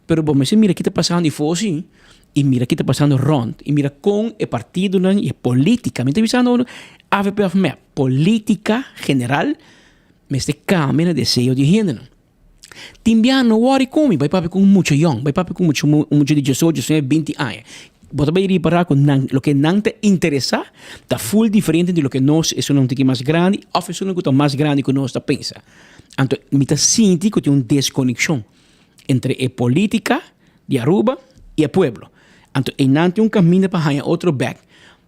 Pero me se mira que está passando de fosse e mira que está passando rond e mira com o partido e política. Me está pensando AVP of MAP, política general. Mas te cambia o desejo de gente. Também não worry comigo, vai papi com muito young, vai papi com muito de 18, 20 anos. Você vai reparar com o que não te interessa, está full diferente de lo que nós, é um tique mais grande, ou é um tique mais grande que nós pensa. Então, me está sentindo que tem uma desconexão entre a política de Aruba e o pueblo. Então, e não tem um caminho para ganhar outro back,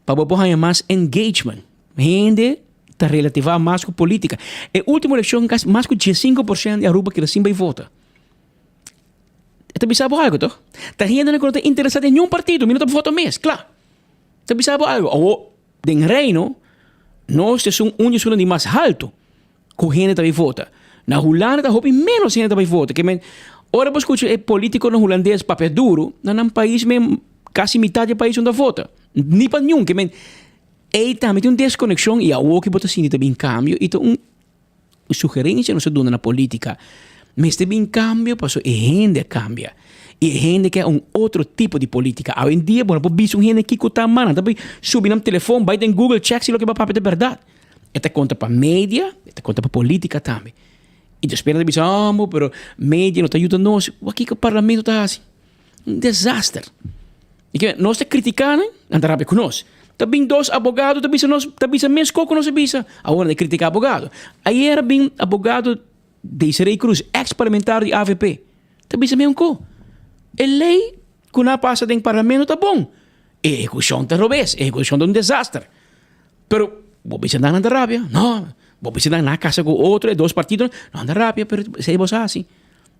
para ganhar mais engagement. Gente está relativa mais com política. A última eleição, mais de 15% de Aruba que assim vai votar. Está pensando algo, tá? Está gente que não está interessada em nenhum partido, mas não está votando mais, claro. Está pensando algo. Ou, em Reino, nós somos um dos mais altos que a gente vai votar. Na Holanda, está menos gente vai votar. Ora, você escuta, é político no holandês, papel duro, num país, quase metade do país onde vota. Nem para nenhum, e também tem uma desconexão e a que você sente também cambio e tem uma sugerência não se dá na política mas também cambio para a gente cambia e a gente quer outro tipo de política hoje em dia você pode ver gente que está mal também subir no telefone vai em Google check se o que vai papel de verdade é conta para mídia é conta para política também e tu espera de dizer pero mídia não está ajudando nós o que o parlamento está assim desastre e que nós estamos criticando anda rápido com nós. Também dois abogados, também menos coco não se bisa. Agora de criticar abogado. Aí era bem abogado de Israel Cruz, ex-parlamentar de AVP. Também se mesmo co. A lei que não passa dentro do parlamento tá bom. A execução tá robês, a execução é desastre. Pero, vou pensar na Arábia? Não. Vou pensar na casa com outro, dois partidos, não na Arábia, pero sei você assim.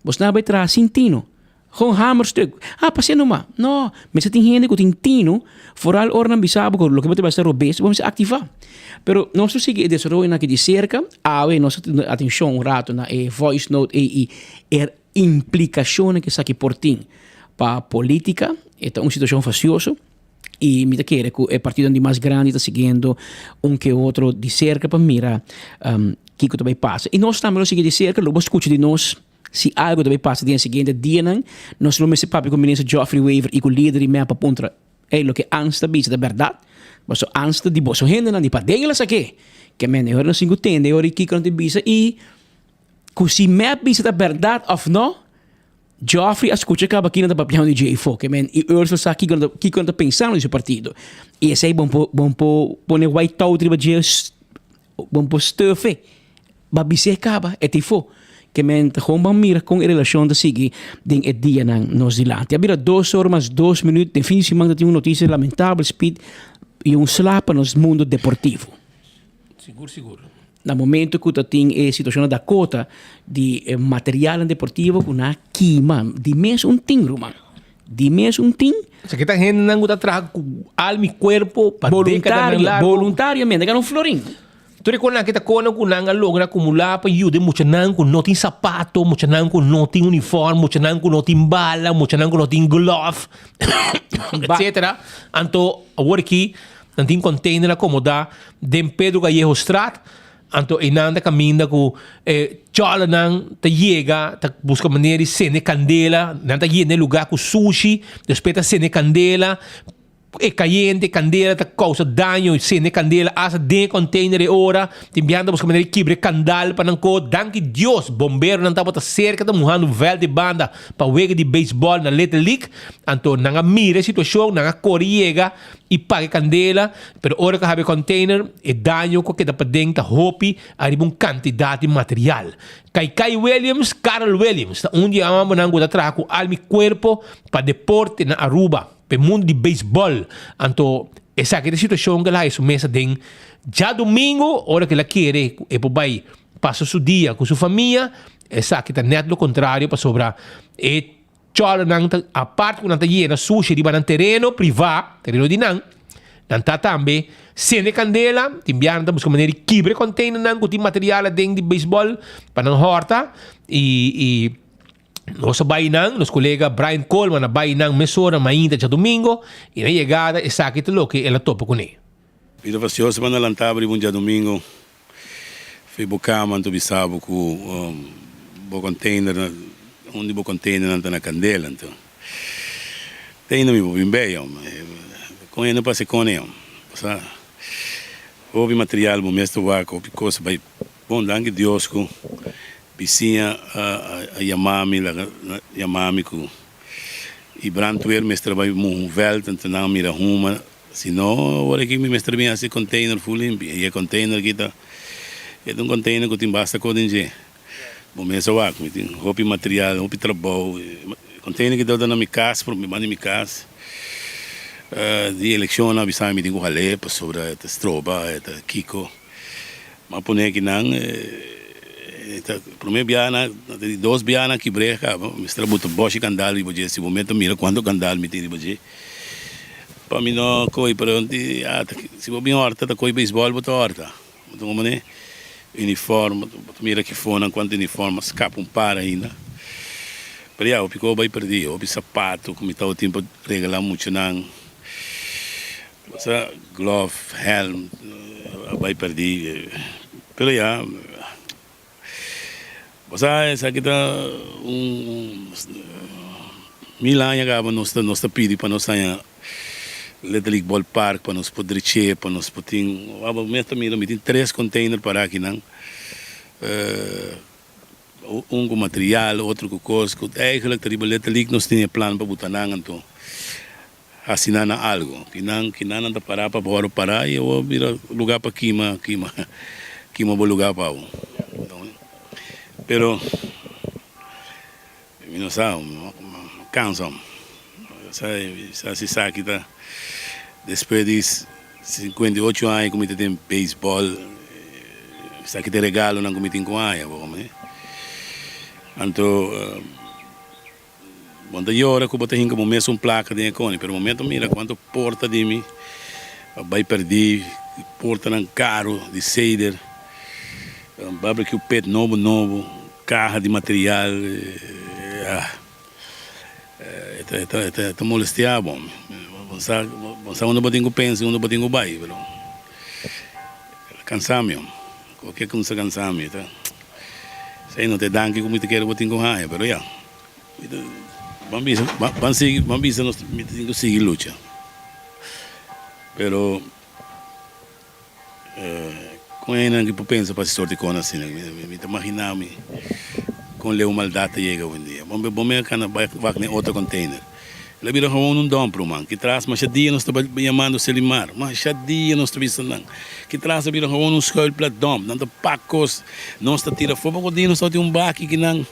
Você não vai trazer sintino. Gewoon hamerstuk. Pasien numa. No, mas tem gente que tem tino, foral or não bisabo com o que você vai ser obês, vamos ativar. Pero nós seguimos desenvolvendo aqui de cerca, nós atenção rato na voice note e implicações que está aqui por ti para a política, é uma situação faciosa e me quer que o partido mais grande está seguindo que outro de cerca para mirar que também passa. E nós também seguimos de cerca, logo escuta de nós. Se algo também passa dia seguinte, nós não se papi com o ministro Geoffrey Weaver e com o líder de MEPA contra o que ansta bisa da verdade, mas ansta de boa gente não de para dela aqui, que eu não sinto tende, eu aqui quando te bisa e que se MEPA bisa da verdade ou não, Geoffrey escuta que aqui na papião de J4, que e eu só aqui quando pensando nesse partido e esse aí bom pôr white tau triba de bom pôr stuff, babise acaba é tifo. Que mente gewoon mira com a relação de seguir den o dia na Nova Zelândia. Havia 2 horas mais 2 minutos. De fim de semana tinha uma notícia lamentável. Speed slapa no mundo deportivo. Seguro. No momento que tu tem a situação da cota de material deportivo com a queima, de mês ting, man. De mês ting. Se que tá gente não tá trago alma e corpo para voluntariamente, ganha florim. Tu reconhece que tá com nanga logra acumular para ajuda muito não com não tem sapato, muito não com não tem uniforme, muito não com não tem bala, muito não com não tem glove, etc. Anto agora aqui não tem container acomodar de Pedro Gallejo Strat. Anto inanda caminda com chola nang ta yega ta busca maneira de cene candela nanda yene lugar com sushi depois ta cene candela caliente candela ta causa danho cene candela asa de container de ora timbiando busca maneira de quibre candal para nanco danke Dios bombeiro não tava ta cerca ta muhando vel de banda para wega de baseball na Little League anto nanga mire situação nanga coriega e pague candela, pero ora que have container e danho que da padeng ta hopi arriba quantidade de material. Kai Williams, Carl Williams, onde amamos nango da traco almi corpo para deporte na Aruba, pe mundo de beisebol. Anto essa que situação que lá é mesa den já domingo, hora que ela quer e vai passa seu dia com sua família, essa que tá net lo contrário para sobrar e chola nang a parte quando tá sushi di nang terreno privato, terreno di nang tá também cene candela, timbiano tá busca maneira de quibre container nang com material dentro de beisebol para não horta e nossa bainang, nosso colega Brian Coleman na bainang mesora mainda já domingo e na chegada essa que lo que ela topa com ele. Vida faciosa para lantabri bom dia domingo. Foi bocama tu bisabo com bo container onde o container não está na candela, então tem no meu bem, com ele não passa com ele, sabe? Houve material, o mestre vaca, houve coisa, vai bom, danke Deus com piscina a Yamami com e brantuer mestre vai um vel, tanto não mira uma, senão agora que me mestre bem esse container full limpo, e é container que tá é um container que tem basta com dinheiro. Bom, mas eu acho que tem roupa material, roupa trabalho, container que dá na minha casa, para me mandar minha casa. De eleição na visão me tem que falar para sobre a estroba, a Kiko. Mas por que não, para mim biana, dois biana que breca, me estrabuta boche candal e boje, se momento mira quando candal me tem boje. Para mim não coi para onde, se vou bem horta, tá coi beisebol botar horta, então como né? Uniforme, mira que fona quanto uniforme escapa par ainda. Pero o pico vai perder, o sapato, como está o tempo regalar muito não. Essa glove, helm, vai perder. Pero você essa que tá Milan acaba nós pedi para nós sair Little League Ballpark para nós poder chegar, para nós poder me tem 3 containers para aqui não um com material, outro com coisa, eigenlijk a Little League nós tinha plano para botar não então assinar algo que não anda parar para bora parar e eu vira lugar para queima bom lugar para então pero não sabe cansa se sabe tá depois de 58 anos como tem beisebol está que te regalo não como tem com aia então quando eu ora que botar em como mesmo placa de econe pelo momento mira quanto porta de mim vai perder porta não caro de cedar barbecue pet novo carro de material tá molestia bom você onde botem o pensa onde botem o bai pero cansamento qualquer coisa cansamento tá sei não te danke como te quero botem com raia pero vamos nós temos que seguir luta pero com ele que pensa para se sorte com assim me imaginar me com leu maldade chega um dia bom me cana vai outro container ele vira um dom pro man que traz mas dia nós estamos chamando Selimar mas dia nós estamos pensando que traz vira um escola para dom não pacos nós está tira fogo com dia nós tem um baque que não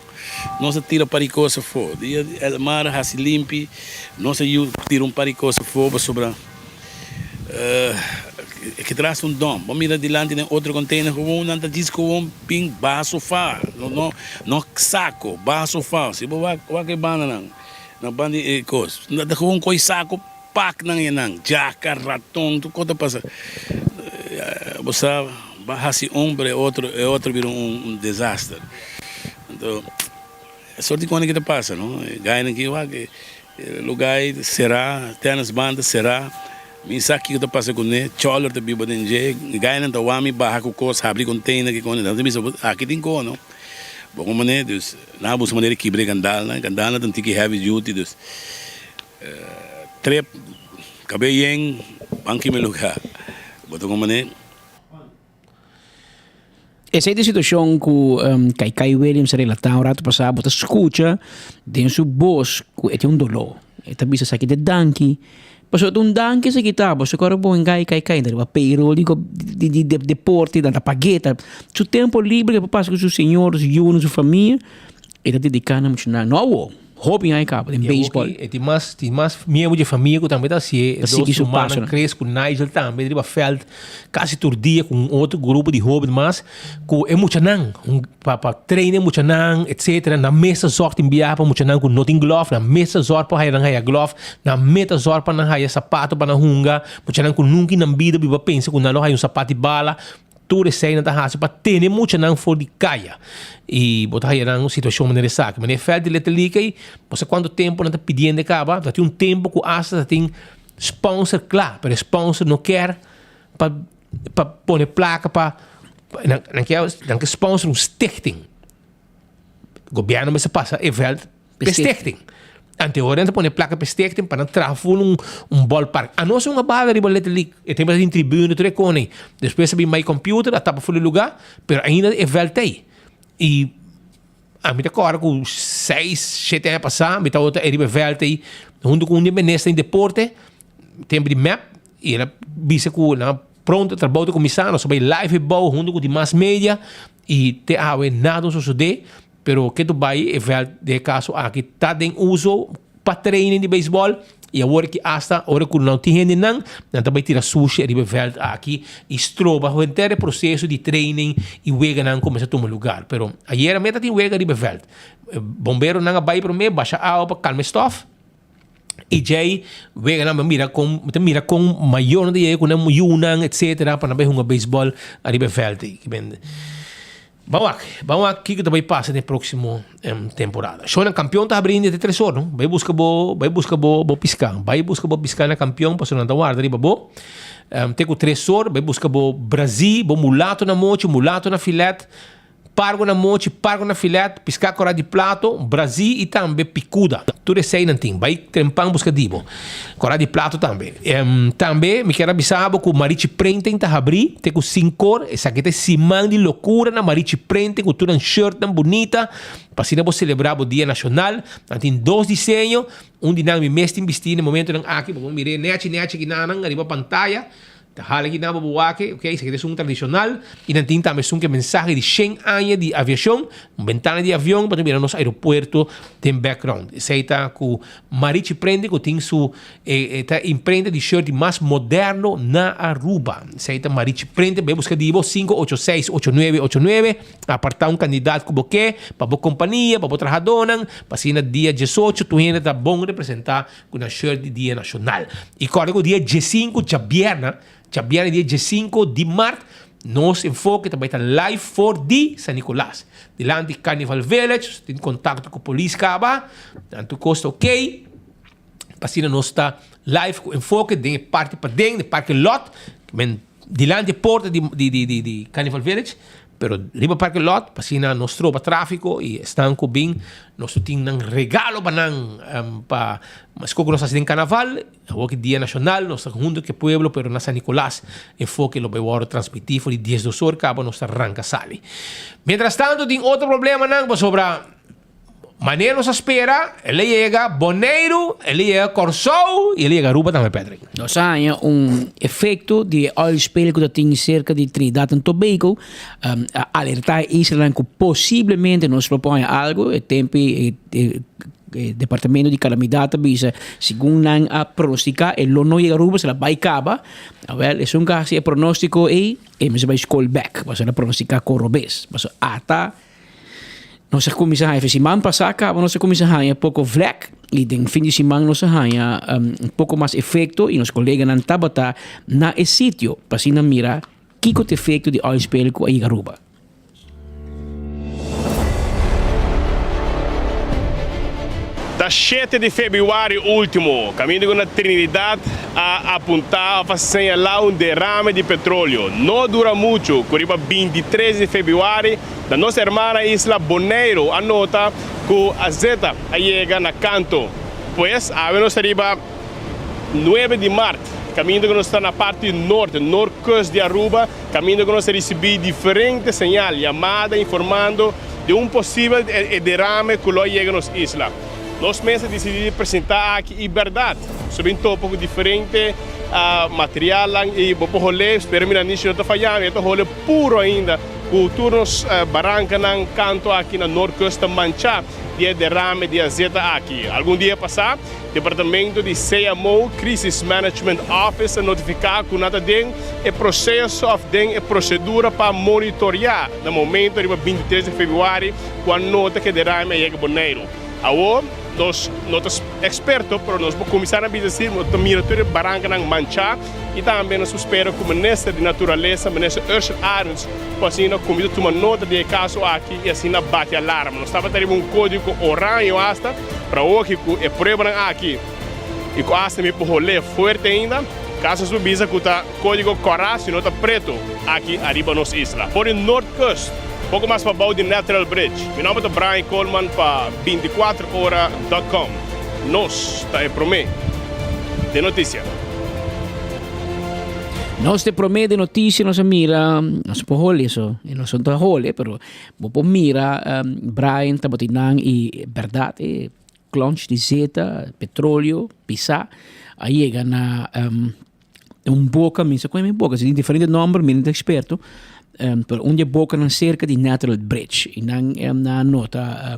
nós tira paricosa fogo dia el mar assim limpo nós tira um paricosa fogo sobre que traz dom. Vamos mirar dilante em outro container, não diz que ping ba sofá, não saco, ba sofá. Se você vai que banda não banda coisa, não dá com coi saco pak nang yanang, jaca, ratão, tu conta passa. Você vai se outro vira desastre. Então, é sorte quando que te passa, não? Ganha aqui, lugar será, tenas bandas será. Minha aqui que te passa com ele, choler te biba denje, ganha não wami barra com coisa, abrir container que quando então aqui tem como, não? Bom mané, dus na busca maneira que briga gandala tem que heavy duty dus. Trep cabelo banque me lugar. Botou como mané. Essa é a situação que Kai Williams relatava rato passado, você escuta dentro do boss que é dolor. Eta bisa sakit de danki. Pasok itong danki sa kita, pasok karo po ngay kay na payroll di deporte da pageta. Su tempo libre que papasok su senhor, su yuno, su família, eta dedicana muito na novo. Hobby aí capa em baseball. E tem mais minha de família que também tá se dos humanos cresce com Nigel também de feld quase todo dia com outro grupo de hobby mas com é muito não para treinar muito não etc na mesa sorte enviar para muito não com nothing glove na mesa sorte para hair glove na meta sorte para hair sapato para hunga muito não com nunca na vida biba pensa com não hair sapato de bala tudo isso aí na tarraça para ter muito não for de caia e botar aí na situação maneira saca mas é feld de letra aí você quanto tempo não está pedindo acaba tem tempo que hasta tem sponsor claro pero sponsor não quer para pôr placa para não quer sponsor stichting governo mas se passa é veld stichting anteriormente põe placa para stichting para trazer ballpark a não ser uma bala de boleto ali e tem mais em tribuna trecone depois sabe mais computer a tapa fora lugar pero ainda é veld aí e a mim agora com 6, 7 anos passar me tá outra é veld aí junto com um ministro em deporte tempo de map e ela visa com na pronto trabalho começando sobre live ball junto com demais mídia e te haver nada suceder pero que tu vai é veld de caso aqui tá em uso para treinar de beisebol e agora que hasta hora que não tem não também tira sushi de veld aqui e estroba o inteiro processo de training e wega não começa a tomar lugar pero ayer a meta tem wega de veld bombeiro não vai para mim baixa água para calmar stuff e jay wega não mira com maior de com um yunan etc para ver um beisebol a de veld que vende Vamos aqui que também passa na próxima temporada. Só na campeão está abrindo de 3 horas, não? Vai buscar bo piscar. Vai buscar bo piscar na campeão, para não dar guarda ali, babo. Tem com 3 horas, vai buscar bo Brasil, bo mulato na moche, mulato na filete, pargo na moche, pargo na filete, piscar cora de plato, Brasil e também picuda. Tudo isso aí não tem. Vai trempar buscar dibo. Cora de plato também. Também me quero avisar que o Marichi Prente está abrir, tem com 5 horas, essa aqui tem semana de loucura na Marichi Prente, com toda uma shirt tão bonita, para assim vou celebrar o Dia Nacional. Tem 2 desenhos, de nang me mestre investir no momento nang aqui, vamos mirar nete que nanang arriba pantalla. Hala que nabo buake, ok, isso aqui é tradicional e não tem também que mensagem de 100 anos de aviação, ventana de avião para ver nos aeroportos tem background. Isso aí está com Marichi Prende que tem sua empresa de shirt mais moderno na Aruba. Isso aí está Marichi Prende, vai buscar de 586-8989, apartar candidato que você para a companhia, para o trabalhador, para assim no dia 18 tu ainda está bom representar com a shirt de Dia Nacional. E agora o dia 15 de Chabiana dia 5 de março, nos enfoque também está live for de San Nicolás. Dilante Carnival Village, tem contato com a polícia caba, tanto custa ok. Passina nós está live com enfoque de parte para dentro, de parque lot, dilante porta de Carnival Village, pero riba parque lot, passina nós tropa tráfico e estão com bem, nós temos um regalo para mas como nós fazemos carnaval, o dia nacional, nós estamos junto com o pueblo, pero na San Nicolás, enfoque lo vai transmitir por 10 horas, acaba nós arranca sali. Mientras tanto, tem outro problema não, sobre maneira nos espera, ele chega Boneiro, ele chega Corsou e ele chega Aruba também, Pedro. Nós temos efeito de oil spill que tem cerca de Trinidad e Tobago, alertar Israel que possivelmente nos propõe algo, tempo Departamento di Calamidade bisa segundo nang pronostica e lo noi Aruba se la baicaba well es un caso e pronostico e mi se vai call back was la pronostica corrobes was ata non sa come sa si man pasaka non sa come sa ha poco vlek e den fin di simang no sa ha un poco más efecto y nos colega nan tabata na e sitio pasina mira kiko te efecto di oil spill ko ai Aruba. Da 7 de februário último, caminho na Trinidad a apontar a señalar um derrame de petróleo. Não dura muito, curiba 23 de februário, da nossa irmã Isla Bonaire anota que a zeta chega na canto. Pois, a nós arriba 9 de março, caminho que nós está na parte norte, norte de Aruba, caminho que nós recebemos diferentes sinais, chamada informando de possível derrame que lá chega nas islas. Nós mesmos decidimos apresentar aqui a verdade sobre um tópico diferente, material e vou rolê, espero que não está falhando, é rolê puro ainda, culturas barranca não canto aqui na Norcosta Mancha, de derrame de azeta aqui. Algum dia passar, o departamento de CMO, Crisis Management Office, notificar que nada tem é processo tem é procedura para monitorar no momento de 23 de fevereiro, quando nota que derrame chega Bonaire. Agora, nós expertos, pero nós vamos começar a dizer que o miratório barranca não mancha e também nós esperamos que o ministro de natureza, o ministro Ursula Arons, possa começar a tomar nota de caso aqui e assim bate alarme. Nós estamos tendo código orange hasta para hoje que é prova aqui e que hasta me rolê forte ainda. Caso subisa que está código coração, nota preto aqui arriba nos isla. Por o North Coast, pouco mais para baixo de Natural Bridge. Meu nome é Brian Coleman para 24horas.com. Nós está em promê de notícia. Nós te promete notícia, nós mira, nós pohole isso, e nós somos hole, pero vou mira Brian tabatinang e verdade, clonch de zeta, petróleo, pisa, aí chega na boca, minha coisa boca, se tem diferente nome, minha experto. Per onde boca na cerca di Natural Bridge e na nota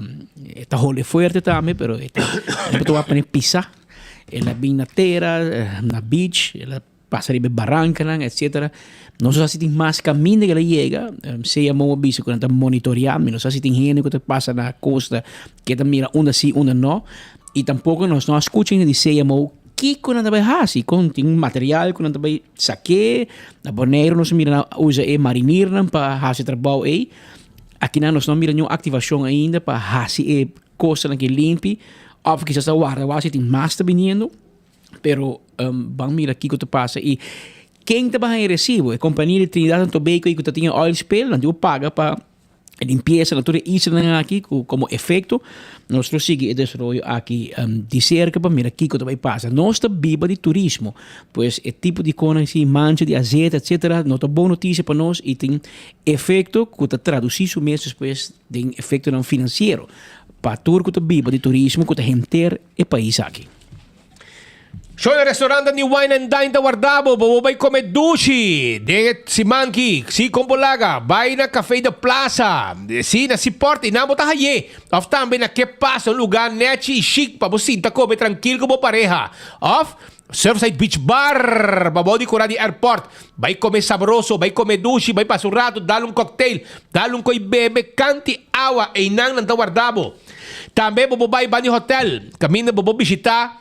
esta hole fuerte também pero esta tu va a pisa e la bin na terra na beach ela passa ribe barranca etc. Non so se tem mais caminho que ela chega se é mau aviso quando monitoreando não sei se tem gente que passa na costa que tá mira onde sim onde não e tampouco nós não escutamos de se é mau Kiko na tabay hasi, kung ting material kung na tabay sake, na Bonaire nos mira na usa marinir na pa hasi trabaho aqui na nos não mira nenhuma ativação ainda pa hasi costa na que limpi, of quizás a guarda wasi ting mas tá viniendo, pero bang mira Kiko te passa e quem tá bang recibo, a companhia de Trinidad and Tobago que tá tinha oil spill, não paga pa limpieza natureza isla aqui como efeito nós sigue o desenvolvimento aqui de cerca para mira aqui que também passa nós está viva de turismo pois é tipo de coisa assim mancha de azeite etc não tá boa notícia para nós e tem efeito que está traduzido mesmo depois tem efeito não financeiro para tudo que está viva de turismo que está renter o país aqui. Show na restaurante ni Wine and Dine da Guardabo, babay come dushi. Denget si Monkey, si Kumbulaga, bay na Cafe da Plaza. Si na si Port, inamo ta haye. Of tambe na que pasa lugar nechi chic pa businta ko be tranquilo ko pareja. Of Surfside Beach Bar, babodi ko di airport. Bay come sabroso, bay come dushi, bay pasurato, dalong cocktail, dalong ko'y bebe, kanti awa, e inang ng Guardabo. Tambe babay Bani Hotel, kami na bisita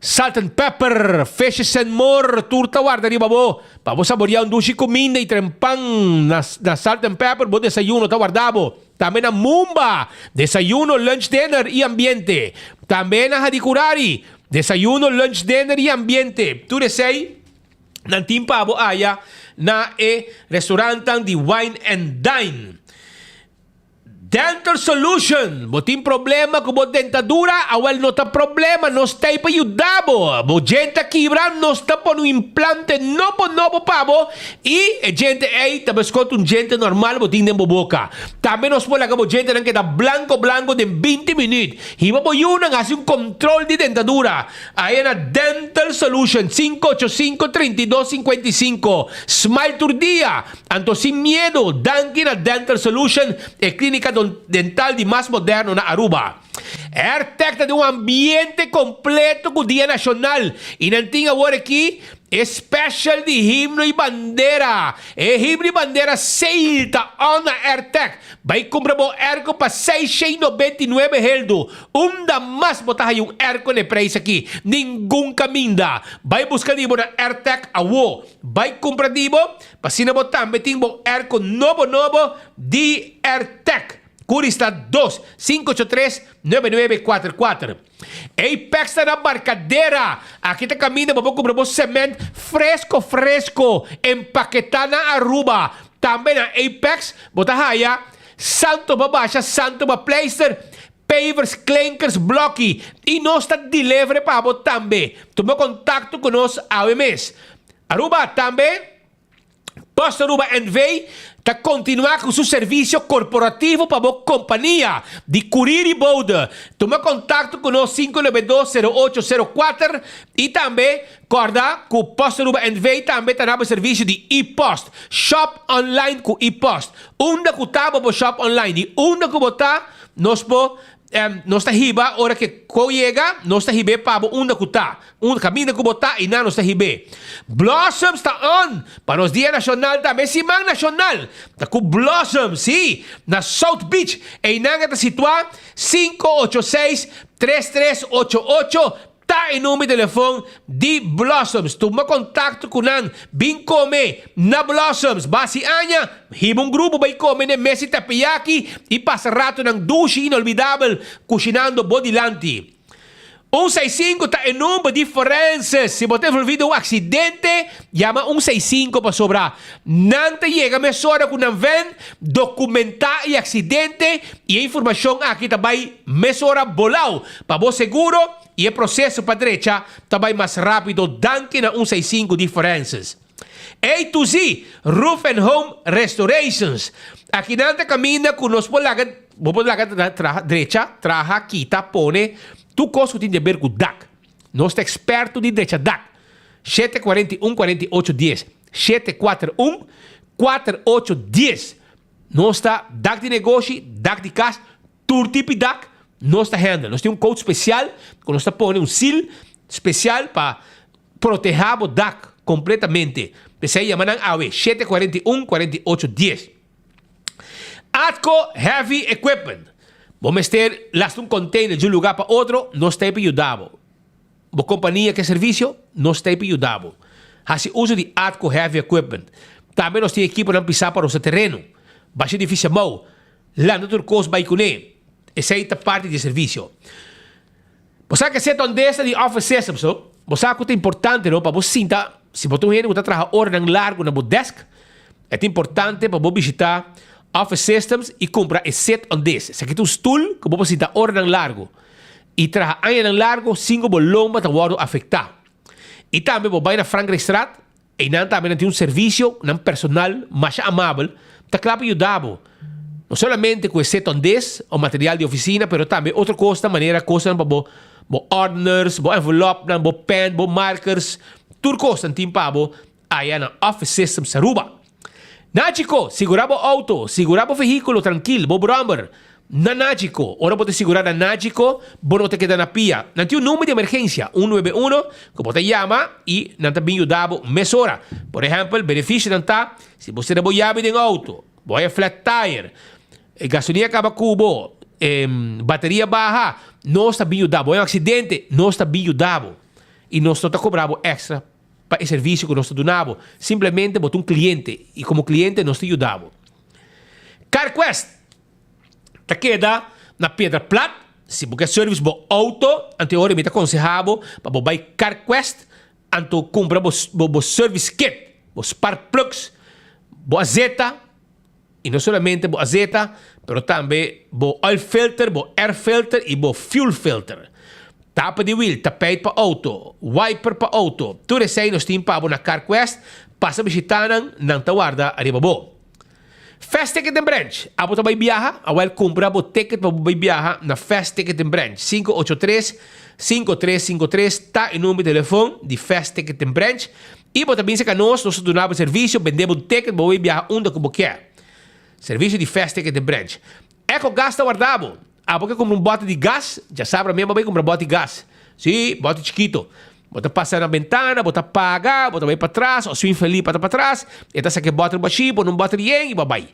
Salt and Pepper, Fishes and More, turta guarda di babo. Babo saborear dushi comida e trempang na Salt and Pepper, bo desayuno ta guardabo. También na Mumba, desayuno, lunch, dinner y ambiente. También na Hadikurari, desayuno, lunch, dinner y ambiente. Tu desay, nantim pabo aya na restaurantang di Wine and Dine. Dental Solution. Botin problema com dentadura, awal no ta problema, no está para ayudar. Bo gente quebra, no está por un implante novo pavo e gente tabas contra un gente normal botin den boboca. Também nos pode acabo gente que da blanco de 20 minutos. Iba po yun ang hace un control de dentadura. Aí na Dental Solution 585-3255. Smile Turdia. Anto sin miedo, danki na Dental Solution e clínica dental de mais moderno na Aruba. AirTag está de um ambiente completo com o Dia Nacional. E não tinha agora aqui special de himno e bandeira. E himno e bandeira seita on na AirTag. Vai comprar o airco para 699 heldo. Da mais botar aí airco de preço aqui. Nenhum caminda. Vai buscar dibo na AirTag awo. Vai comprar dibo. Para sina botar meting bo airco novo de AirTag. Curista 2-583-9944. Apex está na barcadeira. Aqui está caminho, vamos comprar cimento fresco, empaquetado na Aruba. Também na Apex, bota raia, santo babaixa, santo pleister, pavers, clankers, blocky. E nós está delivery para você também. Toma contato com nós ao mês. Aruba também, Posto Aruba NV, está continuar com seu serviço corporativo para a companhia de Curir e Bouda. Toma contato com nós 592-0804 e também corda com o Posto Aruba NV também está no serviço de e-post. Shop online com e-post. Onde que está o shop online e onde que está nós está riba, hora que chega, nós está riba para onde que está. Caminho que botar e não está riba. Blossom está on. Para os Dia Nacional também, Simang Nacional. Está com Blossom, sim. Na South Beach. E não está situado 586-3388. Está em número de telefone de Blossoms. Toma contato com nan. Vem comer na Blossoms. Basi anya. Hiba grupo vai comer na mesa tapiyaki e passa rato ng duche inolvidável cocinando bodilante. 165 está em número de diferenças. Se você envolvido um acidente, chama 165 para sobrar. Não te chega mesora com não vem documentar o acidente e a informação aqui também mesora bolau para você seguro e o processo para direita também mais rápido danke na 165 diferenças. A to Z Roof and Home Restorations. Aqui não te caminha com nós por lá direita, traja, quita, pone. Tu costo tem de ver com DAC. Nós estamos expertos de direita DAC. 741-4810. 741-4810. Nós está DAC de negócio, DAC de casa, todo tipo de DAC. Nós está handle. Nós temos code especial, que nós está pondo seal especial para proteger o DAC completamente. Pensei chamando a 741-4810. Atco Heavy Equipment. Vamos ter um container de um lugar para outro, nós temos ajudado. A companhia que é serviço, nós temos ajudado. Faz uso de Atco Heavy Equipment. Também nós temos equipe para pisar para o seu terreno. Vai ser difícil mal. Lá no outro costo vai com ele. Essa é a parte de serviço. Você que se onde está de office systems, você que é importante para você sentar, se você está trabalhando hora largo na desk, é importante para você visitar Office Systems e compra e set on this. Se aqui tem um stool que você sentar hora largo e traga anos largo, 5 bolomba está word afetado. E também você vai na Franklin Street e não também tem um serviço, um personal mais amável, está claro para ajudar. Não somente com o set on this, o material de oficina, mas também outra coisa, maneira coisa para você orders, você envelope, você pen, você markers, tudo coisa tem para você aí na Office Systems Aruba. Nachico, segurar o auto, segurar o veículo tranquilo, o bromber. Na Nachico, ora pode segurar na Nachico, não te queda na pia. Não tem um número de emergência, 191, que você chama e não está bem ajudado mesora. Por exemplo, o benefício não está, se você não chave de auto, vai a flat tire, gasolina acaba cubo, bateria baixa, não está bem ajudado. Vai um acidente, não está bem ajudado. E nós não está cobrado extra para o serviço que nós donamos. Simplesmente botar um cliente e como cliente nós te ajudamos. CarQuest te queda na Pedra Plata. Se você quer serviço do auto, anteriormente aconselhado para você CarQuest, então compra o service kit, os spark plugs, o azeta, e não somente o azeta, mas também o oil filter, o air filter e o fuel filter. Tapa de wheel, tapete para auto, wiper para auto. Tudo isso aí nós temos para na CarQuest. Passa a visitar não te guarda arriba bo. Fast Ticket and Branch. Abo também viaja. Awal compra o ticket para você viajar na Fast Ticket and Branch. 583-5353. Está em número de telefone de Fast Ticket and Branch. E você também se que nós donamos serviço, vendemos ticket para você viajar onde você quer. Serviço de Fast Ticket and Branch. Eco gasta guardado. porque compra un bote de gas, ya sabe, mesmo bem compra bote de gas. Sí, bote chiquito. Bota passa na ventana, bota paga, bota vai para trás, o seu infeliz para trás, e tá que bota no baixo, não bota ninguém e vai.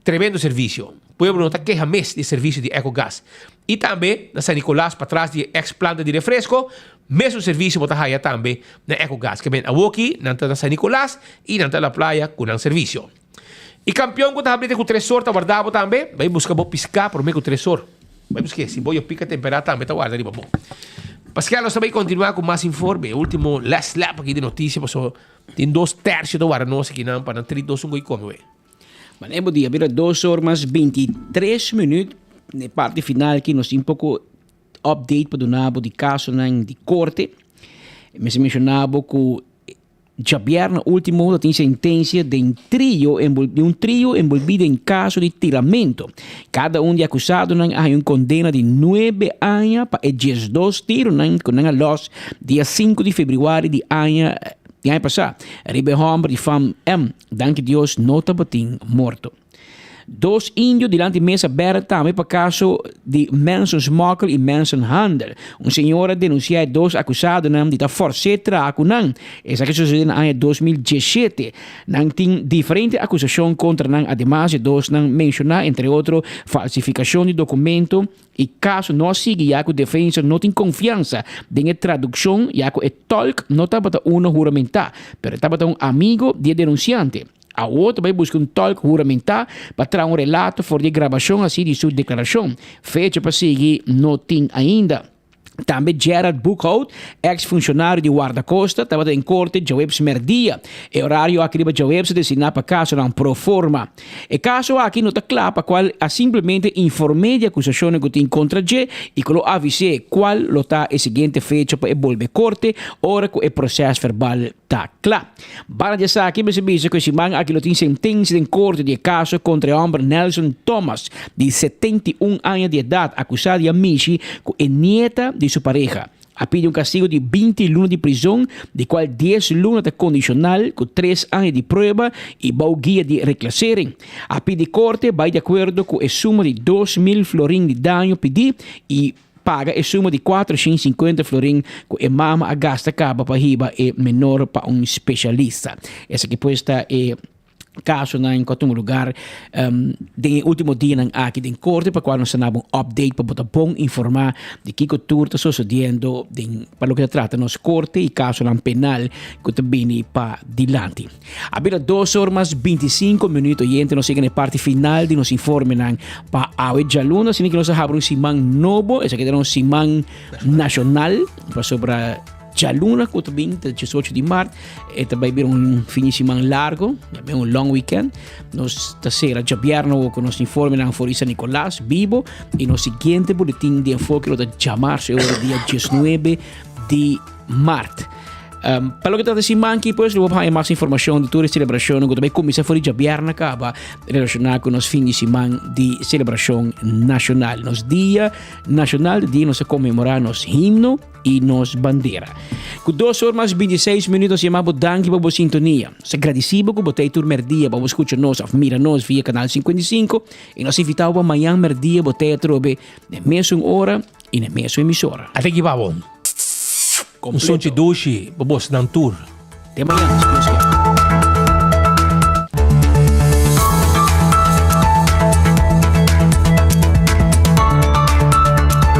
Tremendo serviço. Pueblo não está queja mês de serviço de Ecogás. E também, na San Nicolás, para trás de ex-planta de refresco, mesmo serviço bota raia também na Ecogás, que vem a Woki, na San Nicolás, e na praia com um serviço. E campeão, quando está com tresor, tá guardado também, vai buscar bom piscar, por meio com tresor. Vai buscar, se boi pica temperado também, tá guardado, bom. Pascal, nós também continuar com mais informe. O último last lap aqui de notícia, tem 2/3 do Guaranos aqui, não, para 3-2 e como é. Mas é bom dia, vira 2 horas 23 minutos. Na parte final aqui, nós temos um pouco update para donar de caso de corte. Mas mencionava que já viernes último tem sentença de um trio envolvido em caso de tiramento. Cada de acusado há uma condena de 9 anos para 12 tiros com a los dia 5 de fevereiro de ano passado. Ribe homem de fam danke Deus, não está morto. 2 índios delante de mesa aberta também para caso de mensensmokkel e mensenhandel. Senhora denuncia 2 acusados de estar forçada a cunan. Essa que sucedeu no ano 2017. Tem diferentes acusações contra nan, además de 2 mencionar, entre outros, falsificação de documento e caso não siga, já que a defesa não tem confiança em tradução, já que o tolk não está para juramentar, mas está para amigo de denunciante. A outro vai buscar tolk juramentar para trazer relato for de gravação assim de sua declaração. Fecha para seguir não tem ainda. Também Gerard Buchhout, ex-funcionário de guarda-costa, estava em corte de Jawebs Merdia. E horário aqui para Jawebs designar para caso não pro forma. E caso aqui não está claro para qual simplesmente informei de acusação que tem contra G e que lo avisei qual lo está a seguinte fecha para volver corte, ora que o processo verbal está claro. Para de sa aqui, você diz que se man aqui lo tem sentença em corte de caso contra o homem Nelson Thomas, de 71 anos de idade, acusado de amici, que é nieta de sua pareja. A pedido um castigo de 20 lunas de prisão, de qual 10 lunas de condicional, com 3 anos de prova e guia de reclassering. A pedido corte vai de acordo com a suma de 2.000 florins de dano pedido e paga a suma de 450 florins que a mama a gasta acaba para riba e menor para um especialista. Essa que pode estar caso em qualquer lugar de último dia aqui em corte para qual nós temos um update para botar bom informar de que tudo está sucedendo para o que trata nos corte e caso penal que também para dilante. Abira 2 horas 25 minutos e nós seguimos na parte final de nos informe para a Jaluna, sino que nós temos um simão novo, esse aqui é um simão nacional para sobre Jaluna, que também é 18 de março, e também vai um fim de semana largo, um long weekend. Nós stasera, já viernes, com nos informe na Forisa Nicolás, vivo, e no seguinte boletim de enfoque, lo da chamarse o dia 19 de março. Para o que trata de manqui, pues, vou dar mais informação de toda a celebração que também começa fora de viernes acaba relacionado com os fins de semana de celebração nacional. Nos dia nacional, dia nós comemorar nos himno e nos bandeira. Com 2 horas 26 minutos, chamamos danke para a sintonia. Se agradecido que botei tur merdia para escutar nós, mira nós via canal 55 e nós invitamos para amanhã merdia botei a trobe na mesma hora e na mesma emissora. Até que va bom. Um som de duche, babos, ng tour. Até amanhã.